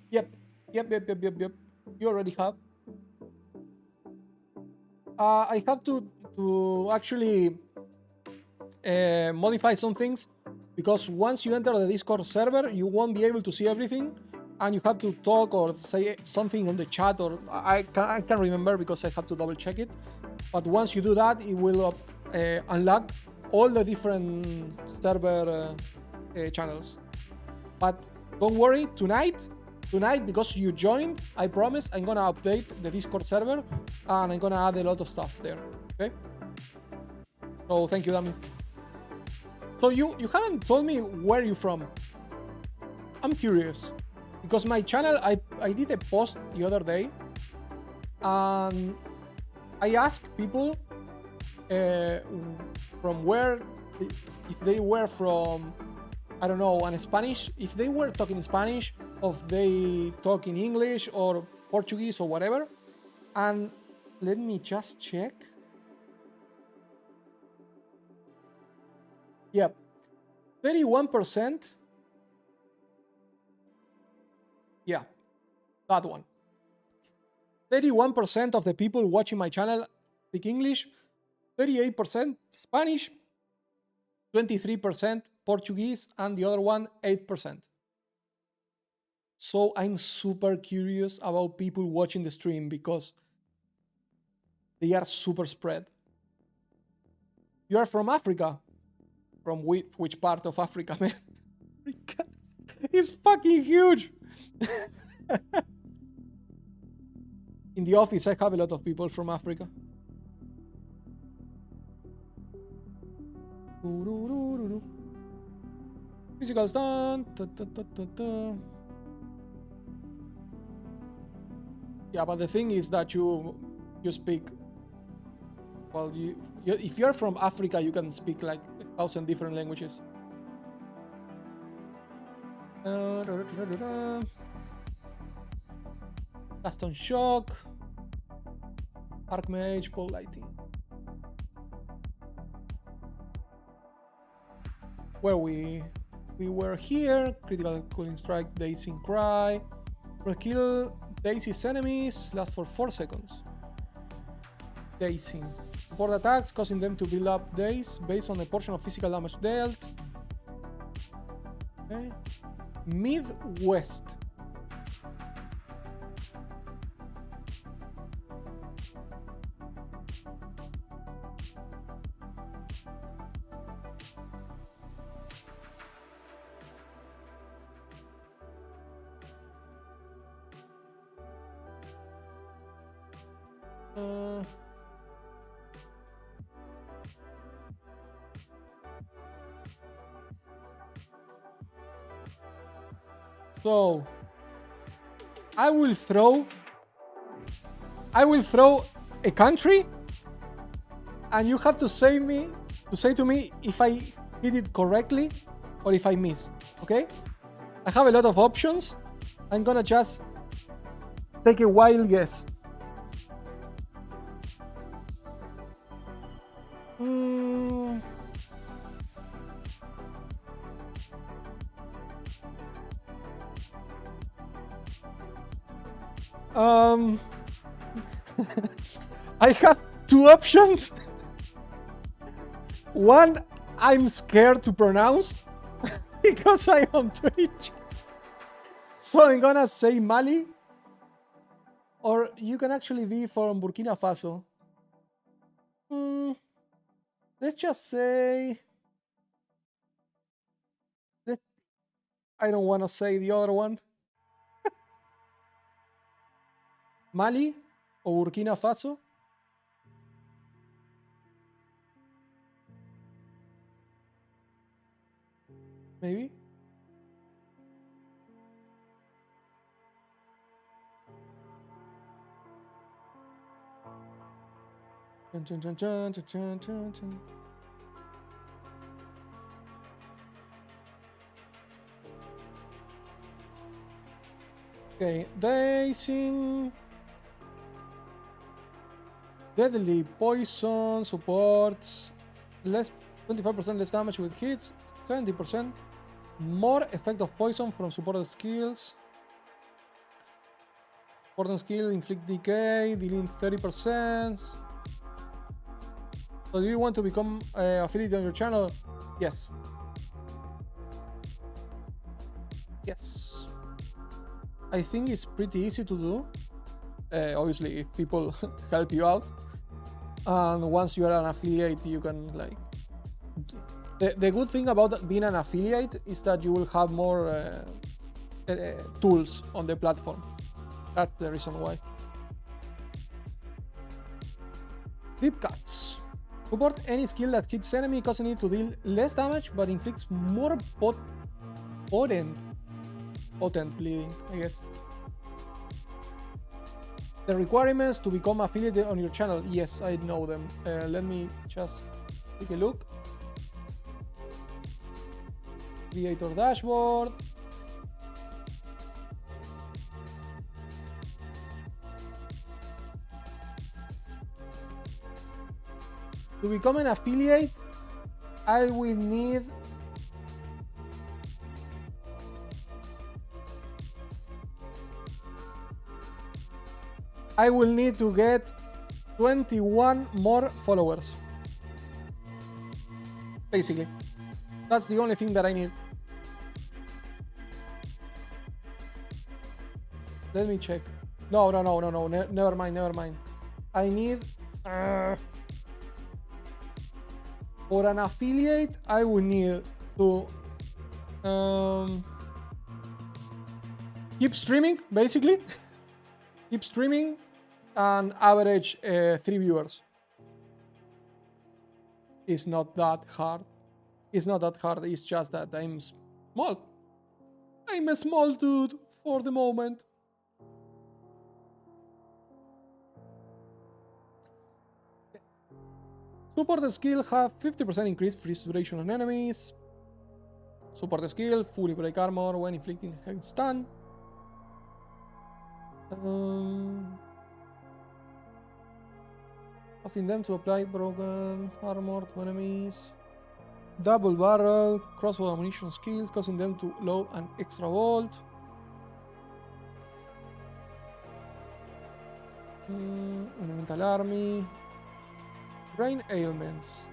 Yep. You already have. I have to actually modify some things, because once you enter the Discord server, you won't be able to see everything, and you have to talk or say something on the chat, or I can't remember because I have to double check it. But once you do that, it will unlock all the different server channels. But don't worry, tonight, because you joined, I promise I'm gonna update the Discord server and I'm gonna add a lot of stuff there. Okay? So thank you, Dami. So you haven't told me where you're from. I'm curious, because my channel, I did a post the other day, and I asked people from where, if they were from, I don't know, in Spanish, if they were talking Spanish, or if they talk in English or Portuguese or whatever. And let me just check. Yep, 31%. Yeah, that one. 31% of the people watching my channel speak English, 38% Spanish, 23% Portuguese, and the other one 8%. So I'm super curious about people watching the stream, because they are super spread. You are from Africa? From which part of Africa, man? Africa. It's fucking huge. In the office, I have a lot of people from Africa. Physical stunt. Yeah, but the thing is that you speak. Well, if you're from Africa, you can speak like 1,000 different languages. Custom shock. Archmage, pole lighting. Where we were here. Critical cooling strike, dazing cry. Will kill Daisy's enemies, last for 4 seconds. Dazing. Support attacks, causing them to build up daze based on the portion of physical damage dealt. Okay. Midwest. So I will throw a country, and you have to say to me if I hit it correctly or if I missed. Okay? I have a lot of options. I'm gonna just take a wild guess. I have 2 options. One, I'm scared to pronounce because I am Twitch. So I'm gonna say Mali. Or you can actually be from Burkina Faso. Let's just say... I don't want to say the other one. Mali or Burkina Faso. Maybe. Chun, chun, chun, chun, chun, chun, chun, chun. Okay, dazing. Deadly poison supports less 25% less damage with hits, 70% more effect of poison from supported skills. Supporting skill inflict decay, dealing 30%. So do you want to become affiliate on your channel? Yes. Yes. I think it's pretty easy to do. Obviously, if people help you out. And once you are an affiliate, you can like... The good thing about being an affiliate is that you will have more tools on the platform. That's the reason why. Deep cuts. Support any skill that hits enemy, causing it to deal less damage, but inflicts more potent bleeding, I guess. The requirements to become affiliated on your channel. Yes, I know them. Let me just take a look. Creator dashboard. To become an affiliate, I will need to get 21 more followers. Basically. That's the only thing that I need. Let me check. No. Never mind. I need... for an affiliate, I will need to keep streaming, basically. Keep streaming and average 3 viewers. It's not that hard. It's not that hard, it's just that I'm small. I'm a small dude for the moment. Supporter skill have 50% increased freeze duration on enemies. Supporter skill, fully break armor when inflicting heavy stun. Causing them to apply broken armor to enemies. Double barrel, crossbow ammunition skills, causing them to load an extra bolt. Elemental army. Brain ailments.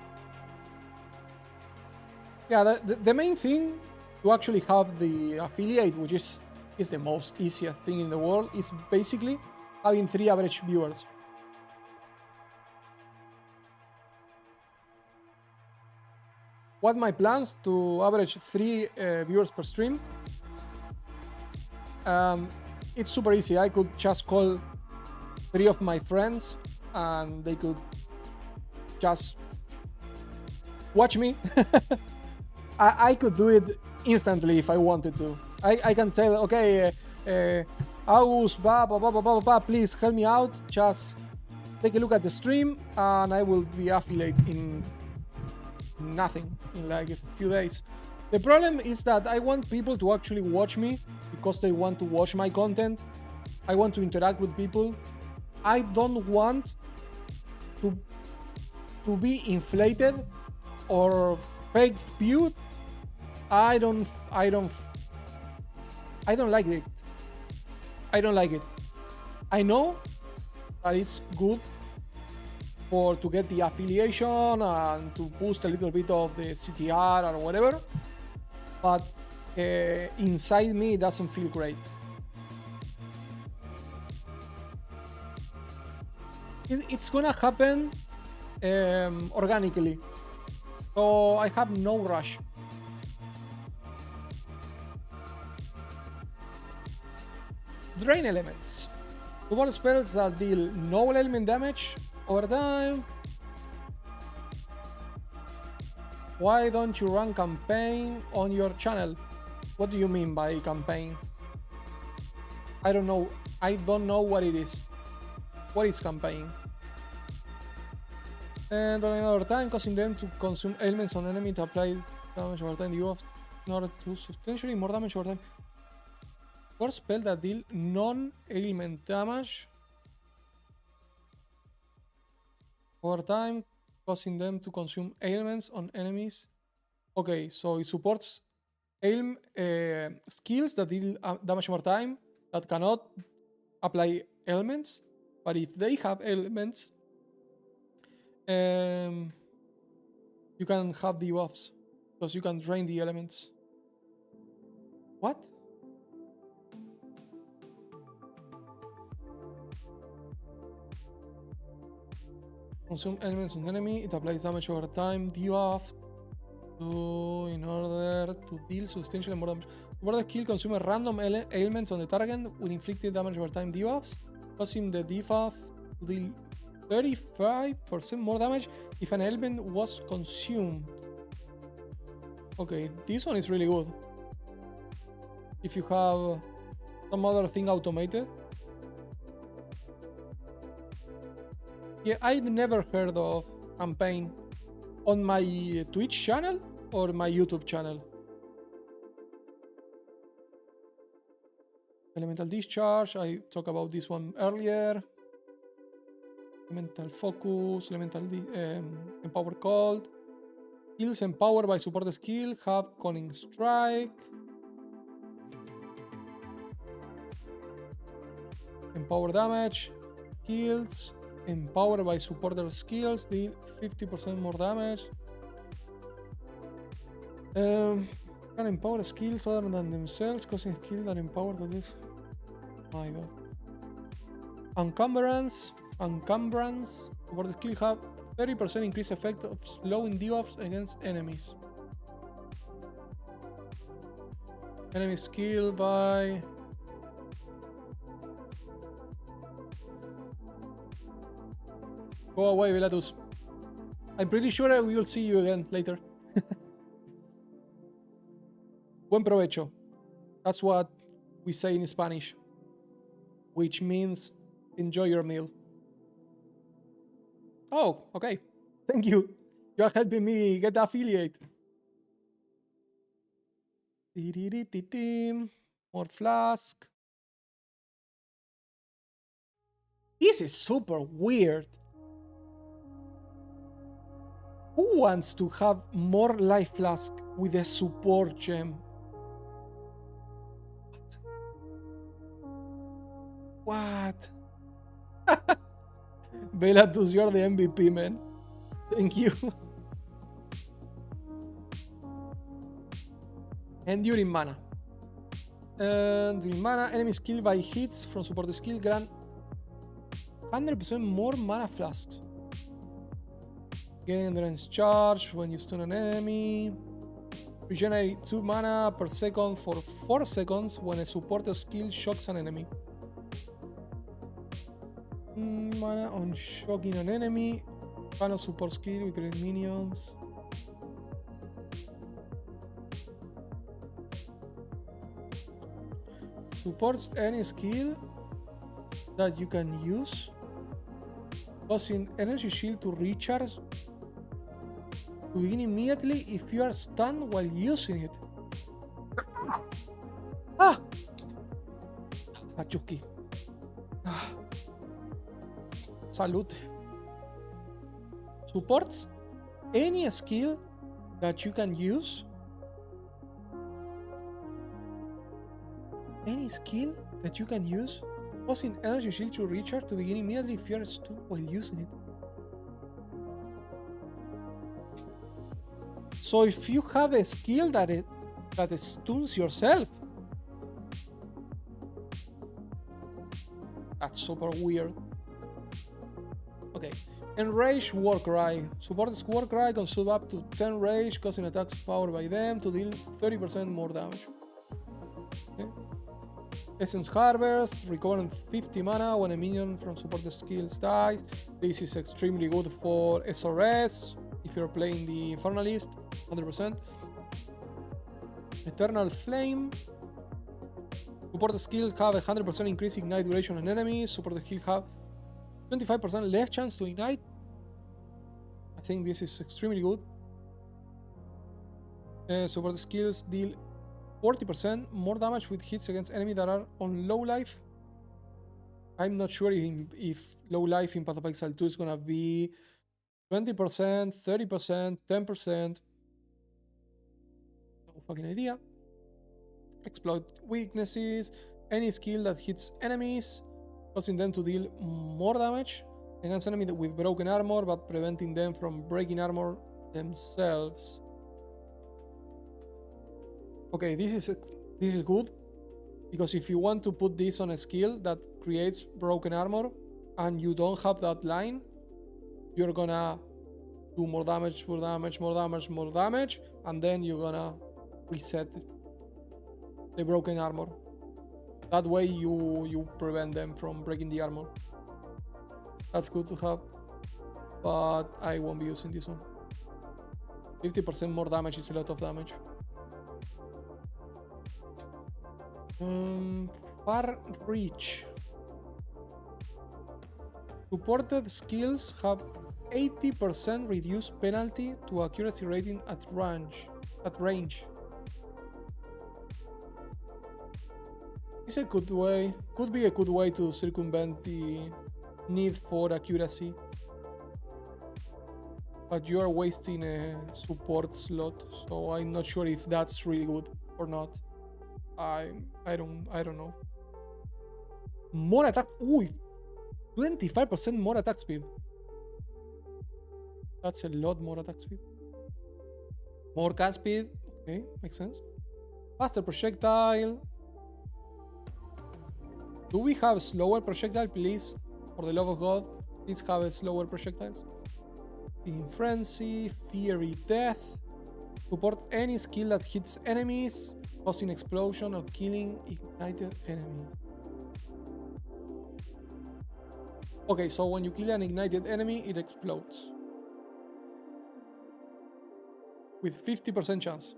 Yeah, the main thing to actually have the affiliate, which is the most easiest thing in the world, is basically having 3 average viewers. What my plans to average 3 viewers per stream? It's super easy. I could just call 3 of my friends and they could just watch me. I could do it instantly if I wanted to. I can tell, okay, August, please help me out. Just take a look at the stream and I will be affiliate in nothing, in like a few days. The problem is that I want people to actually watch me because they want to watch my content. I want to interact with people. I don't want to be inflated or fake viewed. I don't like it. I don't like it. I know that it's good to get the affiliation and to boost a little bit of the CTR or whatever, but inside me it doesn't feel great. It's gonna happen organically, so I have no rush. Drain elements. Support spells that deal no element damage over time. Why don't you run campaign on your channel? What do you mean by campaign? I don't know. I don't know what it is. What is campaign? And on another time, causing them to consume elements on enemy to apply damage over time. You have in order to substantially more damage over time. Or spell that deal non-ailment damage over time, causing them to consume ailments on enemies. Okay, so it supports skills that deal damage over time that cannot apply ailments, but if they have ailments, you can have debuffs because you can drain the elements. What? Consume elements on enemy, it applies damage over time, debuff in order to deal substantially more damage. Support the skill consume random ailments on the target with inflicted damage over time debuffs, causing the debuff to deal 35% more damage if an ailment was consumed. Okay, this one is really good. If you have some other thing automated. Yeah, I've never heard of campaign on my Twitch channel or my YouTube channel. Elemental discharge, I talked about this one earlier. Elemental focus, elemental empower cold. Skills empowered by supported skill have cunning strike. Empower damage. Skills empowered by supporter skills deal 50% more damage. Can empower skills other than themselves, causing skill that empower to this. My god. Encumbrance. Supporter skill have 30% increased effect of slowing debuffs against enemies. Enemy skill by go away, Velatus. I'm pretty sure we will see you again later. Buen provecho. That's what we say in Spanish, which means enjoy your meal. Oh, okay. Thank you. You're helping me get the affiliate. More flask. This is super weird. Who wants to have more life flask with a support gem? What? Bellatus, you're the MVP, man. Thank you. Enduring mana. Enduring mana, enemies killed by hits from support skill grant 100% more mana flasks. Gain endurance charge when you stun an enemy. Regenerate 2 mana per second for 4 seconds when a supporter skill shocks an enemy. Mana on shocking an enemy. Final support skill with great minions. Supports any skill that you can use, causing energy shield to recharge to begin immediately if you are stunned while using it. Ah! Pachuki. Ah. Salute. Supports any skill that you can use. Any skill that you can use, causing energy shield to recharge to begin immediately if you are stunned while using it. So if you have a skill that stuns yourself, that's super weird. Okay. Enraged Warcry. Supports Warcry can sub up to 10 rage, causing attacks powered by them to deal 30% more damage. Okay. Essence Harvest, recovering 50 mana when a minion from supported skills dies. This is extremely good for SRS if you're playing the Infernalist, 100%. Eternal Flame. Supported skills have a 100% increase ignite duration on enemies. Supported skills have 25% less chance to ignite. I think this is extremely good. Supported skills deal 40% more damage with hits against enemies that are on low life. I'm not sure if low life in Path of Exile 2 is gonna be 20%, 30%, 10%. No fucking idea. Exploit weaknesses. Any skill that hits enemies, causing them to deal more damage against enemies with broken armor, but preventing them from breaking armor themselves. Okay, this is good, because if you want to put this on a skill that creates broken armor and you don't have that line, you're gonna do more damage, more damage, more damage, more damage, and then you're gonna reset the broken armor. That way you prevent them from breaking the armor. That's good to have, but I won't be using this one. 50% more damage is a lot of damage. Far Reach. Supported skills have 80% reduced penalty to accuracy rating at range. It's a good way, could be a good way to circumvent the need for accuracy. But you are wasting a support slot, so I'm not sure if that's really good or not. I don't know. More attack. Ooh, 25% more attack speed. That's a lot more attack speed. More cast speed. Okay, makes sense. Faster projectile. Do we have slower projectile, please? For the love of God, please have a slower projectiles. In Frenzy, Fiery Death. Support any skill that hits enemies, causing explosion or killing ignited enemies. Okay, so when you kill an ignited enemy, it explodes. With 50% chance.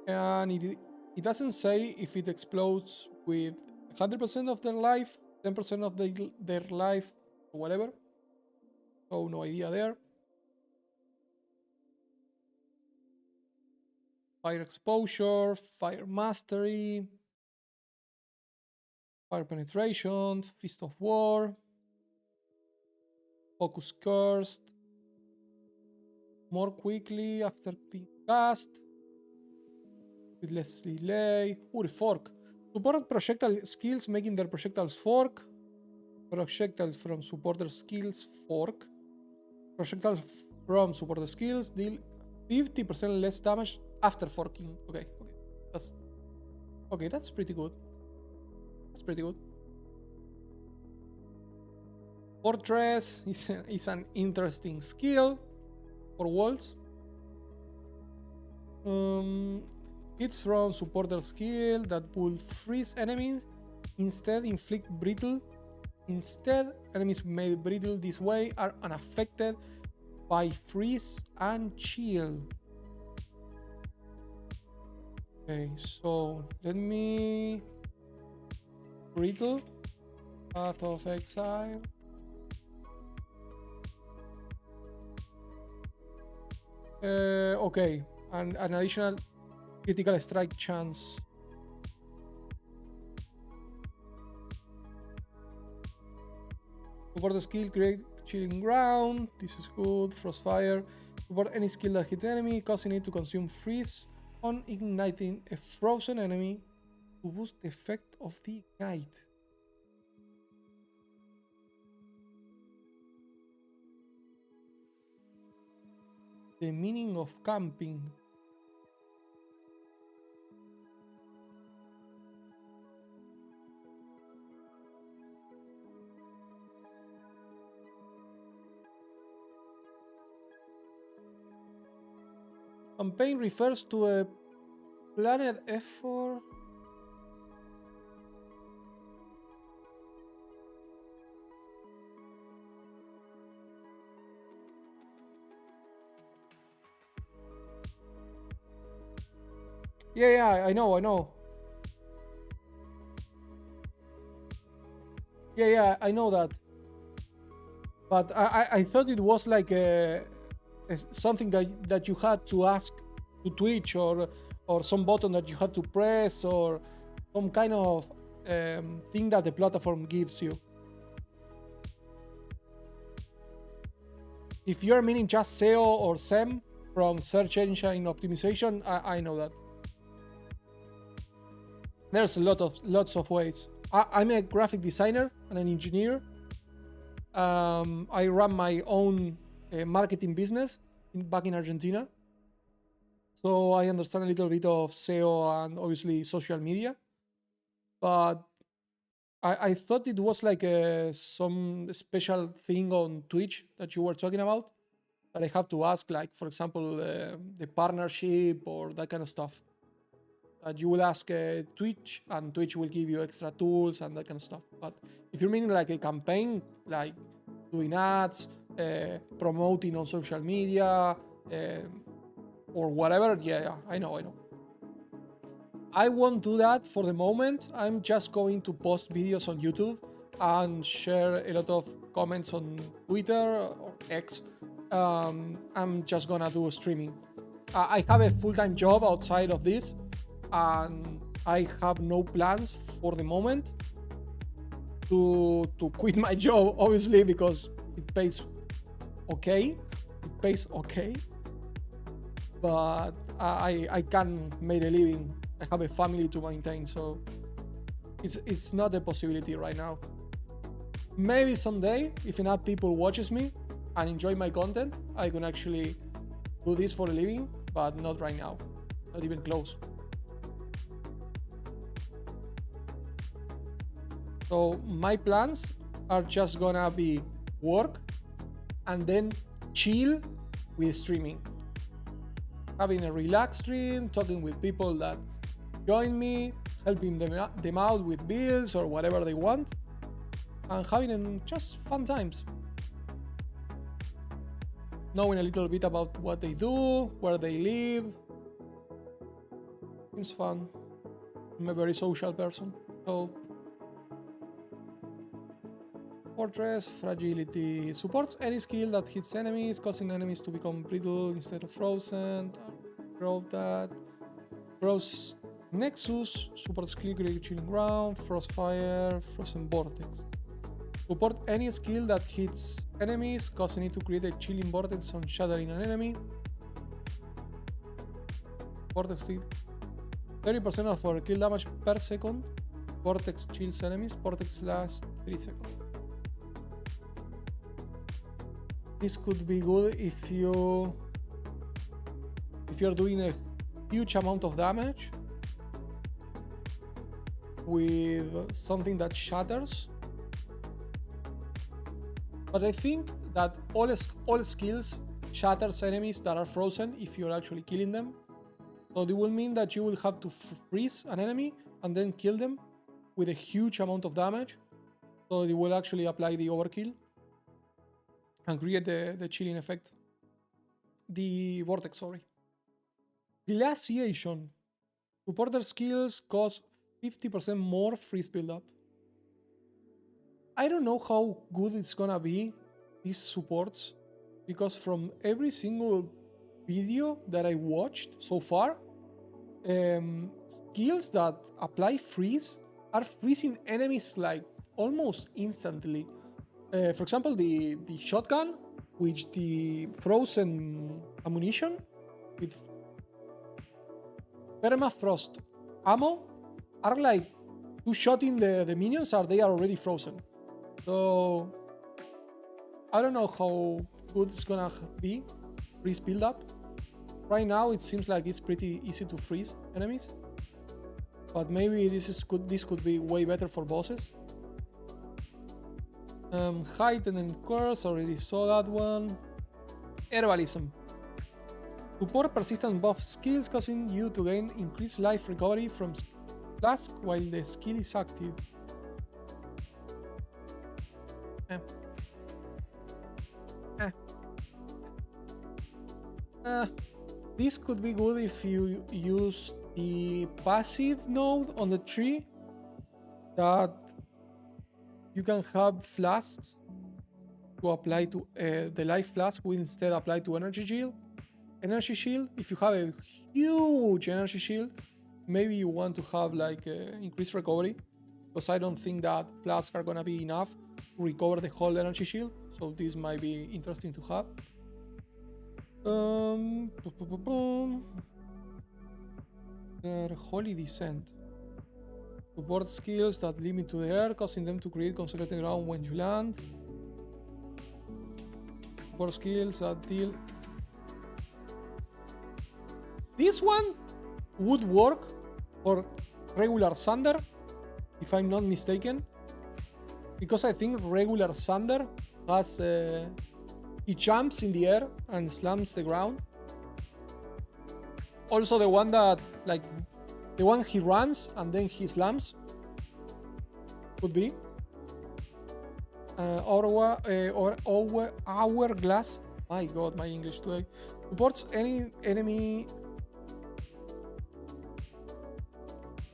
And it doesn't say if it explodes with 100% of their life, 10% of their life, or whatever. So no idea there. Fire exposure, fire mastery, fire penetration, fist of war, focus cursed, more quickly after being cast, with less delay. Ooh, fork. Support projectile skills, making their projectiles fork. Projectiles from supporter skills fork. Projectiles from supporter skills deal 50% less damage after forking. Okay. That's pretty good. That's pretty good. Fortress is an interesting skill for walls. It's from supporter skill that will freeze enemies, instead inflict brittle. Instead, enemies made brittle this way are unaffected by freeze and chill. Okay, so let me brittle, Path of Exile. Okay, and an additional critical strike chance. Support the skill, create chilling ground. This is good. Frostfire. Support any skill that hits enemy, causing it to consume freeze on igniting a frozen enemy to boost the effect of the ignite. The meaning of camping. Campaign refers to a planned effort. Yeah, I know. Yeah, I know that. But I thought it was like something that you had to ask to Twitch, or some button that you had to press, or some kind of thing that the platform gives you. If you're meaning just SEO or SEM from search engine optimization, I know that. There's lots of ways. I'm a graphic designer and an engineer. I run my own marketing business back in Argentina. So I understand a little bit of SEO and obviously social media. But I thought it was like some special thing on Twitch that you were talking about, that I have to ask, like, for example, the partnership or that kind of stuff. That you will ask Twitch, and Twitch will give you extra tools and that kind of stuff. But if you're meaning like a campaign, like doing ads, promoting on social media, or whatever, yeah, I know. I won't do that for the moment. I'm just going to post videos on YouTube and share a lot of comments on Twitter or X. I'm just gonna do streaming. I have a full-time job outside of this, and I have no plans for the moment to quit my job, obviously, because it pays okay. But I can make a living. I have a family to maintain, so it's not a possibility right now. Maybe someday, if enough people watches me and enjoy my content, I can actually do this for a living, but not right now, not even close. So my plans are just gonna be work and then chill with streaming. Having a relaxed stream, talking with people that join me, helping them out with bills or whatever they want, and having just fun times. Knowing a little bit about what they do, where they live, Seems fun. I'm a very social person, so. Fortress, fragility. Supports any skill that hits enemies, causing enemies to become brittle instead of frozen. Drove that. Frost Nexus, supports skill create chilling ground, frostfire, frozen vortex. Support any skill that hits enemies, causing it to create a chilling vortex on shattering an enemy. Vortex deal 30% of our kill damage per second. Vortex chills enemies. Vortex lasts 3 seconds. This could be good if you're doing a huge amount of damage with something that shatters. But I think that all skills shatters enemies that are frozen if you're actually killing them. So it will mean that you will have to freeze an enemy and then kill them with a huge amount of damage. So it will actually apply the overkill and create the chilling effect. The vortex, sorry. Glaciation. Supporter skills cost 50% more freeze buildup. I don't know how good it's gonna be, these supports, because from every single video that I watched so far, skills that apply freeze are freezing enemies like almost instantly. For example, the shotgun, which the frozen ammunition with permafrost ammo are like two shotting the minions or they are already frozen. So I don't know how good it's gonna be freeze build up. Right now it seems like it's pretty easy to freeze enemies, but maybe this could be way better for bosses. Heighten and curse, already saw that one. Herbalism. Support persistent buff skills, causing you to gain increased life recovery from flask while the skill is active. This could be good if you use the passive node on the tree, that you can have flasks to apply to the life flask will instead apply to energy shield. Energy shield, if you have a huge energy shield, maybe you want to have like increased recovery, because I don't think that flasks are gonna be enough to recover the whole energy shield. So this might be interesting to have. Holy Descent. Support skills that limit to the air, causing them to create concentrated ground when you land. Support skills that deal. This one would work for regular Thunder, if I'm not mistaken, because I think regular Thunder has he jumps in the air and slams the ground. Also the one that, like, the one he runs and then he slams could be. Hourglass. My god, my English today. Supports any enemy.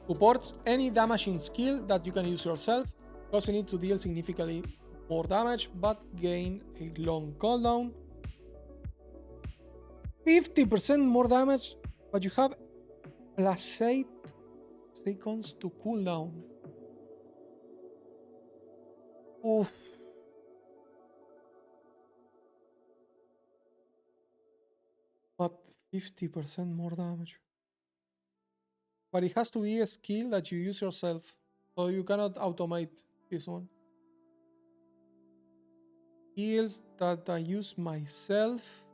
Supports any damaging skill that you can use yourself, causing it to deal significantly more damage but gain a long cooldown. 50% more damage, but you have +8 seconds to cooldown. Oof. But 50% more damage. But it has to be a skill that you use yourself, so you cannot automate this one. Skills that I use myself.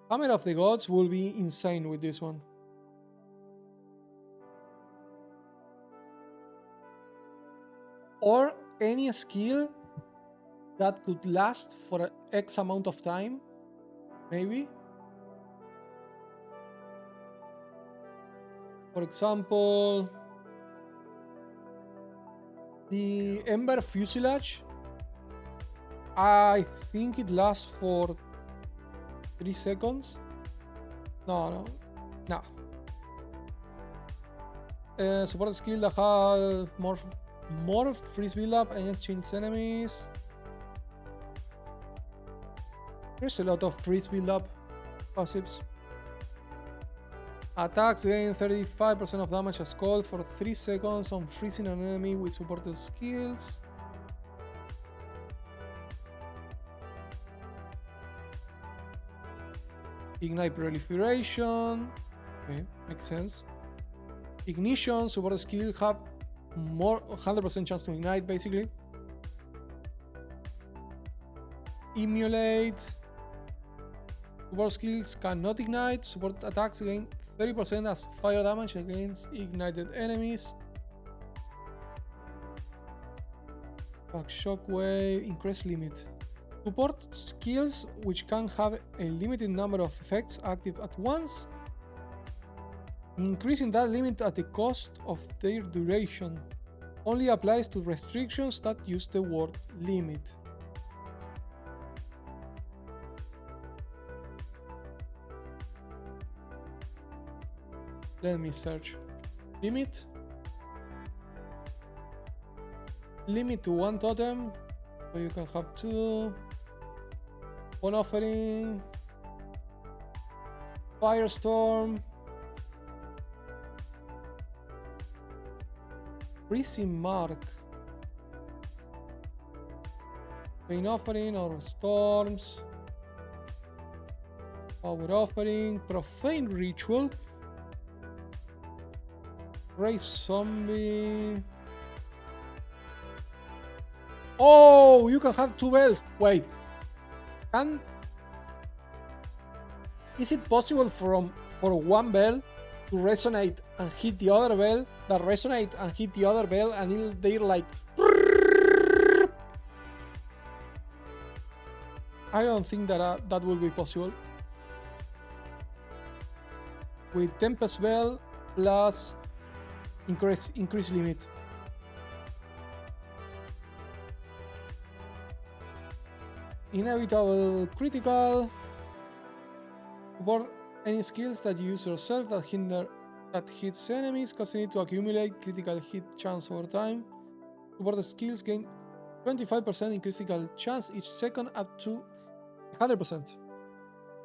Hammer of the Gods will be insane with this one. Or any skill that could last for X amount of time, maybe. For example, the Ember Fuselage, I think it lasts for 3 seconds. No. Support skill that have more freeze build-up against changed enemies. There's a lot of freeze build-up passives. Attacks gain 35% of damage as called for 3 seconds on freezing an enemy with supported skills. Ignite proliferation. Okay, makes sense. Ignition, supported skill have more 100% chance to ignite basically. Emulate. Support skills cannot ignite. Support attacks gain 30% as fire damage against ignited enemies. Back shockwave, increase limit. Support skills which can have a limited number of effects active at once, increasing that limit at the cost of their duration. Only applies to restrictions that use the word limit. Let me search. Limit. Limit to 1 totem, so you can have 2. One offering. Firestorm. Freezing mark. Pain offering or storms. Power offering. Profane ritual. Race zombie. Oh, you can have 2 bells. Wait. Is it possible for one bell to resonate and hit the other bell, that resonate and hit the other bell, and they're like... I don't think that that will be possible. With Tempest Bell plus increase limit. Inevitable critical. Support any skills that you use yourself that hits enemies, causing it to accumulate critical hit chance over time. Support the skills gain 25% in critical chance each second up to 100%.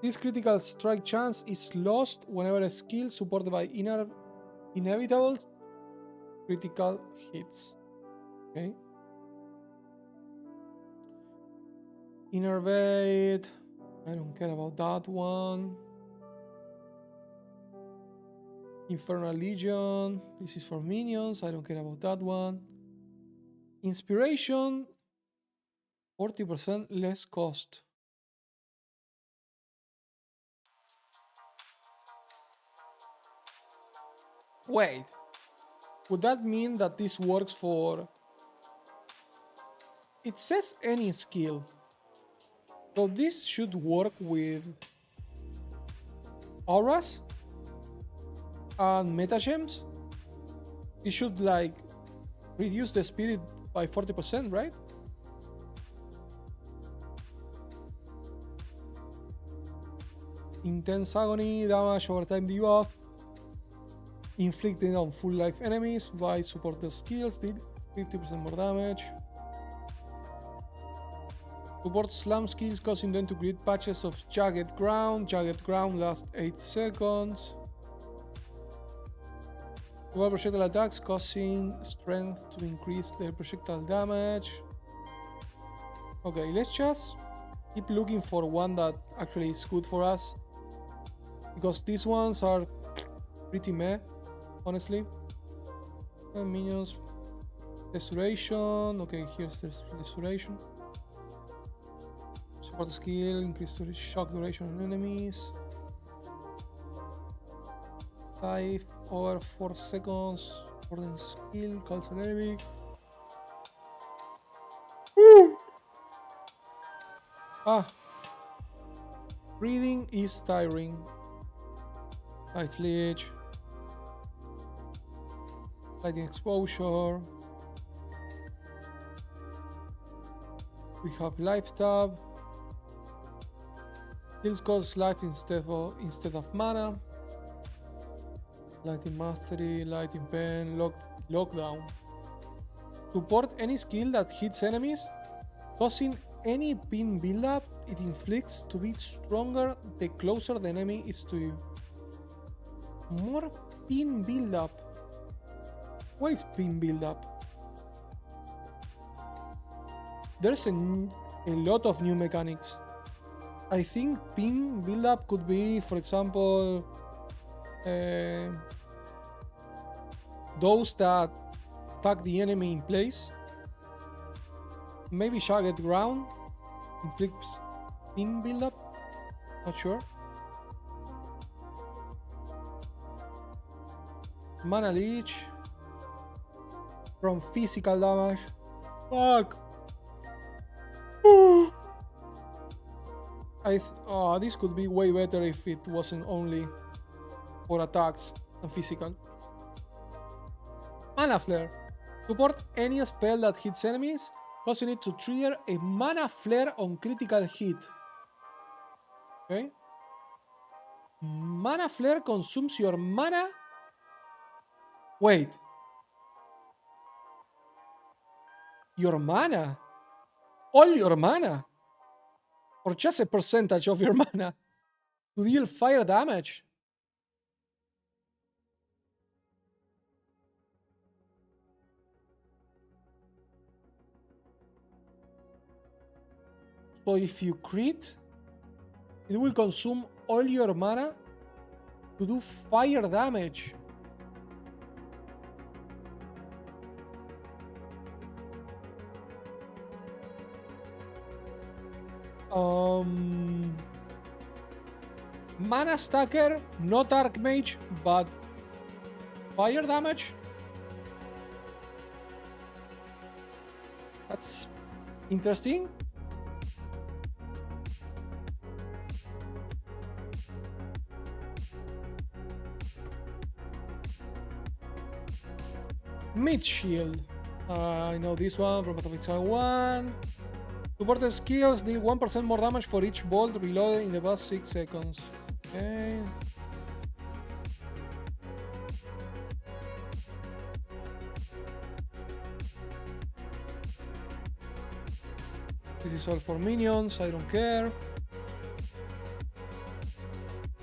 This critical strike chance is lost whenever a skill supported by inevitable critical hits. Okay. Innervate. I don't care about that one. Infernal Legion. This is for minions. I don't care about that one. Inspiration. 40% less cost. Wait. Would that mean that this works for... It says any skill. So this should work with auras and metagems. It should like reduce the spirit by 40%, right? Intense agony, damage over time debuff, inflicted on full life enemies by supported skills, did 50% more damage. Support slam skills causing them to create patches of jagged ground. Jagged ground lasts 8 seconds. Support projectile attacks causing strength to increase their projectile damage. Okay, let's just keep looking for one that actually is good for us, because these ones are pretty meh, honestly. Minions. Restoration. Okay, here's the restoration. Support skill, increase shock duration on enemies. 5 over 4 seconds. Supporting skill, calls an enemy. Woo! Breathing is tiring. Light leech. Lighting exposure. We have life tab. Heals cost life instead of mana. Lighting Mastery, Lighting Pen, Lockdown. Support any skill that hits enemies, causing any pin buildup it inflicts to be stronger the closer the enemy is to you. More pin buildup. What is pin buildup? There's a lot of new mechanics. I think pin buildup could be, for example, those that stuck the enemy in place. Maybe Jagged Ground inflicts pin buildup. Not sure. Mana Leech from physical damage. Fuck. This could be way better if it wasn't only for attacks and physical. Mana Flare. Support any spell that hits enemies, causing it to trigger a Mana Flare on critical hit. Okay. Mana Flare consumes your mana. Wait. Your mana? All your mana? Or just a percentage of your mana to deal fire damage? So if you crit, it will consume all your mana to do fire damage. Mana stacker, not Archmage, but fire damage. That's interesting. Mid Shield. I know this one from Path of Exile 1. Supported skills deal 1% more damage for each bolt reloaded in the past 6 seconds. Okay. This is all for minions, I don't care.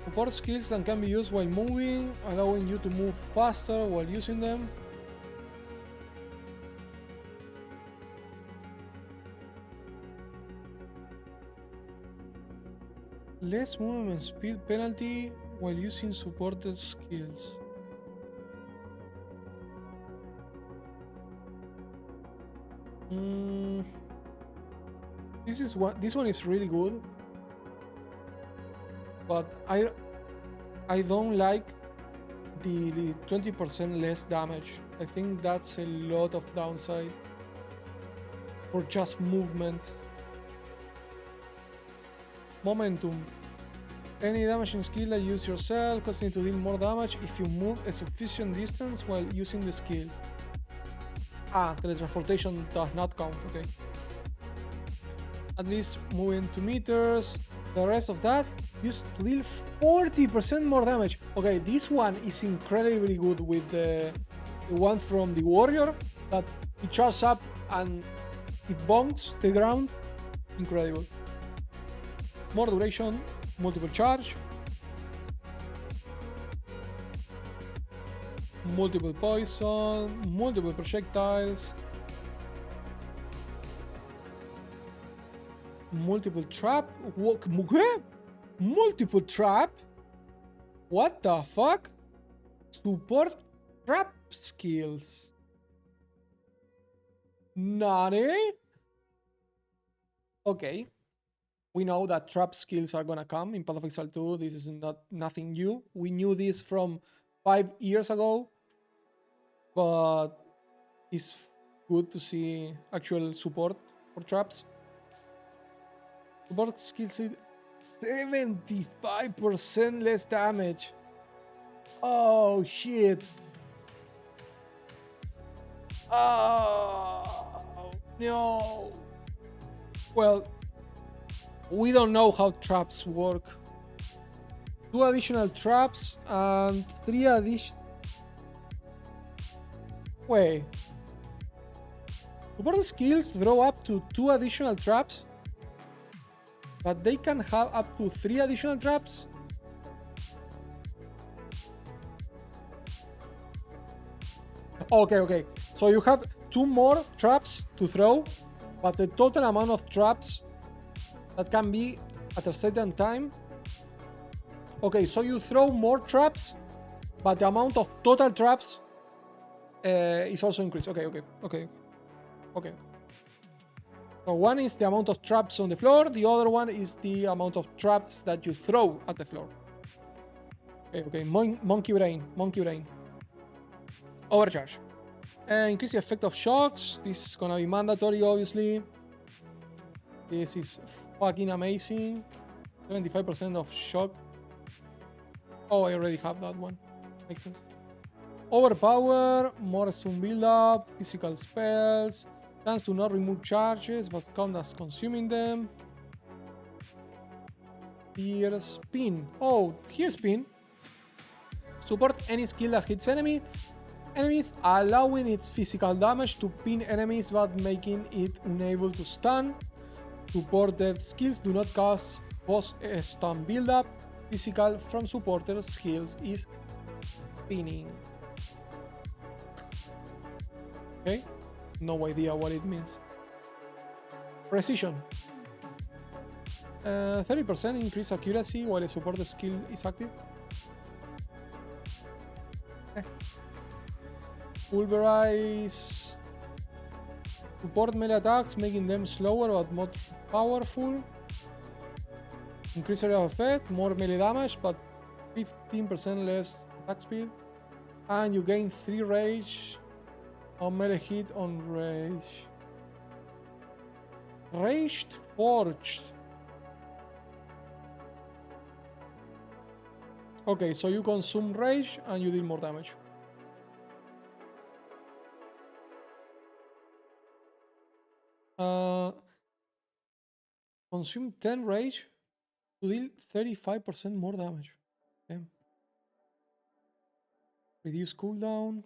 Support skills that can be used while moving, allowing you to move faster while using them. Less movement speed penalty while using supported skills. This one is really good, but I don't like the 20% less damage. I think that's a lot of downside for just movement. Momentum. Any damaging skill that you use yourself causing to deal more damage if you move a sufficient distance while using the skill. Teletransportation does not count, okay. At least moving 2 meters. The rest of that used to deal 40% more damage. Okay, this one is incredibly good with the one from the warrior that it charges up and it bonks the ground. Incredible. More duration, multiple charge, multiple poison, multiple projectiles, multiple trap. Multiple trap? What the fuck? Support trap skills. Nani? Okay. We know that trap skills are gonna come in Path of Exile 2. This is nothing new. We knew this from 5 years ago, but it's good to see actual support for traps. Support skills 75% less damage. Oh shit. Oh no. Well, we don't know how traps work. 2 additional traps and Wait. Support skills throw up to 2 additional traps, but they can have up to 3 additional traps. Okay. So you have 2 more traps to throw, but the total amount of traps that can be at a certain time. Okay, so you throw more traps, but the amount of total traps is also increased. Okay. So one is the amount of traps on the floor, the other one is the amount of traps that you throw at the floor. Okay. Monkey brain. Overcharge. Increase the effect of shocks. This is gonna be mandatory, obviously. This is fucking amazing. 75% of shock. Oh, I already have that one. Makes sense. Overpower, more stun build up, physical spells, chance to not remove charges but count as consuming them. Here spin. Oh, here spin. Support any skill that hits enemies, allowing its physical damage to pin enemies but making it unable to stun. Supported skills do not cause boss stun build up. Physical from supporter skills is pinning. Okay, no idea what it means. Precision. 30% increase accuracy while a supporter skill is active. Pulverize. Support melee attacks, making them slower but more powerful. Increase area of effect, more melee damage, but 15% less attack speed. And you gain 3 rage on melee hit on rage. Raged Forged. Okay, so you consume rage and you deal more damage. Consume 10 rage to deal 35% more damage. Okay. Reduce cooldown.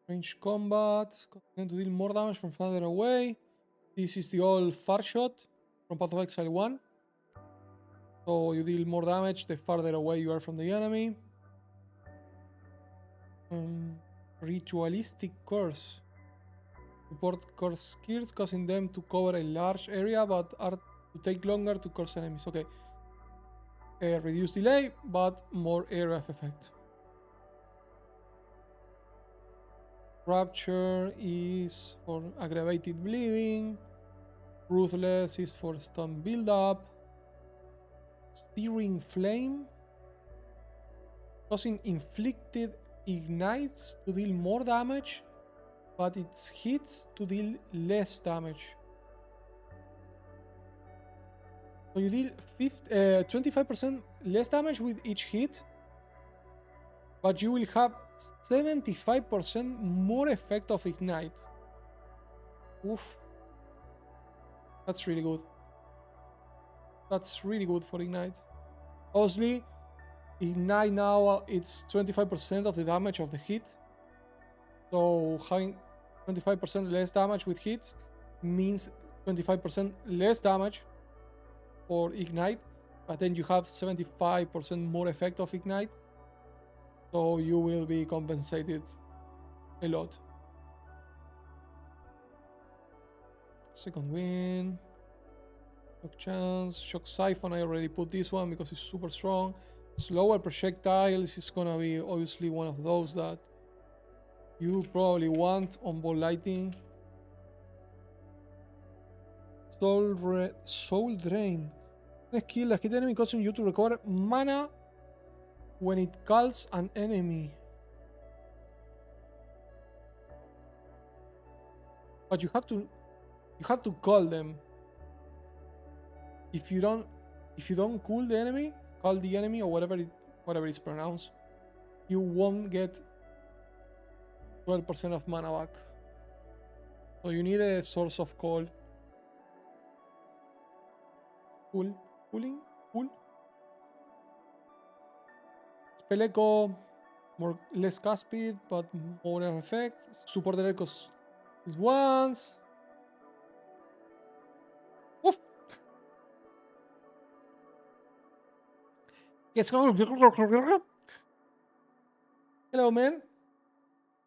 Range combat. Continue to deal more damage from farther away. This is the old far shot from Path of Exile 1. So you deal more damage the farther away you are from the enemy. Ritualistic Curse. Support curse skills, causing them to cover a large area but are to take longer to curse enemies. Okay. Reduce delay, but more area of effect. Rapture is for aggravated bleeding. Ruthless is for stun build up. Searing Flame, causing inflicted ignites to deal more damage, but its hits to deal less damage. So you deal 25% less damage with each hit, but you will have 75% more effect of ignite. Oof. That's really good. That's really good for ignite. Obviously, ignite now it's 25% of the damage of the hit. So having 25% less damage with hits means 25% less damage for ignite, but then you have 75% more effect of ignite. So you will be compensated a lot. Second win. Shock chance. Shock siphon. I already put this one because it's super strong. Slower projectiles is gonna be obviously one of those that you probably want on ball lighting. Soul Drain. The skill that hit enemy causing you to recover mana when it calls an enemy. But you have to call them. If you don't call the enemy or whatever it's pronounced, you won't get 12% of mana back. So you need a source of call. Cool. Spell Echo, less cast speed, but more effect. Support the echoes once. Oof. Yes. Hello, man.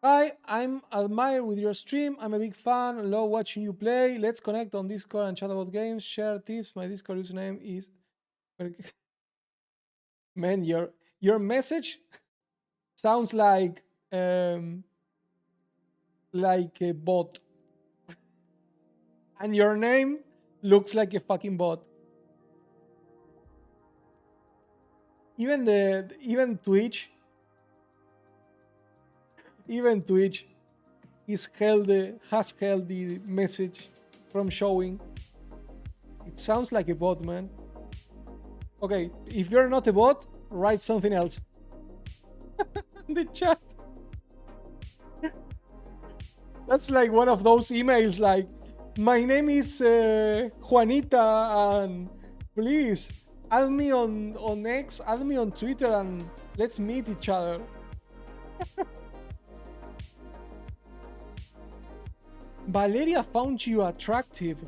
Hi, I'm admire with your stream. I'm a big fan. Love watching you play. Let's connect on Discord and chat about games. Share tips. My Discord username is. Man, your message sounds like a bot, and your name looks like a fucking bot. Even Twitch has held the message from showing. It sounds like a bot, man. Okay, if you're not a bot, write something else. In the chat. That's like one of those emails like, my name is Juanita, and please add me on X, add me on Twitter, and let's meet each other. Valeria found you attractive.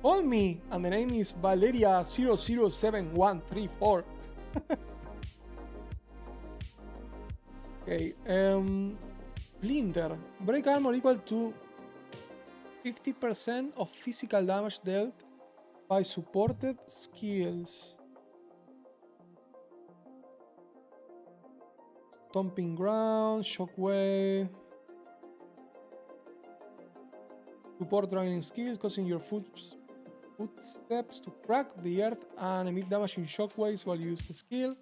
Call me, and the name is Valeria 007134. Okay, Blinder. Break armor equal to 50% of physical damage dealt by supported skills. Stomping ground, shockwave. Support driving skills, causing your footsteps to crack the earth and emit damage in shockwaves while you use the skill.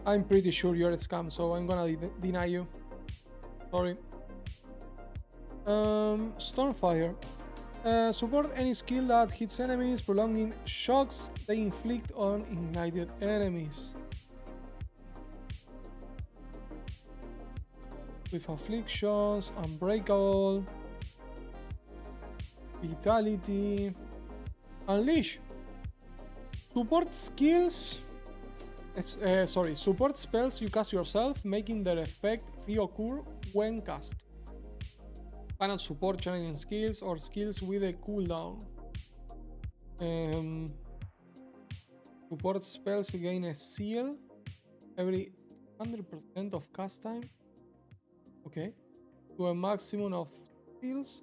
I'm pretty sure you're a scam, so I'm gonna deny you. Sorry. Stormfire. Support any skill that hits enemies, prolonging shocks they inflict on ignited enemies. With afflictions, unbreakable, vitality, unleash. Support skills. Support spells you cast yourself, making their effect reoccur when cast. Cannot support challenging skills or skills with a cooldown. Support spells gain a seal every 100% of cast time. Okay. To a maximum of seals.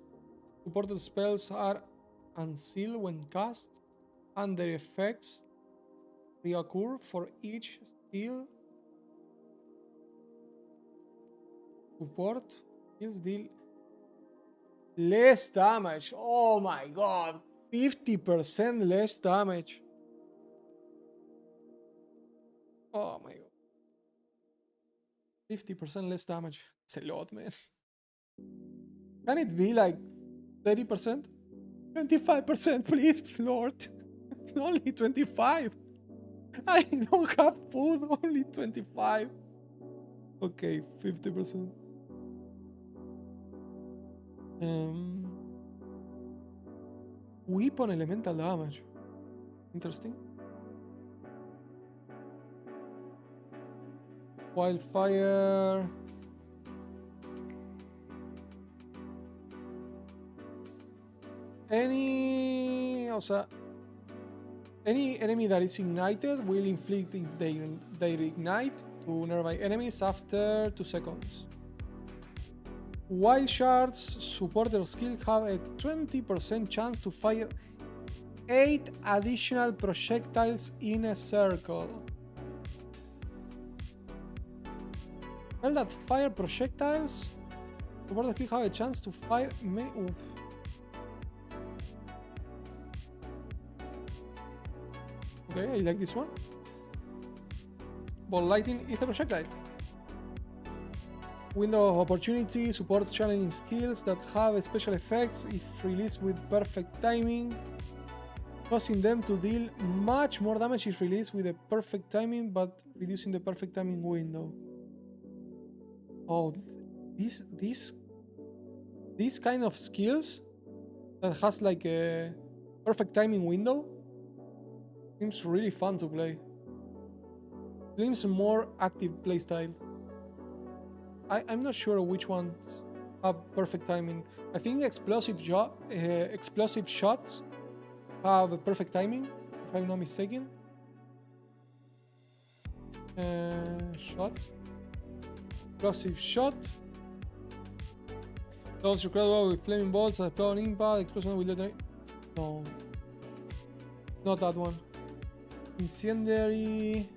Supported spells are unsealed when cast, and their effects reoccur for each seal. Support skills deal less damage. Oh my god, 50% less damage. Oh my god, 50% less damage. It's a lot, man. Can it be like 30%? 25%, please, Lord. Only 25. I don't have food, only 25. Okay, 50%. Weapon elemental damage. Interesting. Wildfire. Any enemy that is ignited will inflict their ignite to nearby enemies after 2 seconds. Wild shards support their skill have a 20% chance to fire 8 additional projectiles in a circle. Well, that fire projectiles support the skill have a chance to fire oof. Okay, I like this one. Ball lighting is a projectile. Window of opportunity supports challenging skills that have special effects if released with perfect timing, causing them to deal much more damage if released with a perfect timing, but reducing the perfect timing window. Oh, these kind of skills that has like a perfect timing window seems really fun to play. Seems more active playstyle. I'm not sure which ones have perfect timing. I think explosive shots have a perfect timing, if I'm not mistaken. Shot. Explosive shot. Those your crowd with flaming bolts, explode on impact, explosion will detonate. No. Not that one. Incendiary.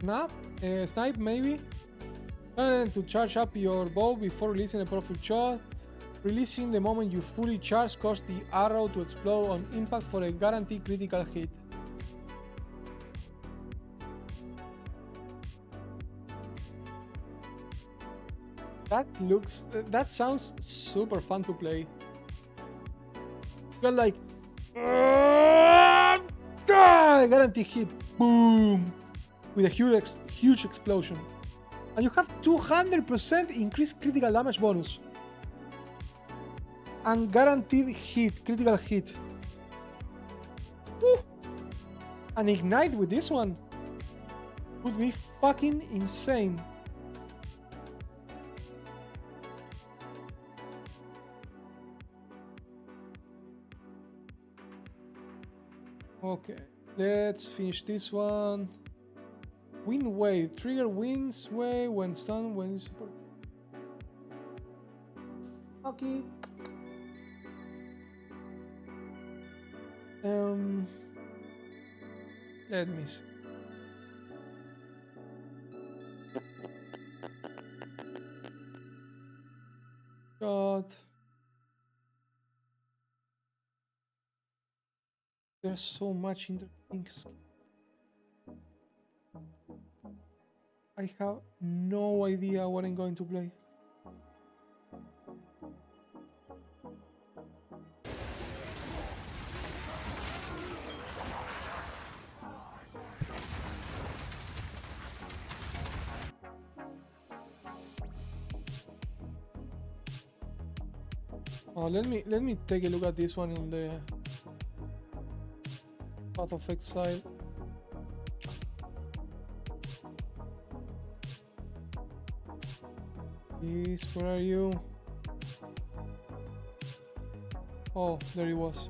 Snipe maybe. To charge up your bow before releasing a powerful shot. Releasing the moment you fully charge cause the arrow to explode on impact for a guaranteed critical hit. That sounds super fun to play. You're like, guaranteed hit, boom, with a huge explosion, and you have 200% increased critical damage bonus and guaranteed critical hit. Woo. And ignite with this one would be fucking insane. Okay, let's finish this one. Wind wave. Trigger winds wave when stunned when you support. Okay. Let me see. God. There's so much interesting stuff. I have no idea what I'm going to play. Oh, let me take a look at this one in the Path of Exile. Please, where are you? Oh, there he was.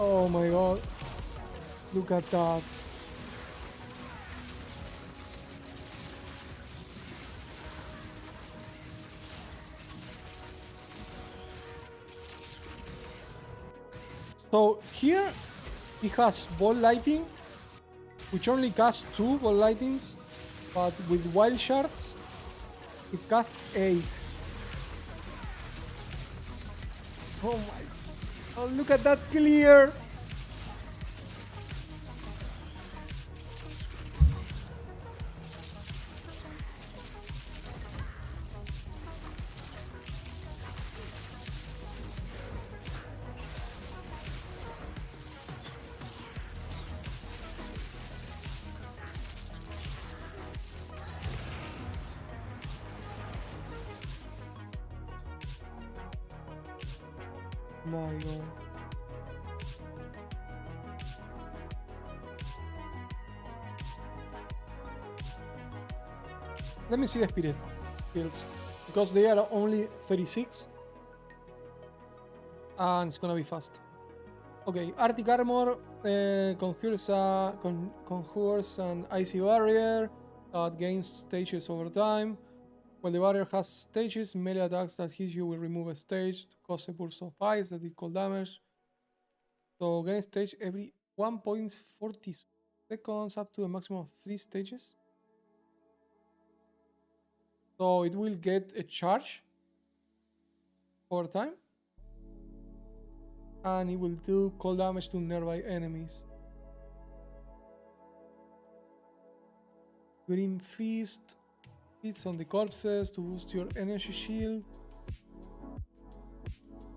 Oh my god. Look at that. So here he has ball lighting, which only casts 2 ball lightings, but with wild shards it casts 8. Oh my. Oh, look at that clear! My god. Let me see the spirit kills, because they are only 36 and it's gonna be fast. Okay, Arctic Armor conjures an icy barrier that gains stages over time. While the barrier has stages, melee attacks that hit you will remove a stage to cause a burst of ice that did cold damage. So gain stage every 1.40 seconds up to a maximum of 3 stages. So it will get a charge over time. And it will do cold damage to nearby enemies. Grim Feast. Feast on the corpses to boost your energy shield.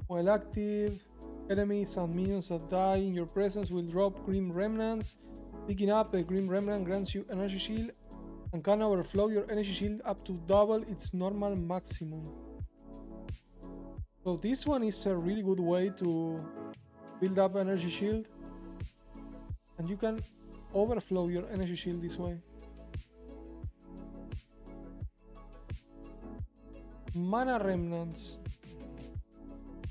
While active, enemies and minions that die in your presence will drop Grim Remnants. Picking up a Grim Remnant grants you energy shield and can overflow your energy shield up to double its normal maximum. So this one is a really good way to build up energy shield, and you can overflow your energy shield this way. Mana Remnants.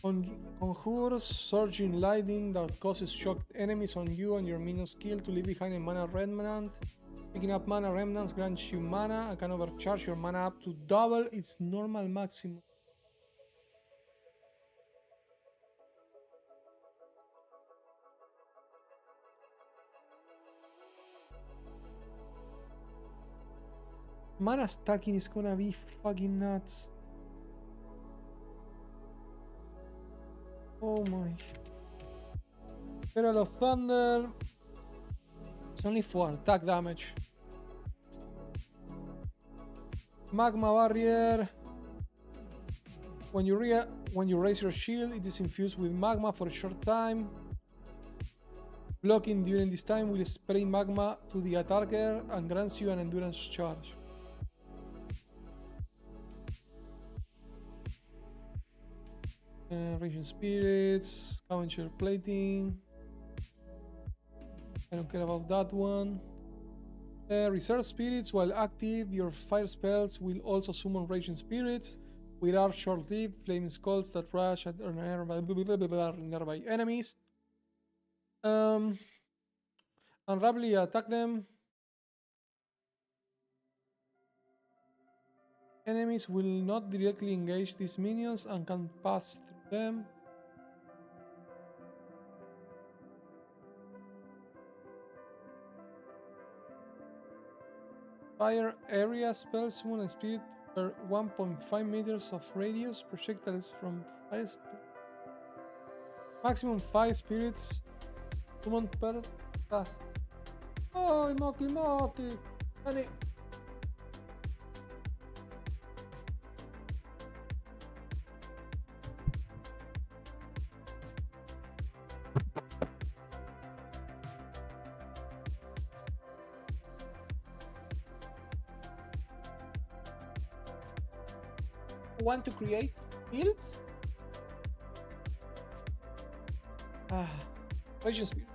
Conjures surging lightning that causes shocked enemies on you and your minion skill to leave behind a mana remnant. Picking up mana remnants grants you mana and can overcharge your mana up to double its normal maximum. Mana stacking is gonna be fucking nuts. Oh my. Herald of Thunder. It's only for attack damage. Magma Barrier. When you raise your shield, it is infused with magma for a short time. Blocking during this time will spray magma to the attacker and grants you an endurance charge. Raging Spirits, Scavenger Plating. I don't care about that one. Reserve Spirits, while active, your fire spells will also summon Raging Spirits, which are short-lived flaming skulls that rush at nearby enemies. And rapidly attack them. Enemies will not directly engage these minions and can pass through them. Fire area spells summon a spirit per 1.5 meters of radius. Projectiles from fire maximum 5 spirits summoned per task. Oh, Moki! Honey. Want to create builds? Raging Spirit.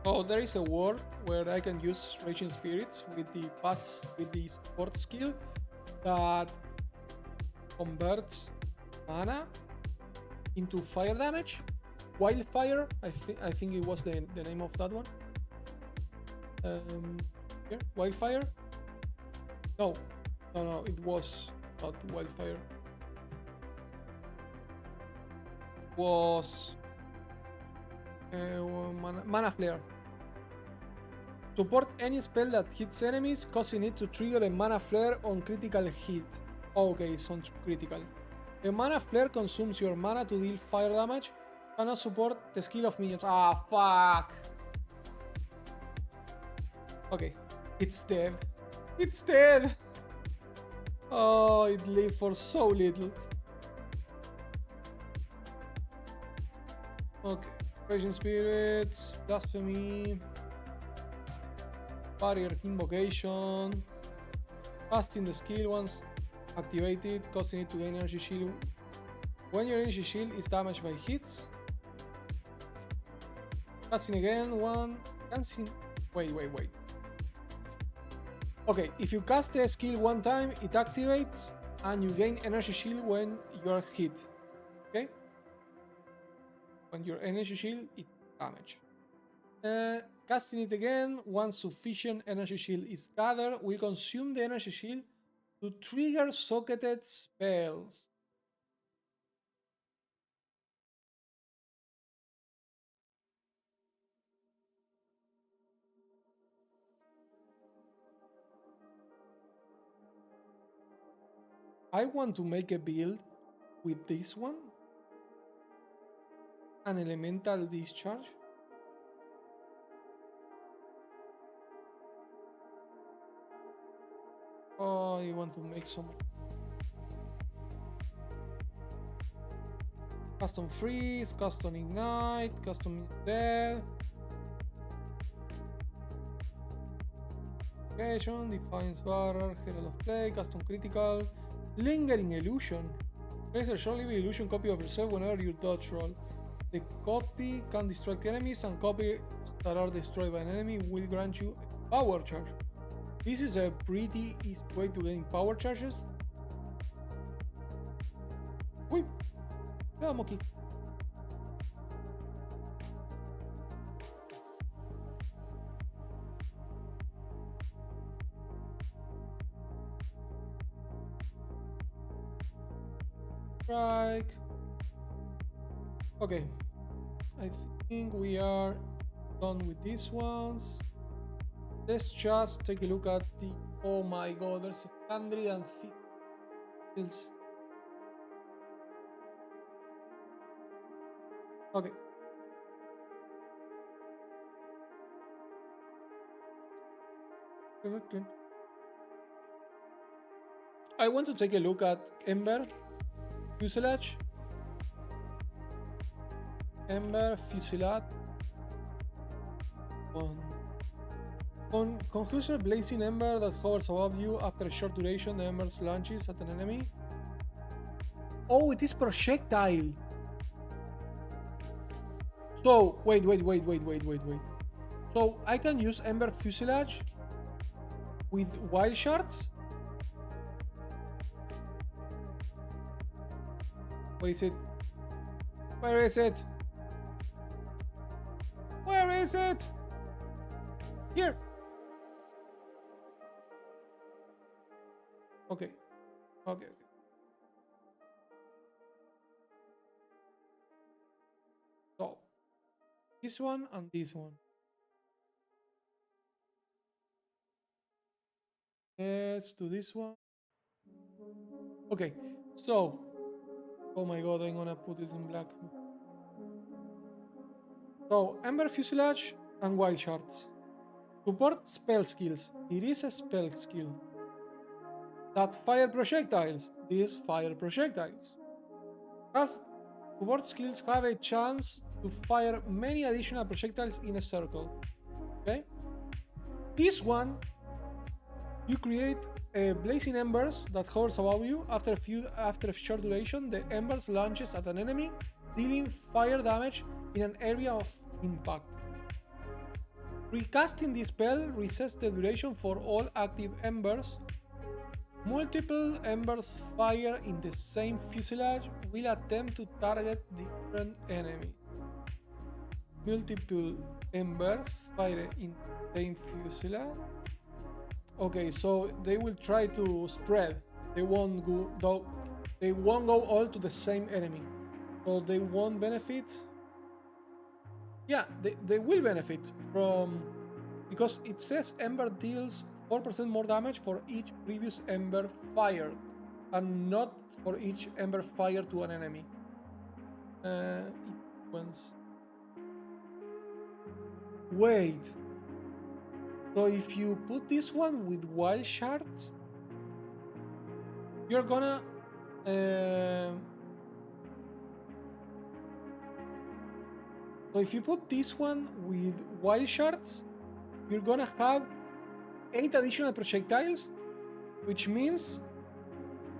Oh, there is a word where I can use Raging Spirits with the support skill that converts mana into fire damage. Wildfire, I think it was the name of that one. Here, Wildfire. No, it was not Wildfire. Was mana Flare. Support any spell that hits enemies, causing it to trigger a mana flare on critical hit. Okay, it's on critical. A mana flare consumes your mana to deal fire damage. Cannot support the skill of minions. Ah, fuck. Okay, it's dead. It's dead. Oh, it lived for so little. Okay, Raging Spirits, Blasphemy, Barrier Invocation, casting the skill once activated, causing it to gain energy shield. When your energy shield is damaged by hits, casting again one, casting. Wait. Okay, if you cast the skill one time, it activates and you gain energy shield when you are hit. Okay? When your energy shield is damaged. Casting it again, once sufficient energy shield is gathered, we consume the energy shield to trigger socketed spells. I want to make a build with this one. An elemental discharge. I want to make some custom freeze, custom ignite, custom death. Defines barrier, herald of play, custom critical, lingering illusion. Place a short living illusion copy of yourself whenever you dodge roll. The copy can distract enemies, and copies that are destroyed by an enemy will grant you a power charge. This is a pretty easy way to gain power charges. Uy, vamos aquí. Strike. Okay, I think we are done with these ones. Let's just take a look at the. Oh my god, there's 150 skills. Okay. I want to take a look at Ember Fuselage. Ember Fuselage. On conclusion, blazing ember that hovers above you after a short duration, the ember launches at an enemy. Oh, it is projectile. So wait. So I can use Ember Fuselage with wild shards. Where is it? Where is it? Where is it? Here. Okay. So this one and this one. Let's do this one. Okay, so oh my god, I'm gonna put it in black. So Ember Fuselage and Wild Shards. Support spell skills. It is a spell skill that fire projectiles. These fire projectiles. As support skills have a chance to fire many additional projectiles in a circle. Okay. This one, you create blazing embers that hovers above you. After a short duration, the embers launches at an enemy, dealing fire damage in an area of impact. Recasting this spell resets the duration for all active embers. Multiple embers fire in the same fuselage will attempt to target different enemies. Multiple embers fire in the same fuselage. Okay, so they will try to spread. They won't go all to the same enemy. So they won't benefit. Yeah, they will benefit from, because it says Ember deals 4% more damage for each previous Ember fired, and not for each Ember fired to an enemy. Wait. So if you put this one with wild shards, you're gonna so if you put this one with wild shards, you're gonna have 8 additional projectiles, which means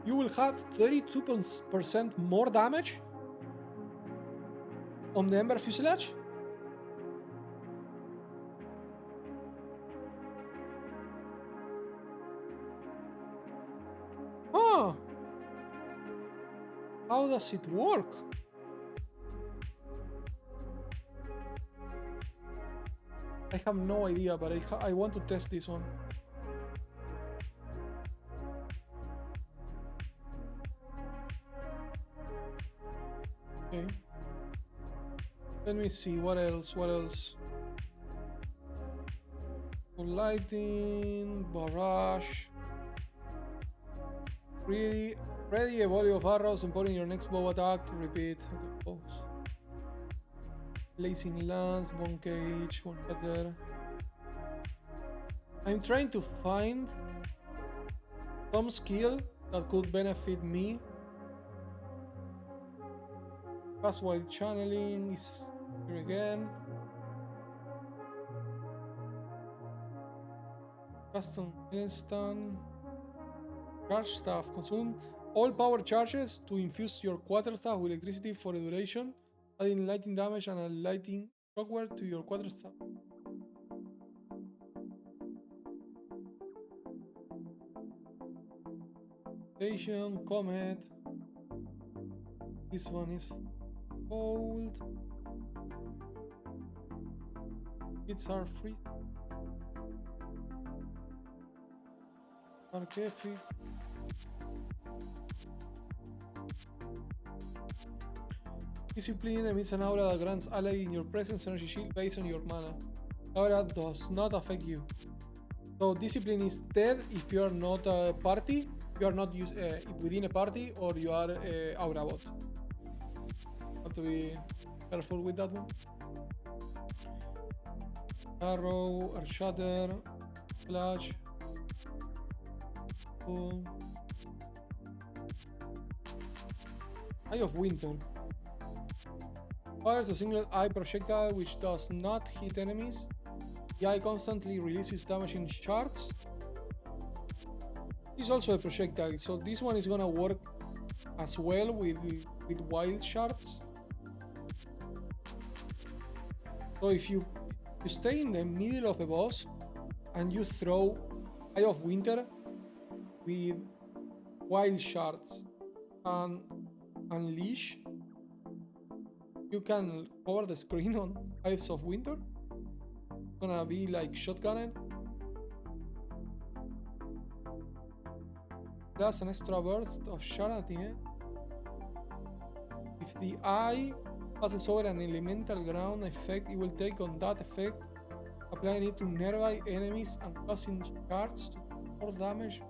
you will have 32% more damage on the Ember Fuselage. Huh. How does it work? I have no idea, but I want to test this one. Okay. Let me see, what else? Lighting, barrage. Ready a volley of arrows and put in your next bow attack to repeat. Okay, bows. Blazing lance, bone cage, one better. I'm trying to find some skill that could benefit me. Fast while channeling is here again. Custom instant. Charge staff. Consume all power charges to infuse your quarterstaff with electricity for a duration, adding lightning damage and a lightning shockwave to your quarterstaff. Station, Comet. This one is cold. Hits are free. Archefic. Discipline emits an aura that grants ally in your presence energy shield based on your mana. The aura does not affect you. So discipline is dead if you are not a party, you are not within a party, or you are a aura bot. Have to be careful with that one. Arrow, Earth Shatter, Flash. Cool. Eye of Winter. Fires a single eye projectile which does not hit enemies. The eye constantly releases damage in shards. This is also a projectile, so this one is gonna work as well with wild shards. So if you stay in the middle of a boss and you throw Eye of Winter with wild shards and unleash, you can cover the screen on Eyes of Winter. It's gonna be like shotgunning. Plus an extra burst of shard at the end. If the eye passes over an elemental ground effect, it will take on that effect, applying it to nearby enemies and causing shards to do more damage.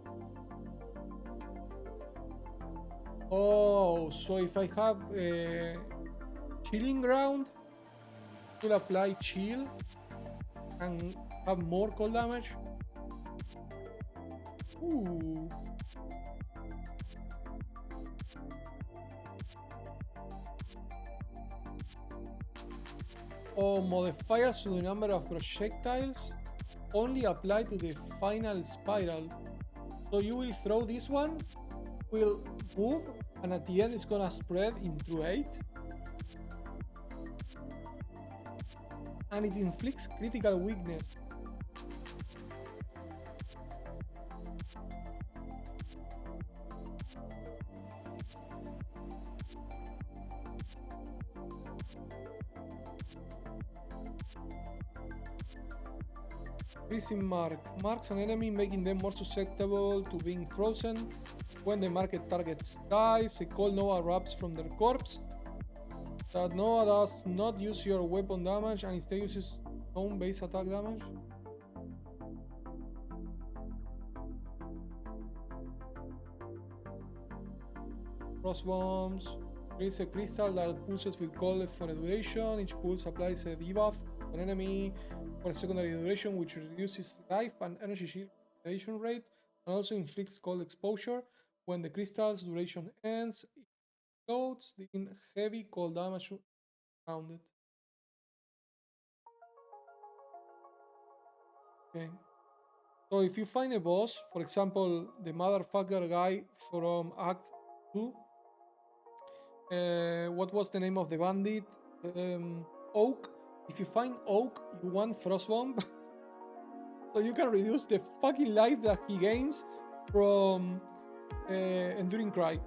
Oh, so if I have a chilling ground, it will apply chill and have more cold damage. Ooh. Or modifiers to the number of projectiles only apply to the final spiral. So you will throw this one, will move, and at the end it's gonna spread into 8. And it inflicts critical weakness. Freezing Mark marks an enemy, making them more susceptible to being frozen. When the market targets dies, a cold nova erupts from their corpse. That nova does not use your weapon damage and instead uses own base attack damage. Frost bombs. Creates a crystal that pulses with cold for a duration. Each pulse applies a debuff to an enemy for a secondary duration, which reduces life and energy shield radiation rate, and also inflicts cold exposure. When the crystal's duration ends, it explodes, dealing heavy cold damage around it. Okay. So if you find a boss, for example, the motherfucker guy from Act 2, what was the name of the bandit? Oak. If you find Oak, you want Frostbomb. So you can reduce the fucking life that he gains from Enduring Cry.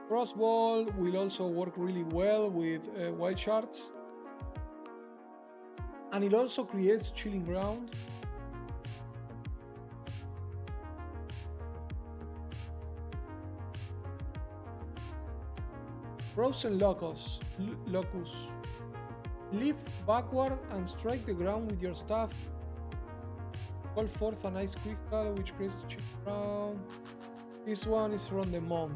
Frostball will also work really well with Wild Shards. And it also creates Chilling Ground. Frozen Locus. Leap backward and strike the ground with your staff. Call forth an ice crystal which creates a chilling ground. This one is from the monk.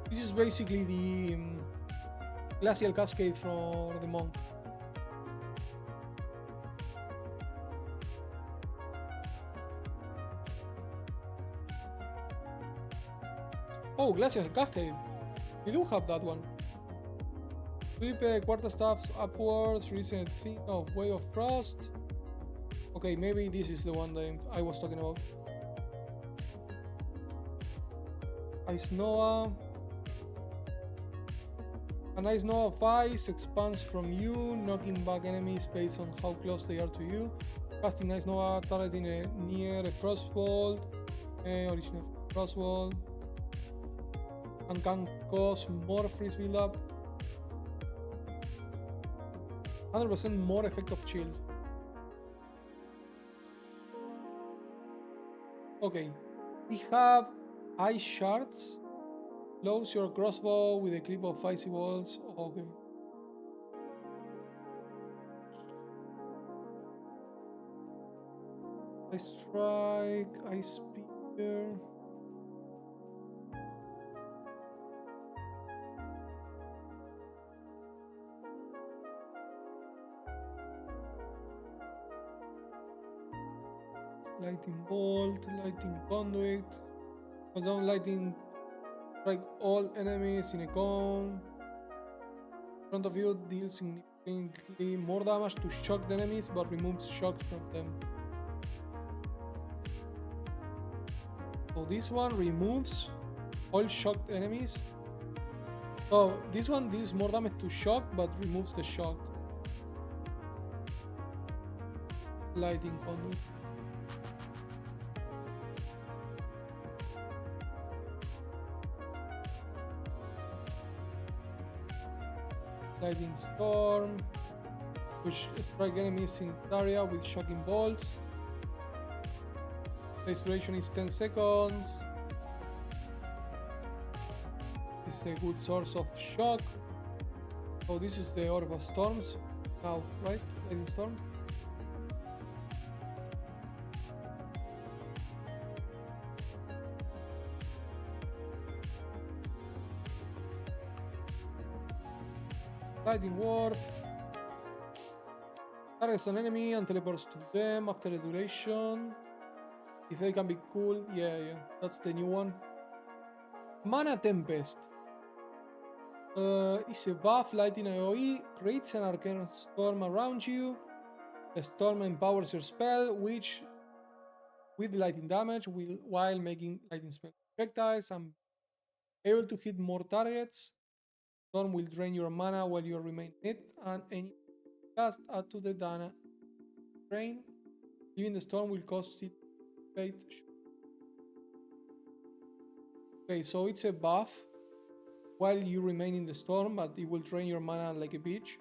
This is basically Glacial Cascade for the monk. Oh, Glacial Cascade. We do have that one. Sweep quarterstaffs upwards, recent thing of Way of Frost. Okay, maybe this is the one that I was talking about. Ice Noah. An Ice Noah of Ice expands from you, knocking back enemies based on how close they are to you. Casting Ice Noah targeting near a Frostbolt, original Frostbolt, and can cause more freeze buildup. 100% more effect of chill. Okay, we have ice shards. Close your crossbow with a clip of icy balls. Okay. Ice strike, ice spear. Lightning bolt, lightning conduit. Goes down lightning strike all enemies in a cone. In front of you deals significantly more damage to shocked enemies but removes shock from them. So this one removes all shocked enemies. So this one deals more damage to shock but removes the shock. Lightning conduit. Lightning Storm, which strike enemies in this area with shocking bolts. Base duration is 10 seconds. It's a good source of shock. So this is the Orb of Storms now, right? Lightning Storm. Lightning Warp. Targets an enemy and teleports to them after a duration. If they can be cool, yeah, that's the new one. Mana Tempest. It's a buff, Lightning AoE, creates an arcane storm around you. The storm empowers your spell, which with lightning damage while making lightning spell projectiles and able to hit more targets. Storm will drain your mana while you remain in it, and any cast add to the mana drain. Even the storm will cost it fate. Okay, so it's a buff while you remain in the storm, but it will drain your mana like a bitch,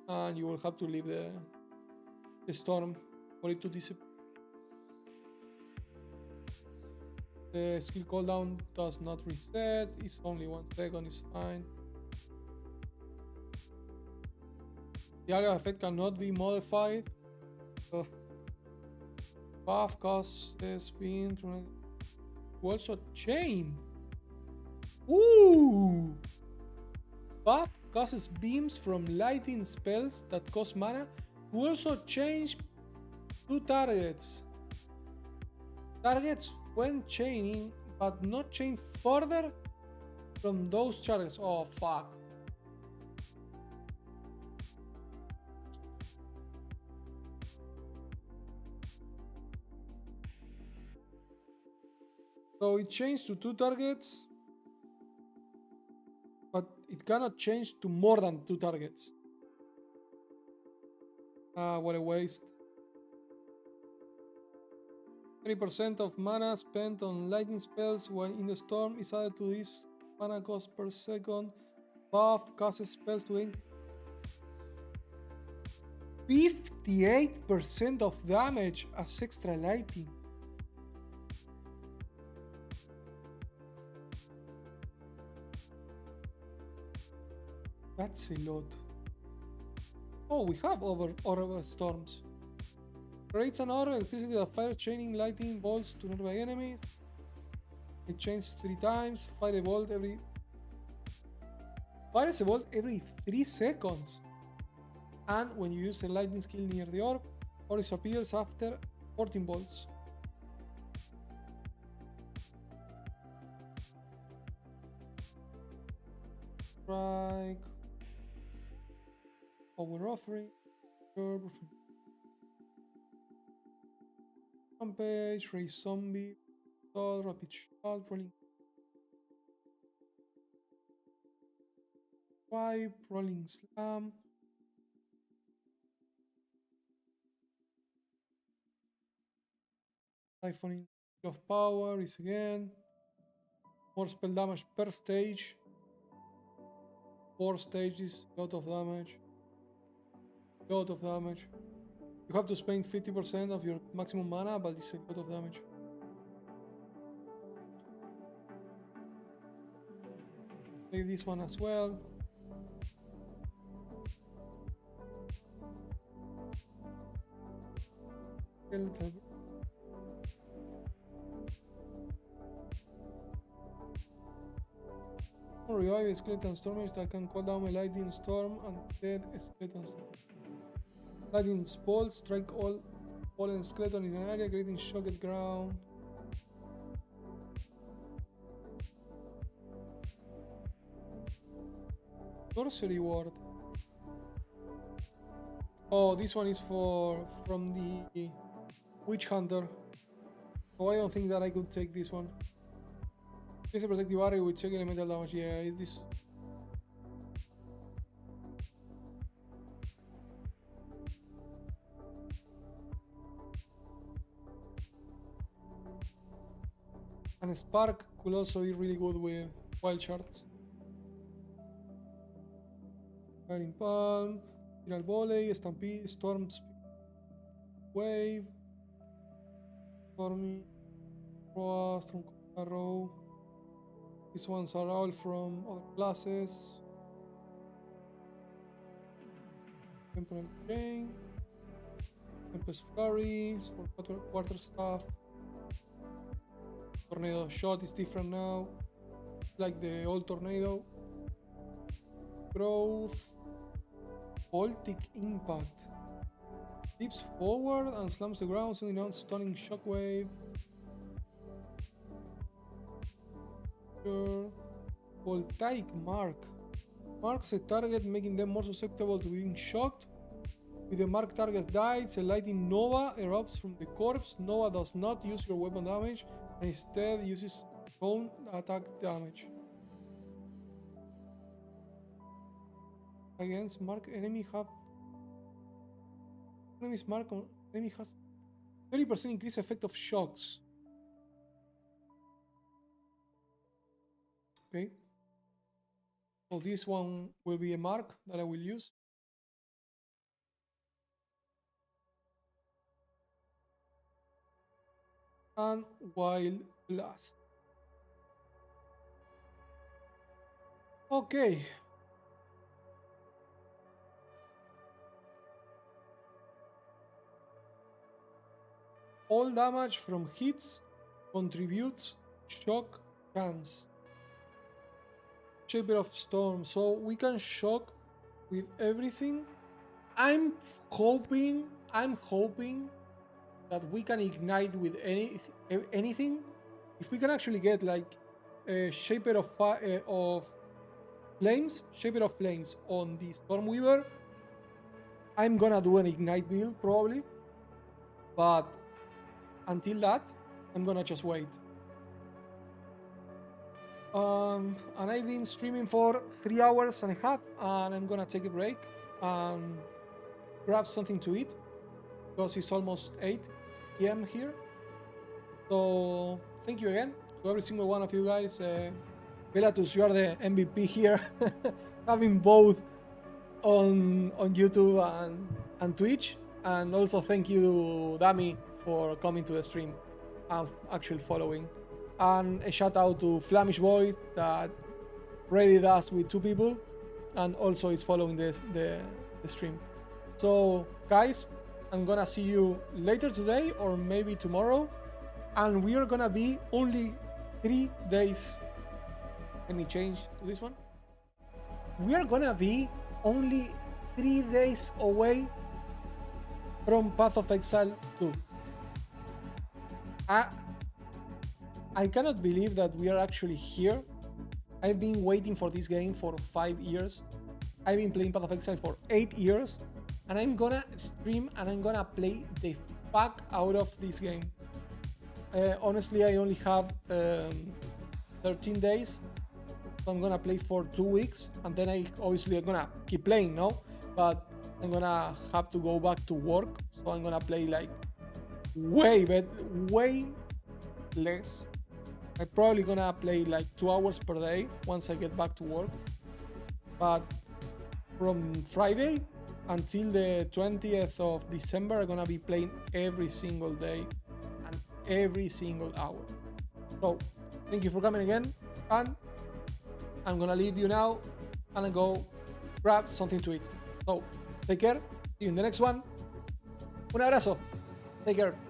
and you will have to leave the storm for it to disappear. The skill cooldown does not reset, it's only 1 second, it's fine. The area effect cannot be modified. Buff causes being also chain. Ooh! Buff causes beams from lightning spells that cost mana to also change 2 targets. Targets when chaining, but not chain further from those targets. Oh fuck. So it changed to 2 targets, but it cannot change to more than 2 targets. What a waste. 30% of mana spent on lightning spells while in the storm is added to this mana cost per second. Buff causes spells to gain 58% of damage as extra lightning. That's a lot. Oh, we have Orb Storms. Creates an orb, electricity that fires chaining lightning bolts to nearby enemies. It chains 3 times, fire a bolt every fires a bolt every 3 seconds. And when you use a lightning skill near the orb, or disappears after 14 bolts. Strike. Power offering. Rampage, raise zombie, rapid shot, rolling. Swipe, rolling slam. Siphoning of power is again. More spell damage per stage. 4 stages, lot of damage. Lot of damage. You have to spend 50% of your maximum mana, but it's a lot of damage. Save this one as well. Revive a skeleton stormers that can call down a lightning storm and dead a skeleton storm. Lightning bolt strike all fallen skeleton in an area, creating shock at ground. Sorcery ward. Oh, this one is from the Witch Hunter. Oh, I don't think that I could take this one. Place a protective area with check elemental damage. Yeah, this. And Spark could also be really good with wild shards. Firing Palm, Spiral Volley, Stampede, Storm, Wave, Stormy, Roa, Storm Arrow. These ones are all from other classes. Temporal Chain, Tempest Flurry for quarter staff. Tornado Shot is different now, like the old Tornado. Growth, Baltic Impact. Leaps forward and slams the ground, sending out stunning shockwave. Voltaic Mark. Marks a target, making them more susceptible to being shocked. With the mark target dies, a lightning nova erupts from the corpse. Nova does not use your weapon damage and instead uses own attack damage. Against mark enemy enemy's mark on enemy has 30% increased effect of shocks. Okay. So this one will be a mark that I will use. And Wild Blast. Okay. All damage from hits contributes shock chance. Shaper of Storm, so we can shock with everything. I'm hoping that we can ignite with anything. If we can actually get like a Shaper of Flames, Shaper of Flames on the Stormweaver, I'm gonna do an ignite build probably. But until that, I'm gonna just wait. And I've been streaming for 3 hours and a half, and I'm gonna take a break and grab something to eat because it's almost 8 p.m. here. So thank you again to every single one of you guys. Velatus, you are the MVP here, having both on YouTube and Twitch. And also thank you, Dami, for coming to the stream and actually following. And a shout out to Flamish Boy that raided us with 2 people and also is following the stream. So guys, I'm gonna see you later today or maybe tomorrow, and we are gonna be only 3 days. Let me change to this one. we are gonna be only 3 days away from Path of Exile 2. I cannot believe that we are actually here. I've been waiting for this game for 5 years. I've been playing Path of Exile for 8 years, and I'm gonna stream and I'm gonna play the fuck out of this game. Honestly, I only have 13 days, so I'm gonna play for 2 weeks, and then I'm gonna keep playing, no? But I'm gonna have to go back to work, so I'm gonna play like way less. I'm probably gonna play like 2 hours per day once I get back to work. But from Friday until the 20th of December, I'm gonna be playing every single day and every single hour. So thank you for coming again, and I'm gonna leave you now and I go grab something to eat. So take care, see you in the next one. Un abrazo, take care.